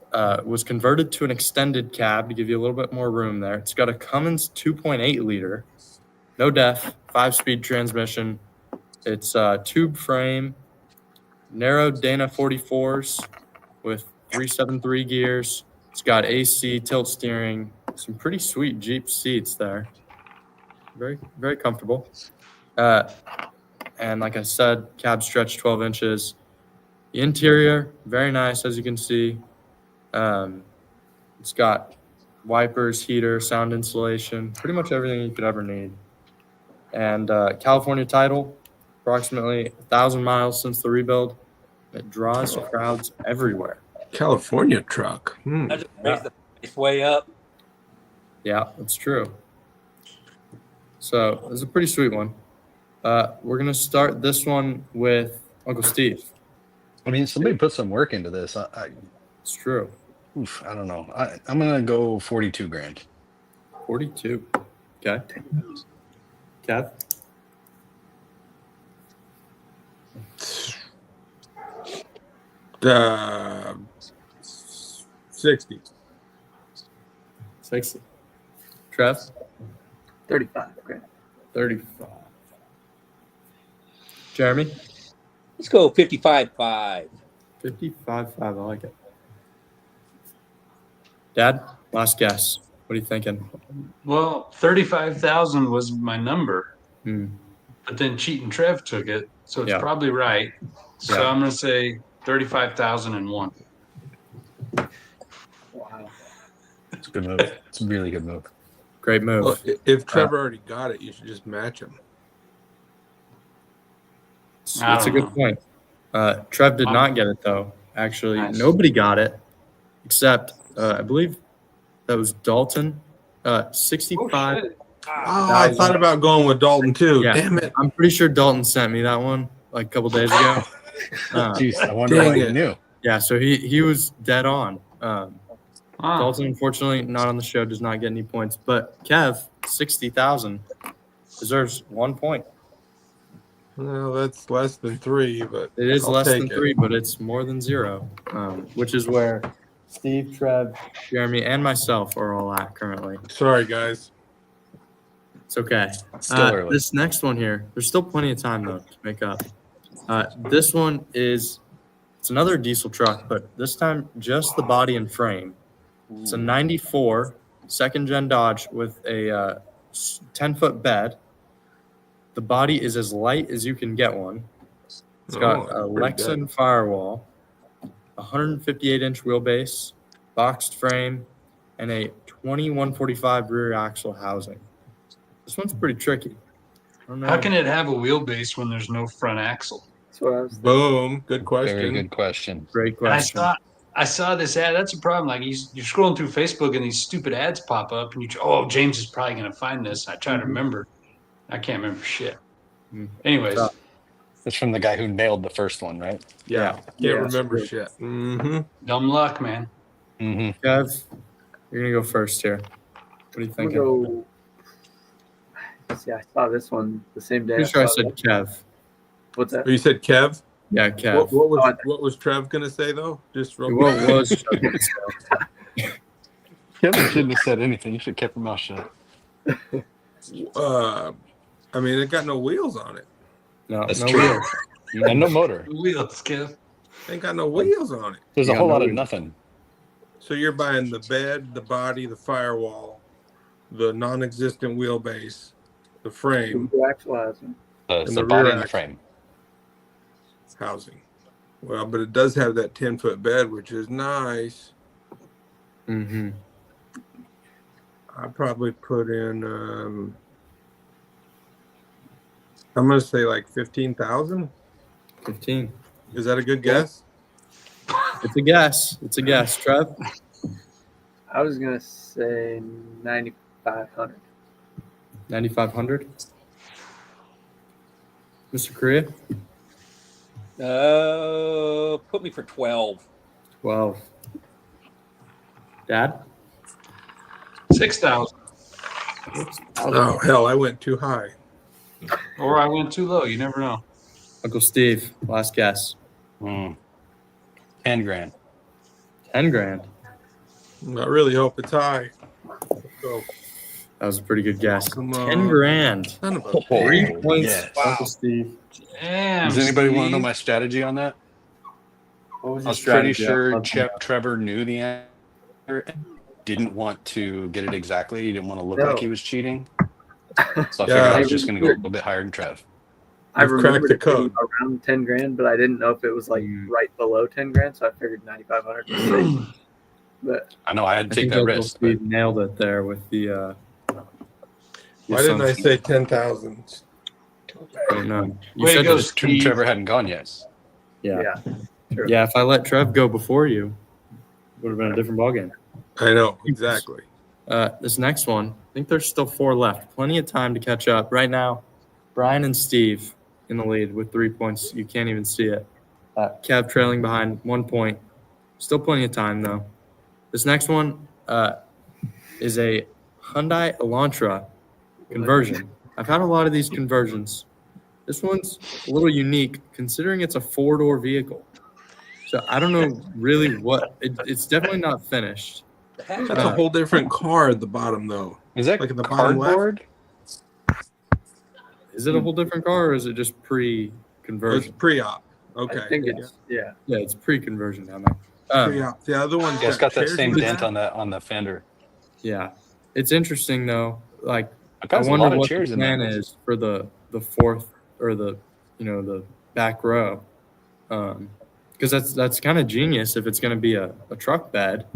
was converted to an extended cab to give you a little bit more room there. It's got a Cummins 2.8 liter, no def, 5-speed transmission. It's tube frame, narrow Dana 44s with 373 gears. It's got AC, tilt steering, some pretty sweet Jeep seats there. Very, very comfortable. And like I said, cab stretch 12 inches. The interior, very nice, as you can see. It's got wipers, heater, sound insulation, pretty much everything you could ever need. And California title, approximately 1,000 miles since the rebuild. It draws crowds everywhere. California truck. I just raised the price way up. Yeah, that's true. So it's a pretty sweet one. We're going to start this one with Uncle Steve. I mean, somebody put some work into this. It's true. Oof, I don't know. I'm going to go 42 grand. 42. Okay. Kev? Uh, 60. 60. Trev? 35 grand. 35. Jeremy? Let's go 55.5. 55.5. I like it. Dad, last guess. What are you thinking? Well, 35,000 was my number, Hmm. but then Cheatin' Trev took it, so it's Yeah. probably right. So Yeah. I'm going to say 35,001. Wow. It's a good move. It's a really good move. Great move. Well, if Trevor already got it, you should just match him. That's a good point. Trev did not get it, though. Actually, Nice. nobody got it except, I believe that was Dalton. 65. I thought about going with Dalton too. Yeah. Damn it. I'm pretty sure Dalton sent me that one like a couple days ago. Jeez, I wonder Dang how he it. knew. Yeah, so he was dead on. Dalton, unfortunately, not on the show, does not get any points. But Kev, 60,000, deserves 1 point. Well, that's less than 3, but It is I'll less take than it. 3, but it's more than 0, which is where Steve, Trev, Jeremy, and myself are all at currently. Sorry, guys. It's okay. Still early. This next one here, there's still plenty of time though to make up. This one it's another diesel truck, but this time just the body and frame. It's a 94 second-gen Dodge with a 10-foot bed. The body is as light as you can get one. It's got a Lexan firewall, 158-inch wheelbase, boxed frame, and a 2145 rear axle housing. This one's pretty tricky. I don't know. How can it have a wheelbase when there's no front axle? That's what I was Boom. Good question. Very good question. Great And question. I saw this ad. That's a problem. Like you're scrolling through Facebook and these stupid ads pop up, and James is probably going to find this. I try to remember. I can't remember shit. Anyways, It's from the guy who nailed the first one, right? Yeah. Can't remember shit. Mm-hmm. dumb luck, man. Mm-hmm. Kev, you're going to go first here. What are you I'm thinking? gonna go. See, I saw this one the same day. Pretty sure I saw said that. Kev. What's that? You said Kev? Yeah, Kev. What was Trev going to say, though? Just real What quick. was Trev gonna say? Kevin shouldn't have said anything. You should have kept your mouth shut. I mean, it got no wheels on it. No, That's no true. wheels. And no motor. Wheels, Kev. Ain't got no wheels on it. There's a Yeah, whole no lot of wheels. nothing. So you're buying the bed, the body, the firewall, the non-existent wheelbase, the frame, The actual housing. It's And the the body rear and the axle. frame. housing. Well, but it does have that 10-foot bed, which is nice. Mm-hmm. I probably put in. I'm gonna say like 15,000. 15. Is that a good guess? It's a guess. It's a guess. Trev? I was gonna say 9,500. 9,500? Mr. Korea? Put me for 12. 12. Dad? 6,000. Oh hell, I went too high. Or I went too low. You never know. Uncle Steve, last guess. 10 grand. 10 grand. I really hope it's high. So, That was a pretty good guess. Come 10 on. grand. son of a Oh, 3 points, yes. Uncle Steve. Damn. Does anybody want to know Steve. my strategy on that? What was I your was pretty strategy? sure Trevor knew the answer. Didn't want to get it exactly. He didn't want to look No. like he was cheating. So I figured Yeah. I was just going to go a little bit higher than Trev. I You've cracked remember the it being code. around 10 grand, but I didn't know if it was like right below 10 grand, so I figured 9,500 was safe. But I know I had I to take think that Uncle risk. But Steve nailed it there with the why didn't I say 10,000? I don't know. You Way to said go, that- Steve. Trevor hadn't gone yet. yeah. yeah, true. Yeah, if I let Trev go before you, it would have been a different ballgame. I know exactly. This next one, I think there's still 4 left. Plenty of time to catch up. Right now, Brian and Steve in the lead with 3 points. You can't even see it. Kev trailing behind 1 point. Still plenty of time, though. This next one is a Hyundai Elantra conversion. I've had a lot of these conversions. This one's a little unique considering it's a 4-door vehicle. So I don't know really what it's definitely not finished. That's a whole different car at the bottom, though. Is that Like at the bottom left? cardboard? Is it a whole different car or is it just It's pre-conversion? pre-op. Okay. I think it's yeah. Yeah, it's pre-conversion down there. Pre-op. The other one's Yeah, it's got that chairs same in the dent back. on the fender. Yeah, it's interesting though. Like I've I got a wonder lot of what the chairs in plan there. is for the fourth or the the back row, because that's kind of genius if it's going to be a truck bed,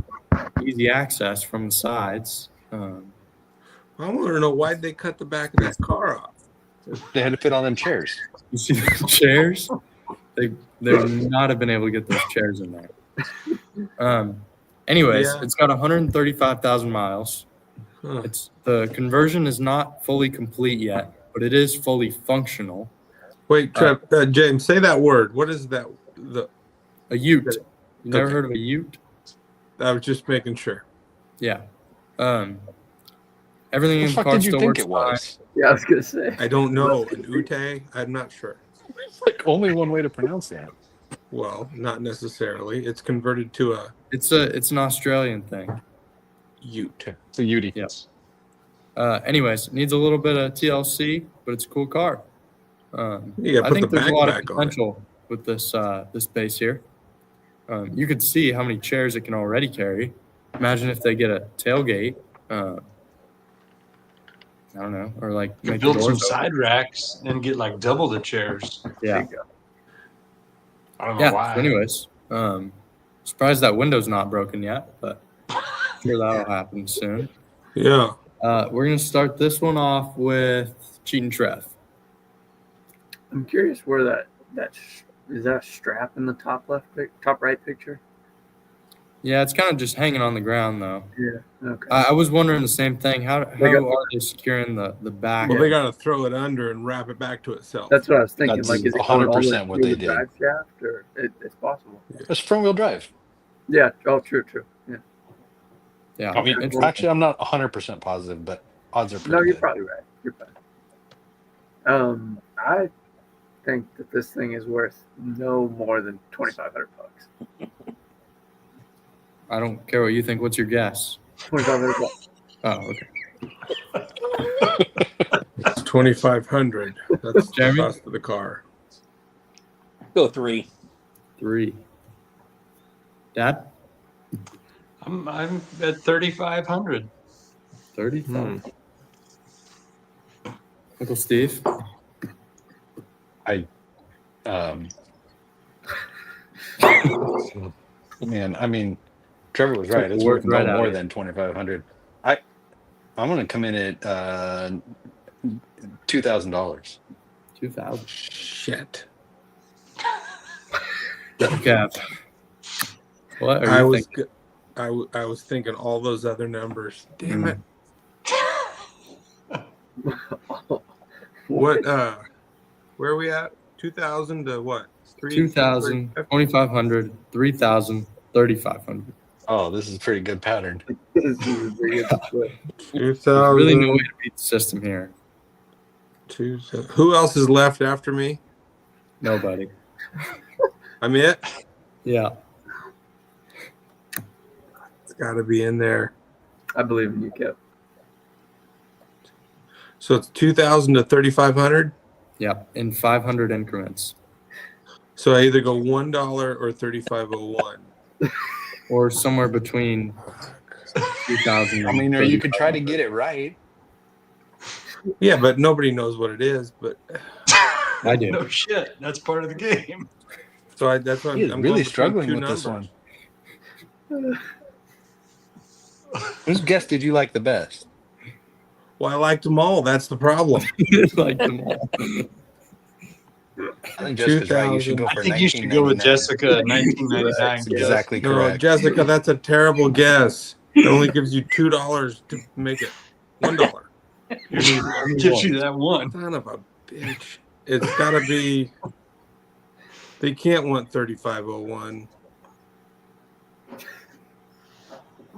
easy access from the sides. I want to know why they cut the back of that car off. They had to fit on them chairs. You see the chairs? They would not have been able to get those chairs in there. Anyways, Yeah. it's got 135,000 miles. Huh. The conversion is not fully complete yet, but it is fully functional. Wait, Trev, James, say that word. What is that? A ute. You never Okay. heard of a ute? I was just making sure. Yeah. Everything What in the the fuck car did you still think works it was? Yeah, I was gonna say. I don't know. An ute? I'm not sure. Like only one way to pronounce that. Well, not necessarily. It's converted to a It's an Australian thing. Ute. It's a Ute. Yes. Anyways, it needs a little bit of TLC, but it's a cool car. You gotta I put think the there's a back lot of back on it. potential with this base here. You could see how many chairs it can already carry. Imagine if they get a tailgate. I don't know, or like You make build the some doors side racks and get like double the chairs. open. Yeah. I don't know why. So anyways, surprised that window's not broken yet, but I'm sure that'll happen soon. Yeah. We're gonna start this one off with Cheatin' Trev. I'm curious where is that a strap in the top right picture? Yeah, it's kind of just hanging on the ground though. Yeah. Okay. I was wondering the same thing. How got- are they securing the back? Well, they got to throw it under and wrap it back to itself. That's what I was thinking. That's Like, is it going all the way 100% what through they the did. drive shaft, or it's possible? It's front wheel drive. Yeah. Oh, true. Yeah. Yeah. I mean, actually, I'm not 100% positive, but odds are pretty No, you're good. probably right. You're fine. I think that this thing is worth no more than $2,500. I don't care what you think. What's your guess? $2,500. Oh, okay. It's 2,500. That's the Jeremy? cost of the car. Go 3. 3. Dad? I'm at 3,500. 35. Uncle Steve? Man, I mean, Trevor was right. It's worth no more than 2,500. I'm going to come in at $2,000. 2,000. Shit. Okay. What are you thinking? I was thinking all those other numbers. Damn it. What? Where are we at? 2,000 to what? 2,000, 2,500, 3,000, 3,500. Oh, this is a pretty good pattern. This is a pretty good split. 2,000. Really no way to beat the system here. 2,000. Who else is left after me? Nobody. I'm it? Yeah. It's got to be in there. I believe in you, Kev. So it's 2,000 to 3,500? Yeah, in 500 increments. So I either go $1 or 3,501. Or somewhere between 2,000. I mean, or you could try to get it right. Yeah, but nobody knows what it is. But I do. No shit. That's part of the game. So that's why He's I'm really going struggling between with two this numbers. one. Whose guess did you like the best? Well, I liked them all. That's the problem. Like them all. I think Jessica's right. You should go I for think you should go with 19.99. Jessica, 1999. That's exactly No, correct. Jessica, that's a terrible guess. It only gives you $2 to make it $1. It gives you that one. Son of a bitch. It's got to be. They can't want 3,501.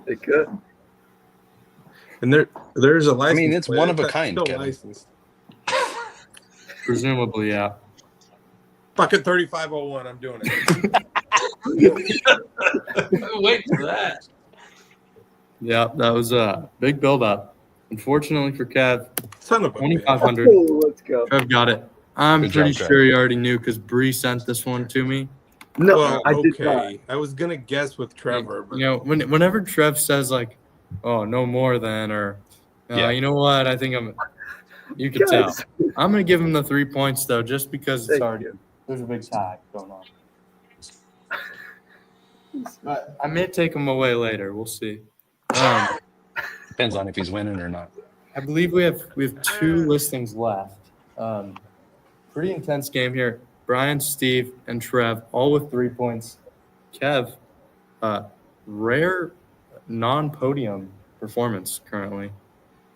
They could. And there's a license. I mean, it's plate. one of a That's kind, still Kevin. licensed. Presumably, yeah. Fucking 3,501. I'm doing it. Wait for that. Yeah, that was a big build up. Unfortunately for Kev, Son of a bitch. 2,500. Oh, let's go. Kev got it. I'm Good pretty job, sure you already knew because Bree sent this one to me. No, Well, I did not. okay. I was gonna guess with Trevor, but You know, whenever Trev says like, "Oh, no more than," or Yeah. you know what, I think you could tell. Guys. I'm gonna give him the 3 points though, just because it's Thank already you. there's a big tie going on. But I may take him away later. We'll see. Depends on if he's winning or not. I believe we have 2 listings left. Pretty intense game here. Brian, Steve, and Trev all with 3 points. Kev, rare non-podium performance currently.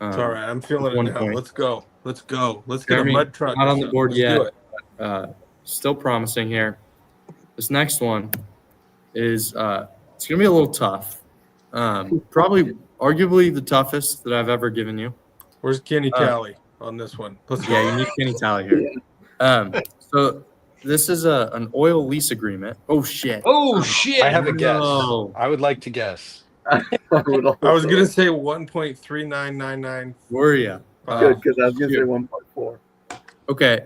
it's all right. I'm feeling it 1 now. point. Let's go. Let's go. Let's get Jeremy, a mud truck. not or on the something. board Let's do yet. it. Still promising here. This next one is it's gonna be a little tough. Probably, arguably the toughest that I've ever given you. Where's Kenny Tally on this one? Let's go. Yeah, you need Kenny Tally here. So this is an oil lease agreement. Oh shit! Oh shit! I have a guess. No. I would like to guess. I was gonna say 1.3999. Were you? Good, because I was gonna say 1.4. Okay,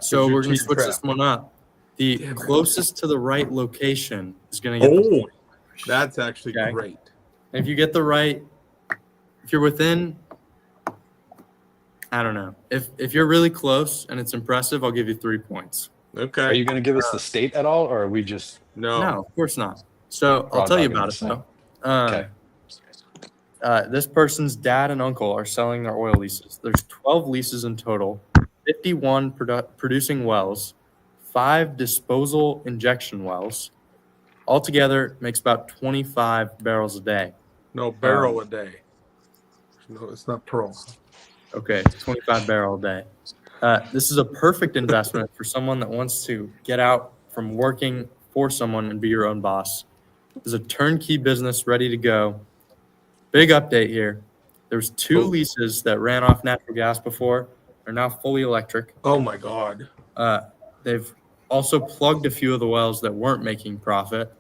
so you're we're gonna cheap switch crap. this one up. The Damn it. closest to the right location is gonna get the Oh, point. that's actually Okay. great. And if you get the right, if you're within, I don't know. If you're really close and it's impressive, I'll give you 3 points. Okay. Are you going to give us the state at all, or are we just? No. No, of course not. So I'll Raw tell you dogging about this it thing. though. Okay. This person's dad and uncle are selling their oil leases. There's 12 leases in total, 51 producing wells, 5 disposal injection wells. Altogether, makes about 25 barrels a day. No, barrel a day. No, it's not pearl. Okay, 25 barrel a day. This is a perfect investment for someone that wants to get out from working for someone and be your own boss. There's a turnkey business ready to go. Big update here. There's 2 leases that ran off natural gas before. They're now fully electric. Oh my God. They've also plugged a few of the wells that weren't making profit,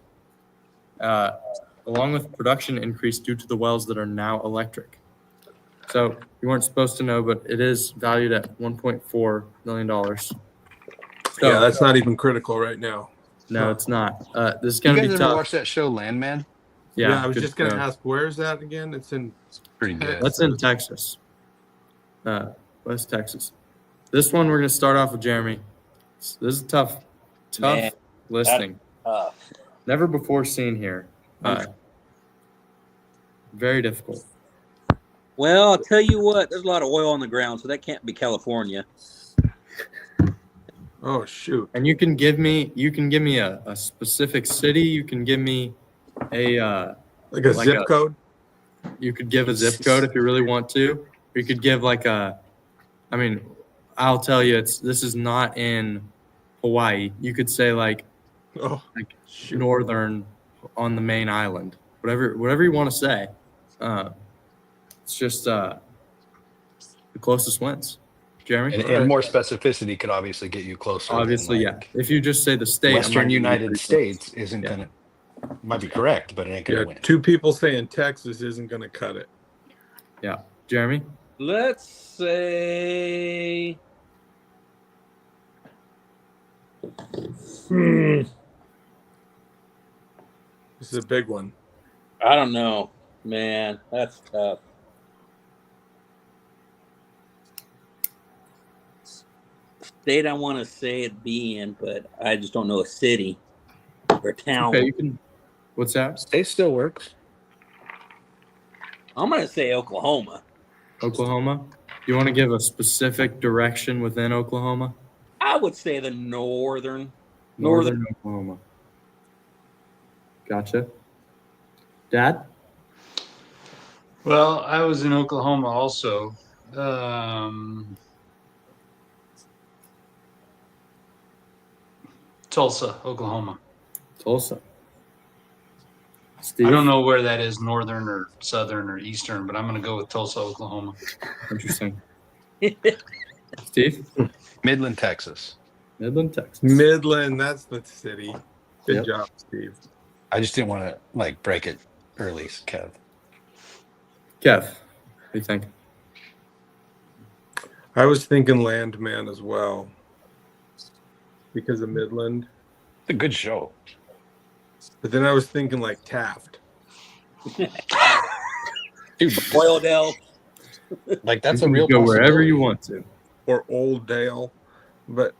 along with production increase due to the wells that are now electric. So you weren't supposed to know, but it is valued at $1.4 million. So, Yeah, that's not even critical right now. No, it's not. This is You going to guys be ever tough. watch that show Landman? Yeah, I was good just gonna show. ask, where's that again? It's in Pretty good. That's in Texas, West Texas. This one we're going to start off with Jeremy. This is a tough Man, listing. Never before seen here. Very difficult. Well, I'll tell you what, there's a lot of oil on the ground, so that can't be California. Oh shoot. And you can give me a specific city. You can give me a Like a zip code? You could give a zip code if you really want to. Or you could give I'll tell you, this is not in Hawaii. You could say like northern on the main island. Whatever you want to say. It's just the closest wins. Jeremy? And more specificity could obviously get you closer. Obviously, yeah. If you just say the state, Western United States isn't going to, might be correct, but it ain't going to win. 2 people saying Texas isn't gonna cut it. Yeah. Jeremy? Let's say This is a big one. I don't know, man. That's tough. State I want to say it be in, but I just don't know a city or town. Okay, you can. What's that? State still works. I'm gonna say Oklahoma. Oklahoma? You want to give a specific direction within Oklahoma? I would say the northern Oklahoma. Gotcha. Dad? Well, I was in Oklahoma also. Tulsa, Oklahoma. Tulsa. I Steve? don't know where that is, northern or southern or eastern, but I'm going to go with Tulsa, Oklahoma. Interesting. Steve? Midland, Texas. Midland, Texas. Midland, that's the city. Good Yep. job, Steve. I just didn't want to break it early, Kev. Kev, what do you think? I was thinking Landman as well. Because of Midland. It's a good show. But then I was thinking like Taft. Dude, Oildale. like that's You a can real go wherever possibility. you want to. Or Old Dale. But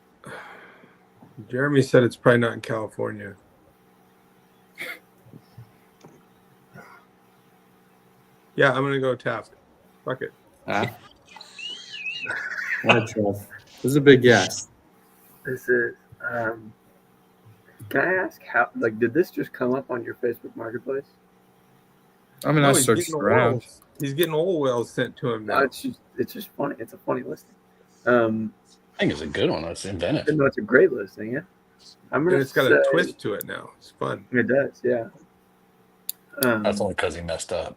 Jeremy said it's probably not in California. Yeah, I'm gonna go Taft. Fuck it. All right, Trev. This is a big guess. This is. Can I ask how? Like, did this just come up on your Facebook Marketplace? I mean, No, I he's searched getting around. oils. He's getting oil wells sent to him No, now. it's just funny. It's a funny listing. I think it's a good one. It's inventive. No, it's a great listing. Yeah, I'm And gonna. it's got a say- twist to it now. It's fun. It does. Yeah. That's only because he messed up.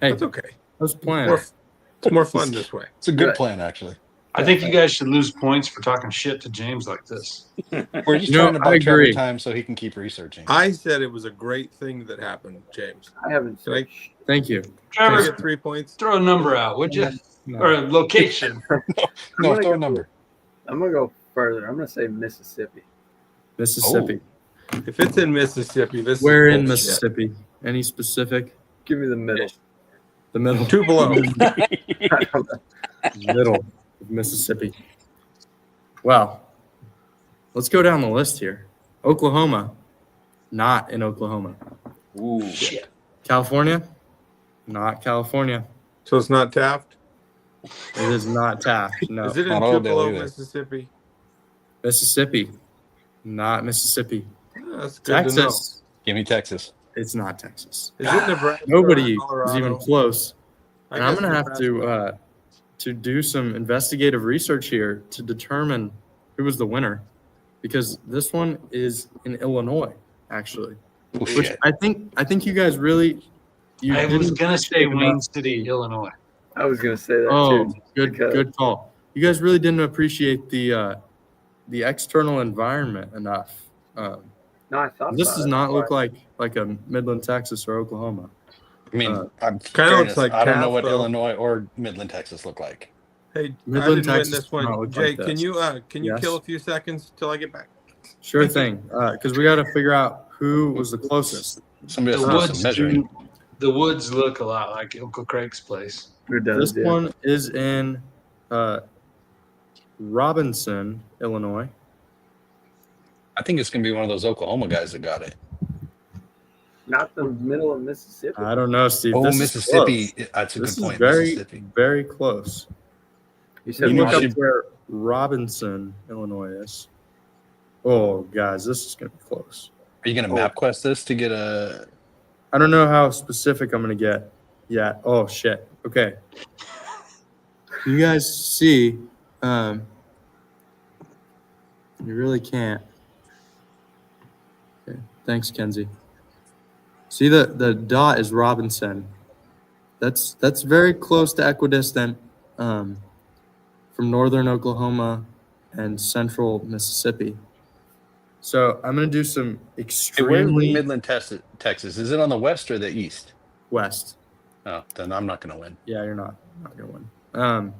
Hey, That's okay. let's plan. It's more fun this way. It's a good Right. plan, actually. I think you guys should lose points for talking shit to James like this. We're just trying to buy Trevor time so he can keep researching. I said it was a great thing that happened, James. I haven't. Thank you. Trevor, get 3 points. Throw a number out, would you? No. Or a location. No, throw a number. I'm gonna go further. I'm gonna say Mississippi. Mississippi. Oh. If it's in Mississippi, this Where is in bullshit. Mississippi? Any specific? Give me the middle. The middle. Two below. Middle of Mississippi. Wow. Let's go down the list here. Oklahoma. Not in Oklahoma. Ooh. Shit. California. Not California. So it's not Taft? It is not Taft. No. Is it in Tupelo, Mississippi? Mississippi. Not Mississippi. That's good to know. Texas. Give me Texas. It's not Texas. Is it Nebraska? Nobody or is even Colorado? close. I And I'm guess going to have to do some investigative research here to determine who was the winner, because this one is in Illinois, actually. Oh, Which I think you guys really. I was didn't gonna say appreciate Wayne enough. City, Illinois. I was gonna say that Oh, too. good call. You guys really didn't appreciate the external environment enough. No, I thought This about does it. not look like a Midland, Texas, or Oklahoma. I mean, I'm Kinda looks like I don't know Taft, what though. Illinois or Midland, Texas look like. Hey, Midland, I didn't Texas win this does not one. look Jay, like can this. you Yes. kill a few seconds till I get back? Sure thing, because we got to figure out who was the closest. Somebody The else woods, does some measuring. the woods look a lot like Uncle Craig's place. This one is in Robinson, Illinois. I think it's gonna be one of those Oklahoma guys that got it. Not the middle of Mississippi. I don't know, Steve. Oh, This is Mississippi. close. That's a This good is point. very, Mississippi. very close. You said You look up Washington. where Robinson, Illinois is. Oh, guys, this is gonna be close. Are you gonna map quest this to get a? I don't know how specific I'm gonna get yet. Oh shit. Okay. You guys see? You really can't. Okay. Thanks, Kenzie. See the dot is Robinson. That's very close to equidistant from northern Oklahoma and central Mississippi. So I'm gonna do some Hey, where's extremely Midland, Texas? Is it on the west or the east? west. Oh, then I'm not gonna win. Yeah, you're not gonna win. I'm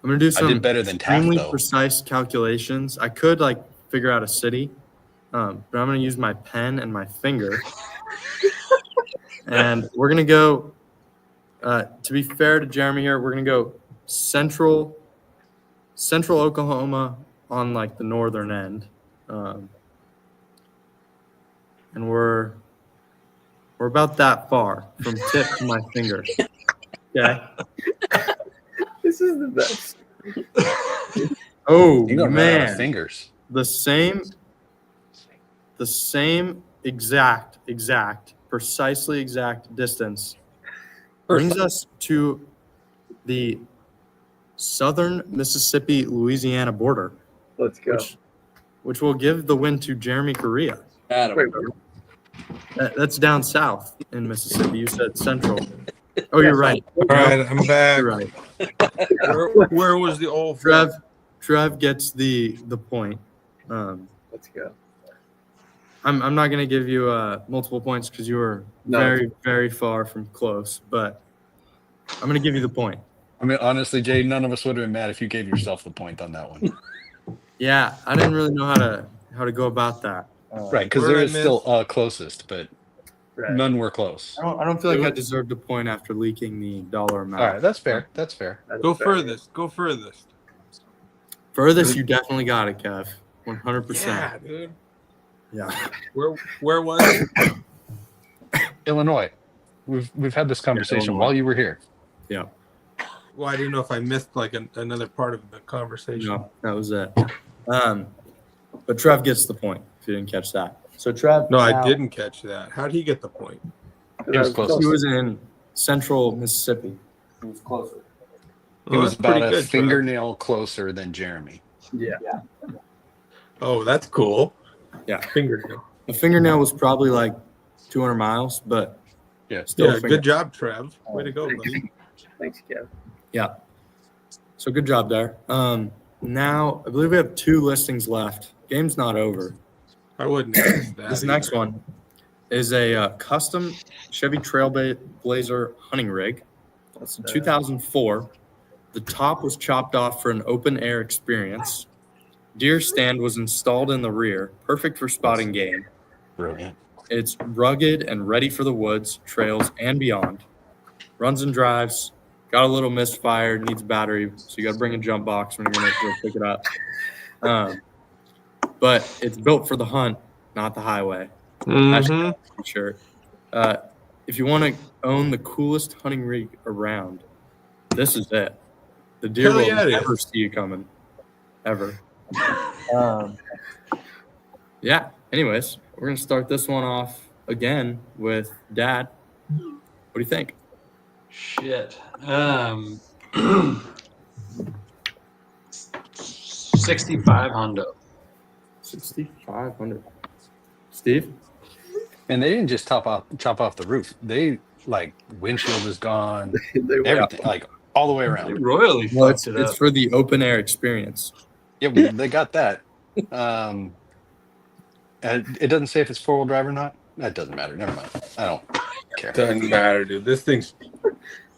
gonna do some I did better than Taft, extremely though. precise calculations. I could figure out a city, but I'm gonna use my pen and my finger. And we're gonna go. To be fair to Jeremy here, we're gonna go central Oklahoma on the northern end, and we're about that far from tip to my finger. Okay. This is the best. Oh You got run out of man, fingers. the same exact, precisely exact distance brings us to the southern Mississippi Louisiana border. Let's go. Which will give the win to Jeremy Correa. Wait, That's down south in Mississippi. You said central. Oh, you're right. All right, I'm back. You're right. Where was the old Trev gets the point. let's go. I'm not going to give you multiple points because you were No. very, very far from close, but I'm going to give you the point. I mean, honestly, Jay, none of us would have been mad if you gave yourself the point on that one. Yeah, I didn't really know how to go about that. Right, because Where there did I is miss? still closest, but Right. none were close. I don't feel like I deserved a point after leaking the dollar amount. All right, that's fair. That's fair. That's Go fair. furthest. Go furthest. Furthest, you definitely got it, Kev. 100%. Yeah, dude. Yeah. Where was it? Illinois. We've had this conversation Illinois. while you were here. Yeah. Well, I didn't know if I missed another part of the conversation. No, that was it. But Trev gets the point if you didn't catch that. So Trev. No, now- I didn't catch that. How did he get the point? He was close. He was in central Mississippi. He was closer. He was that's about pretty a good, Trev. fingernail closer than Jeremy. Yeah. Oh, that's cool. Yeah. Fingernail. The fingernail was probably 200 miles, but Yeah. still. Yeah, good job, Trev. Way to go, buddy. Thanks, Kev. Yeah. So good job there. Now, I believe we have 2 listings left. Game's not over. I wouldn't guess that. This next one is a custom Chevy Trailblazer hunting rig. That's a 2004. The top was chopped off for an open-air experience. Deer stand was installed in the rear, perfect for spotting game. Brilliant. It's rugged and ready for the woods, trails, and beyond. Runs and drives. Got a little misfire, needs battery, so you got to bring a jump box when you're going to go pick it up. But it's built for the hunt, not the highway. Sure. If you want to own the coolest hunting rig around, this is it. The deer will never see you coming, ever. Yeah. Anyways, we're going to start this one off again with Dad. What do you think? Shit. 65 hundo. 6,500. Steve? And they didn't just chop off the roof. They windshield is gone. Everything, all the way around. They royally fucked it up. It's for the open air experience. Yeah, they got that. And it doesn't say if it's 4-wheel drive or not. That doesn't matter. Never mind. I don't care. Doesn't matter, dude. This thing's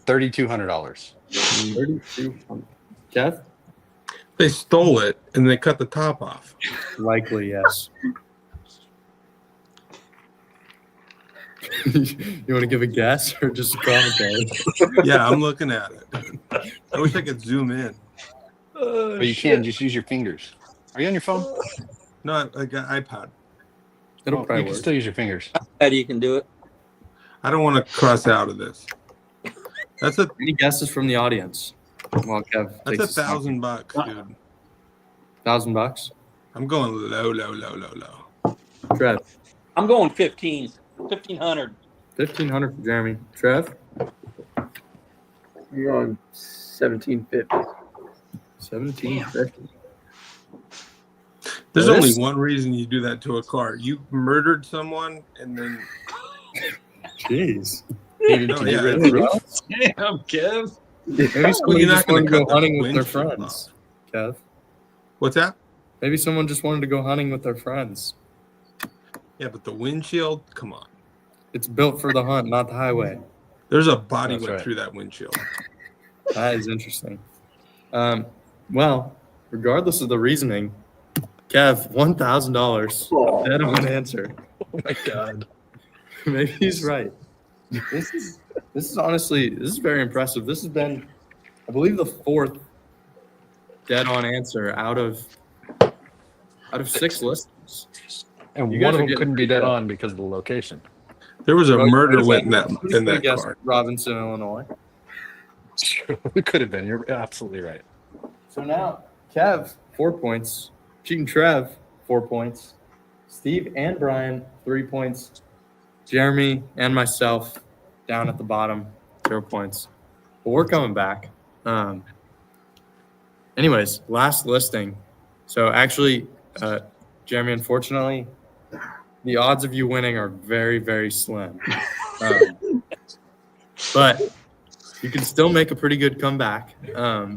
$3,200. $3,200. Jeff? They stole it and they cut the top off. Likely, yes. You want to give a guess or just a commentary? Yeah, I'm looking at it. I wish I could zoom in. But you can just use your fingers. Are you on your phone? No, I got iPad. It'll You probably can work. still use your fingers. How do you can do it? I don't want to cross out of this. Any guesses from the audience? Well, Kev That's $1,000, dude. $1,000? I'm going low. Trev? I'm going 1,500. 1,500 for Jeremy. Trev? I'm going 1,750. 1,750. There's only one reason you do that to a car. You murdered someone and then. Jeez. Damn, Kev. Maybe someone just wanted to go hunting with their friends. Kev? What's that? Maybe someone just wanted to go hunting with their friends. Yeah, but the windshield, come on. It's built for the hunt, not the highway. There's a body went through that windshield. That is interesting. Well, regardless of the reasoning, Kev, $1,000. Dead on answer. Oh my God. Maybe he's right. This is honestly, this is very impressive. This has been, I believe, the 4th dead on answer out of 6 listings. And You one guys of are them couldn't be dead on because of the location. There was a murder went in that guess car. Robinson, Illinois. It could have been. You're absolutely right. So now, Kev, 4 points. Cheating Trev, 4 points. Steve and Brian, 3 points. Jeremy and myself down at the bottom, 0 points. But we're coming back. Anyways, last listing. So actually, Jeremy, unfortunately, the odds of you winning are very, very slim. But you can still make a pretty good comeback.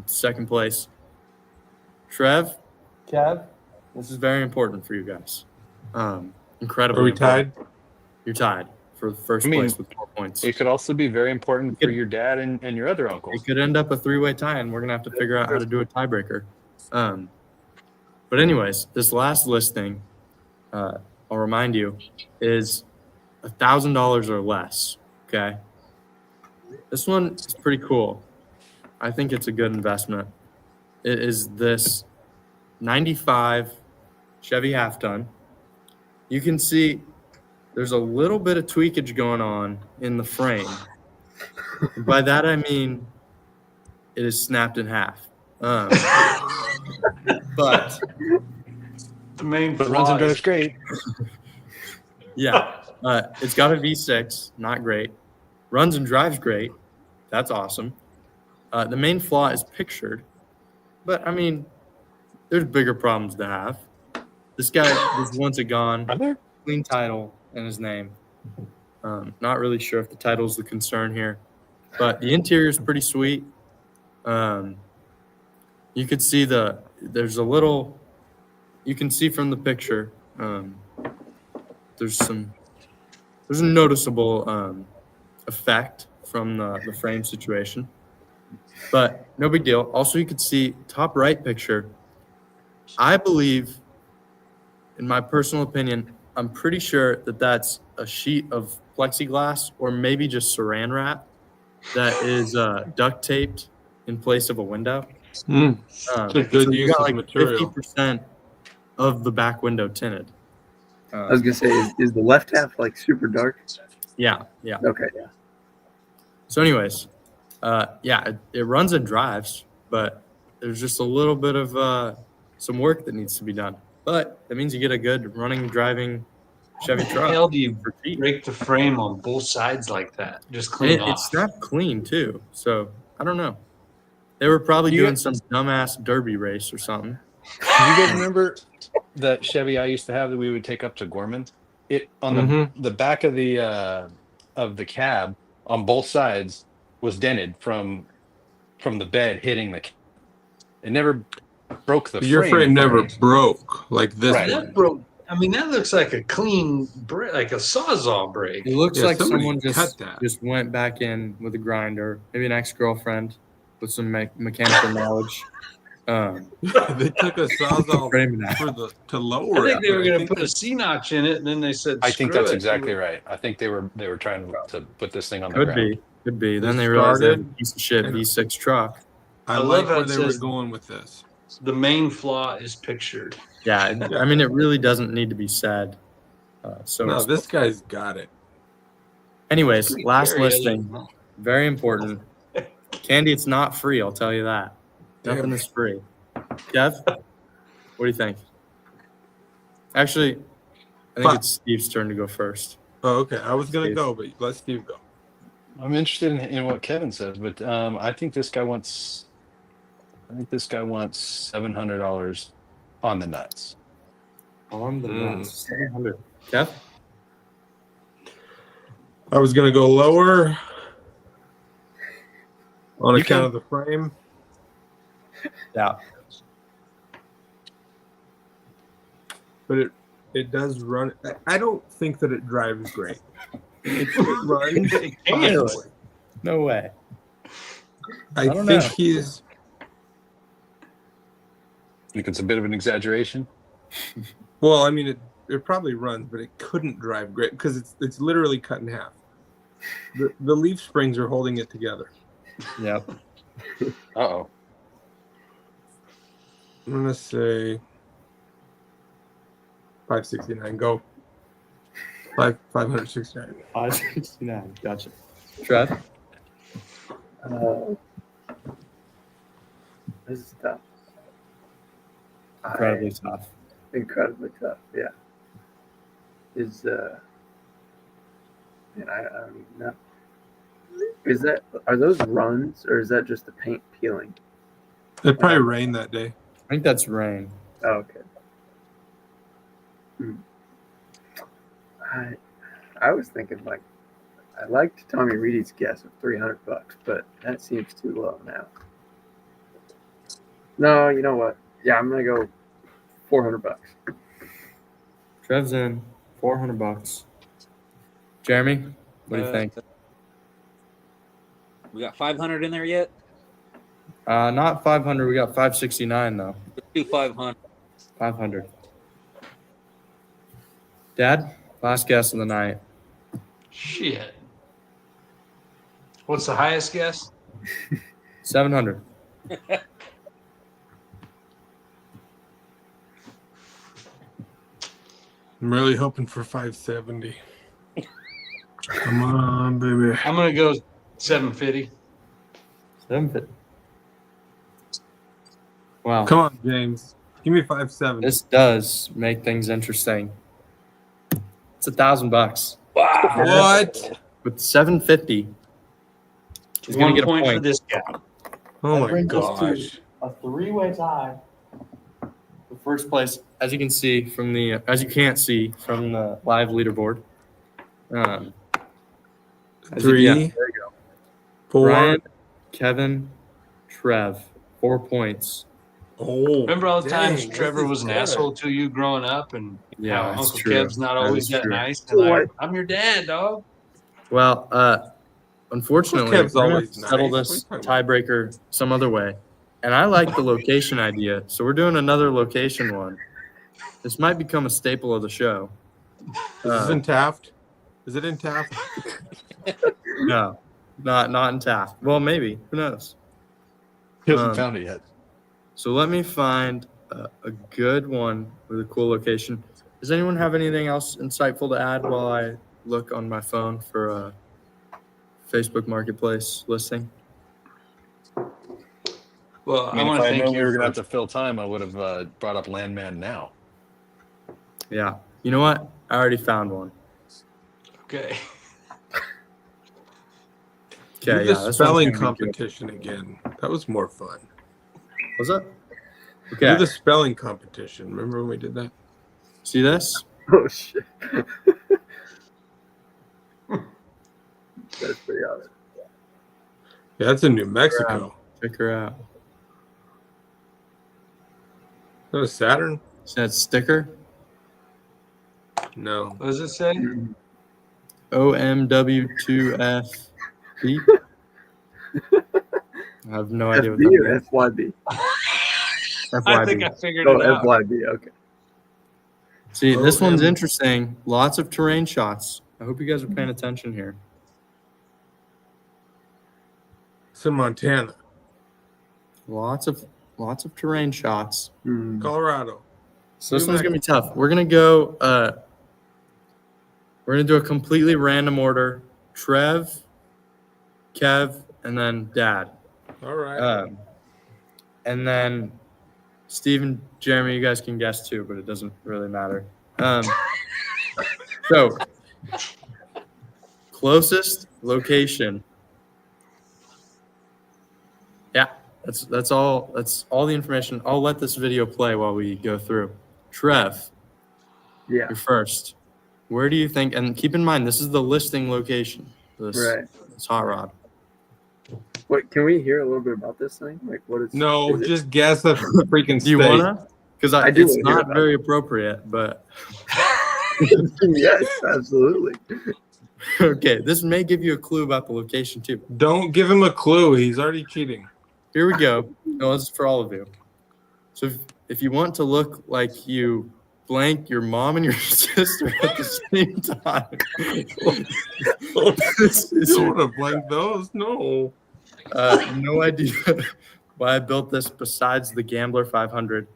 Second place. Trev, Kev, this is very important for you guys. Incredibly. Are we tied? You're tied for first place with 4 points. It could also be very important for your dad and your other uncles. It could end up a 3-way tie, and we're going to have to figure out how to do a tiebreaker. But anyways, this last listing, I'll remind you, is $1,000 or less, okay? This one is pretty cool. I think it's a good investment. It is this 95 Chevy half-ton. You can see there's a little bit of tweakage going on in the frame. By that, I mean it is snapped in half. But the main runs and drives great. Yeah. It's got a V6, not great. Runs and drives great. That's awesome. The main flaw is pictured. But, I mean, there's bigger problems to have. This guy was once a gone. Are there? Clean title and his name. Not really sure if the title is the concern here. But the interior is pretty sweet. you could see there's a little, you can see from the picture, there's a noticeable effect from the frame situation, but no big deal. Also, you could see top right picture. I believe, in my personal opinion, I'm pretty sure that that's a sheet of plexiglass or maybe just saran wrap that is duct taped in place of a window. It's a good so you use got of like material. 50% of the back window tinted. I was gonna say, is the left half like super dark? Yeah. Okay, yeah. So, anyways, it runs and drives, but there's just a little bit of some work that needs to be done. But that means you get a good running, driving Chevy How truck. the hell do you for cheap. break the frame on both sides like that? Just clean off. It snapped clean too. So I don't know. They were probably doing some dumbass derby race or something. Do you guys remember that Chevy I used to have that we would take up to Gorman? It on the back of the cab on both sides was dented from the bed hitting the. It never broke the frame. Your frame never broke like this Right. one. That broke. I mean, that looks like a clean break, like a sawzall break. It looks like somebody someone cut that. just went back in with a grinder, maybe an ex-girlfriend with some mechanical knowledge. They took a sawzall to lower I it. think they were but going to put a C-notch in it, and then they said, I think "Screw that's it." exactly right. I think they were trying to put this thing on the Could ground. be. Then They they realized they had a started, piece of shit and- V6 truck. I love like how where it they were says- going with this. The main flaw is pictured. Yeah, I mean, it really doesn't need to be said. So No, this guy's got it. anyways, Pretty last scary, listing, isn't it? very important. Candy, it's not free. I'll tell you that. Nothing Damn. is free. Kev, what do you think? Actually, I think it's Steve's turn to go first. Oh, okay. I was gonna go, but let Steve go. I'm interested in what Kevin says, but I think this guy wants. I think this guy wants $700 on the nuts. On the nuts. 700. Kev? I was gonna go lower on account of the frame. Yeah. But it does run. I don't think that it drives great. It runs. Possibly. No way. I don't think know. he's. Think it's a bit of an exaggeration. Well, I mean, it probably runs, but it couldn't drive great because it's literally cut in half. The leaf springs are holding it together. Yep. Uh-oh. I'm gonna say 569. Go. 569. 569. Gotcha. Trev? This is tough. Incredibly tough. Incredibly tough. Yeah. Is man, I don't even know. Are those runs or is that just the paint peeling? It probably rained that day. I think that's rain. Oh, okay. I was thinking like I liked Tommy Reedy's guess of $300, but that seems too low now. No, you know what? Yeah, I'm gonna go $400. Trev's in. $400. Jeremy, what do you think? We got 500 in there yet? Not 500. We got 569 though. Let's do 500. 500. Dad, last guess of the night. Shit. What's the highest guess? 700. I'm really hoping for 570. Come on, baby. I'm gonna go 750. 750. Wow. Come on, James. Give me 570. This does make things interesting. It's $1,000. What? With 750. He's gonna 1 get a point point. for this guy. Oh That my brings us to gosh. a three-way tie. The first place, as you can see from the, as you can't see from the live leaderboard. Three, there you go. 4. Ryan, Kevin, Trev, 4 points. Oh, remember all the dang, times Trevor was an asshole to you growing up, and Yeah, how that's Uncle true. Kev's not That always is that true. nice. And like, I'm your dad, dog. Well, unfortunately, Kev's we're gonna always settle nice. this What are you talking tiebreaker some other way. And I like the location idea, so we're doing another location one. This might become a staple of the show. Is this in Taft? Is it in Taft? No, not in Taft. Well, maybe. Who knows? He hasn't found it yet. So let me find a good one with a cool location. Does anyone have anything else insightful to add while I look on my phone for a Facebook Marketplace listing? Well, I mean, if I had known we were going to have to fill time, I would have brought up Landman now. Yeah. You know what? I already found one. Okay. Do Okay, the yeah. spelling competition again. That was more fun. Was that? Do Okay. the spelling competition. Remember when we did that? See this? Oh shit. That's pretty awesome. Yeah, that's in New Mexico. Check her out. Is that a Saturn? Is that sticker? No. What does it say? OMW2FB. I have no idea what that FB or means. FYB? I think I figured Oh, it out. FYB. Okay. See, this one's interesting. Lots of terrain shots. I hope you guys are paying attention here. It's in Montana. Lots of terrain shots. Colorado. So this one's gonna be tough. We're gonna go. We're gonna do a completely random order. Trev, Kev, and then Dad. All right. And then Steve and Jeremy, you guys can guess too, but it doesn't really matter. So closest location. Yeah, that's all. That's all the information. I'll let this video play while we go through. Trev, Yeah. you're first. Where do you think? And keep in mind, this is the listing location. This hot rod. What can we hear a little bit about this thing? Like what is? No, is it- just guess the freaking state. Do you wanna? Because I do it's wanna hear not about very appropriate, but Yes, absolutely. okay. This may give you a clue about the location too. Don't give him a clue. He's already cheating. Here we go. No, this is for all of you. So if you want to look like you blank your mom and your sister at the same time, You don't want to blank those. No. no idea why I built this besides the Gambler 500.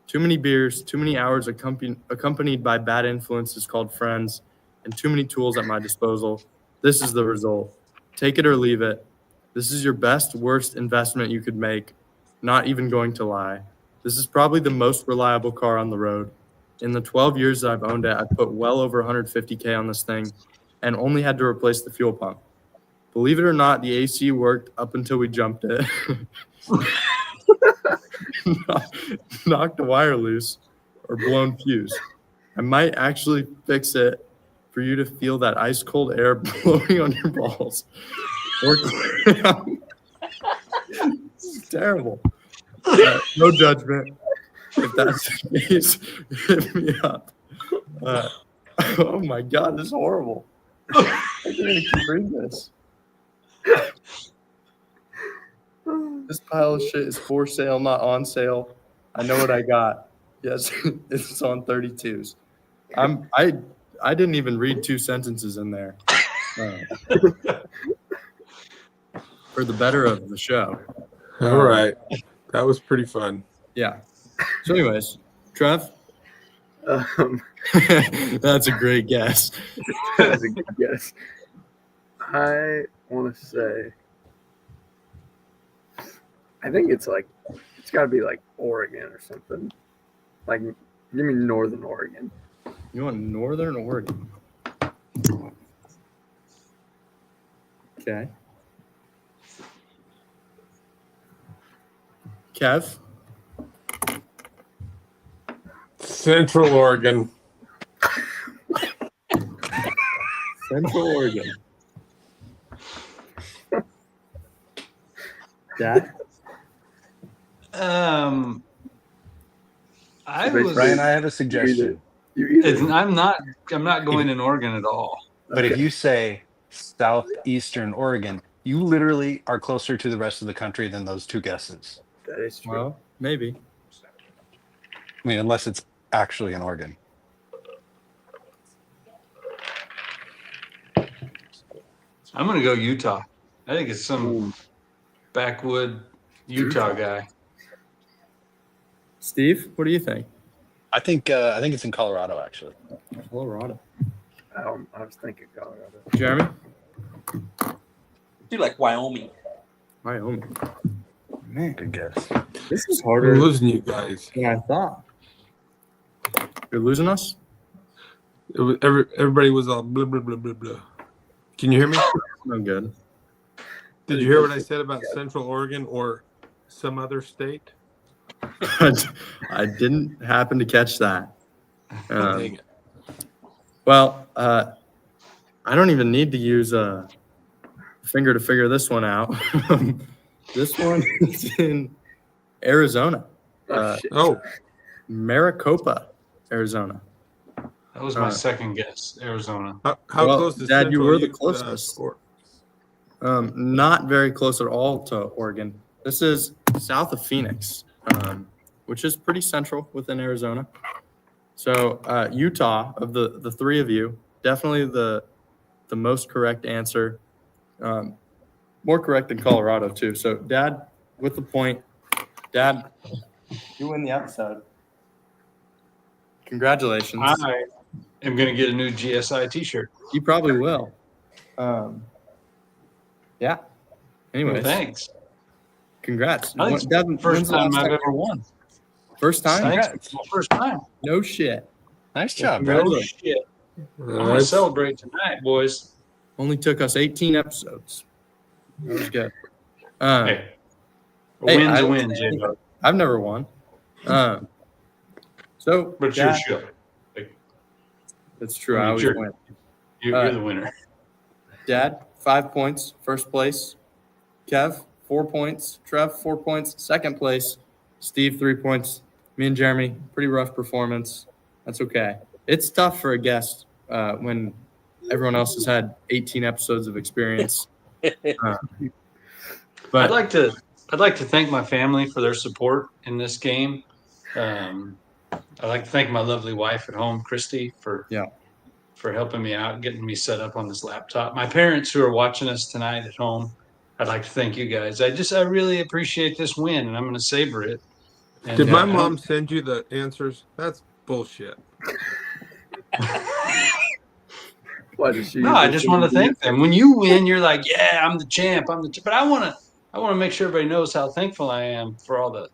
Too many beers, too many hours accompanied by bad influences called friends, and too many tools at my disposal. This is the result. Take it or leave it. This is your best, worst investment you could make. Not even going to lie. This is probably the most reliable car on the road. In the 12 years that I've owned it, I've put well over 150K on this thing and only had to replace the fuel pump. Believe it or not, the AC worked up until we jumped it. Knocked a wire loose or blown fuse. I might actually fix it for you to feel that ice cold air blowing on your balls. It's terrible. No judgment. If that's the case, hit me up. Oh my God, this is horrible. I'm gonna keep reading this. This pile of shit is for sale, not on sale. I know what I got. Yes, it's on 32s. I didn't even read 2 sentences in there. For the better of the show. All right. That was pretty fun. Yeah. So anyways, Trev? That's a great guess. That's a good guess. I want to say, I think it's got to be like Oregon or something. Like, give me Northern Oregon. You want Northern Oregon? Okay. Kev? Central Oregon. Central Oregon. Dad? Brian, I have a suggestion. I'm not going in Oregon at all. But if you say southeastern Oregon, you literally are closer to the rest of the country than those two guesses. That is true. Well, maybe. I mean, unless it's actually in Oregon. I'm going to go Utah. I think it's some backwood Utah guy. Steve, what do you think? I think it's in Colorado, actually. Colorado. I was thinking Colorado. Jeremy? Do like Wyoming. Wyoming. Man, good guess. This is harder. We're losing you guys. than I thought. You're losing us? It was, everybody was all blah, blah, blah, blah, blah. Can you hear me? No good. Did you hear what I said about Central Oregon or some other state? I didn't happen to catch that. Dang it. Well, I don't even need to use a finger to figure this one out. This one is in Arizona. Maricopa, Arizona. That was my second guess, Arizona. How close is Dad, Central you were the to, closest. Not very close at all to Oregon. This is south of Phoenix, which is pretty central within Arizona. So Utah, of the three of you, definitely the most correct answer. More correct than Colorado, too. So, Dad, with the point. Dad, you win the episode. Congratulations. I am going to get a new GSI t-shirt. You probably will. Yeah. Anyways. Well, thanks. Congrats. I think it's the first time I've ever won. First time? Thanks. It's my first time. No shit. Nice job, No bro. shit. I'm going to celebrate tonight, boys. Only took us 18 episodes. That was good. Hey, a win's a win, J-Bo. I've never won. So, But it's your Dad, show. That's true. I always win. You're the winner. Dad, 5 points, first place. Kev, 4 points. Trev, 4 points, second place. Steve, 3 points. Me and Jeremy, pretty rough performance. That's okay. It's tough for a guest when everyone else has had 18 episodes of experience. But I'd like to thank my family for their support in this game. I'd like to thank my lovely wife at home, Christy, for helping me out, getting me set up on this laptop. My parents who are watching us tonight at home, I'd like to thank you guys. I really appreciate this win, and I'm going to savor it. And, Did my mom send you the answers? That's bullshit. No, I just want to thank them. When you win, you're like, yeah, I'm the champ. But I want to make sure everybody knows how thankful I am for all the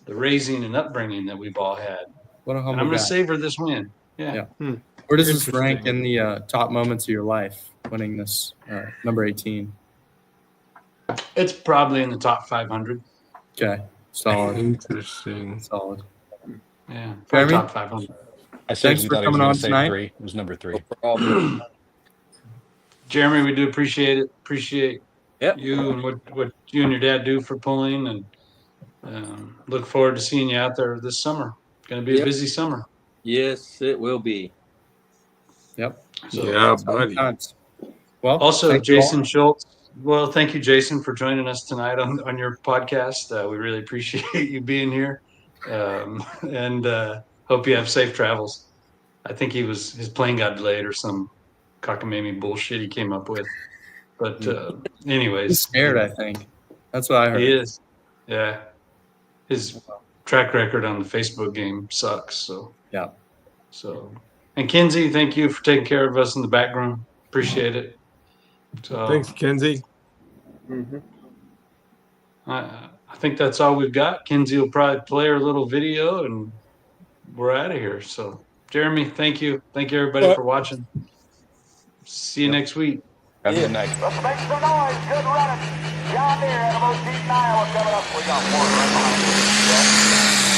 raising and upbringing that we've all had. What a humble and I'm going to guy. savor this win. Yeah. Where does this rank in the top moments of your life, winning this number 18? It's probably in the top 500. Okay. Solid. Interesting. Solid. Yeah. Jeremy? Top 500. Thanks for coming on tonight. It was number 3. Jeremy, we do appreciate it. Appreciate you and what you and your dad do for pulling, and look forward to seeing you out there this summer. It's going to be a busy summer. Yes, it will be. Yep. So, yeah, buddy. Well, also, Jason Schultz. Well, thank you, Jason, for joining us tonight on your podcast. We really appreciate you being here, and hope you have safe travels. I think his plane got delayed or some cockamamie bullshit he came up with. But anyways, he's scared. I think that's what I heard. He is. Yeah, his track record on the Facebook game sucks. So yeah. So, and Kinsey, thank you for taking care of us in the background. Appreciate it. So, Thanks, Kenzie. Mm-hmm. I think that's all we've got. Kinsey will probably play her little video, and we're out of here. So, Jeremy, thank you. Thank you, everybody, for watching. See you next week. Have a good night. Let's make some noise. Good running. John Deere, Animal Deep, Iowa coming up. We got one right behind you.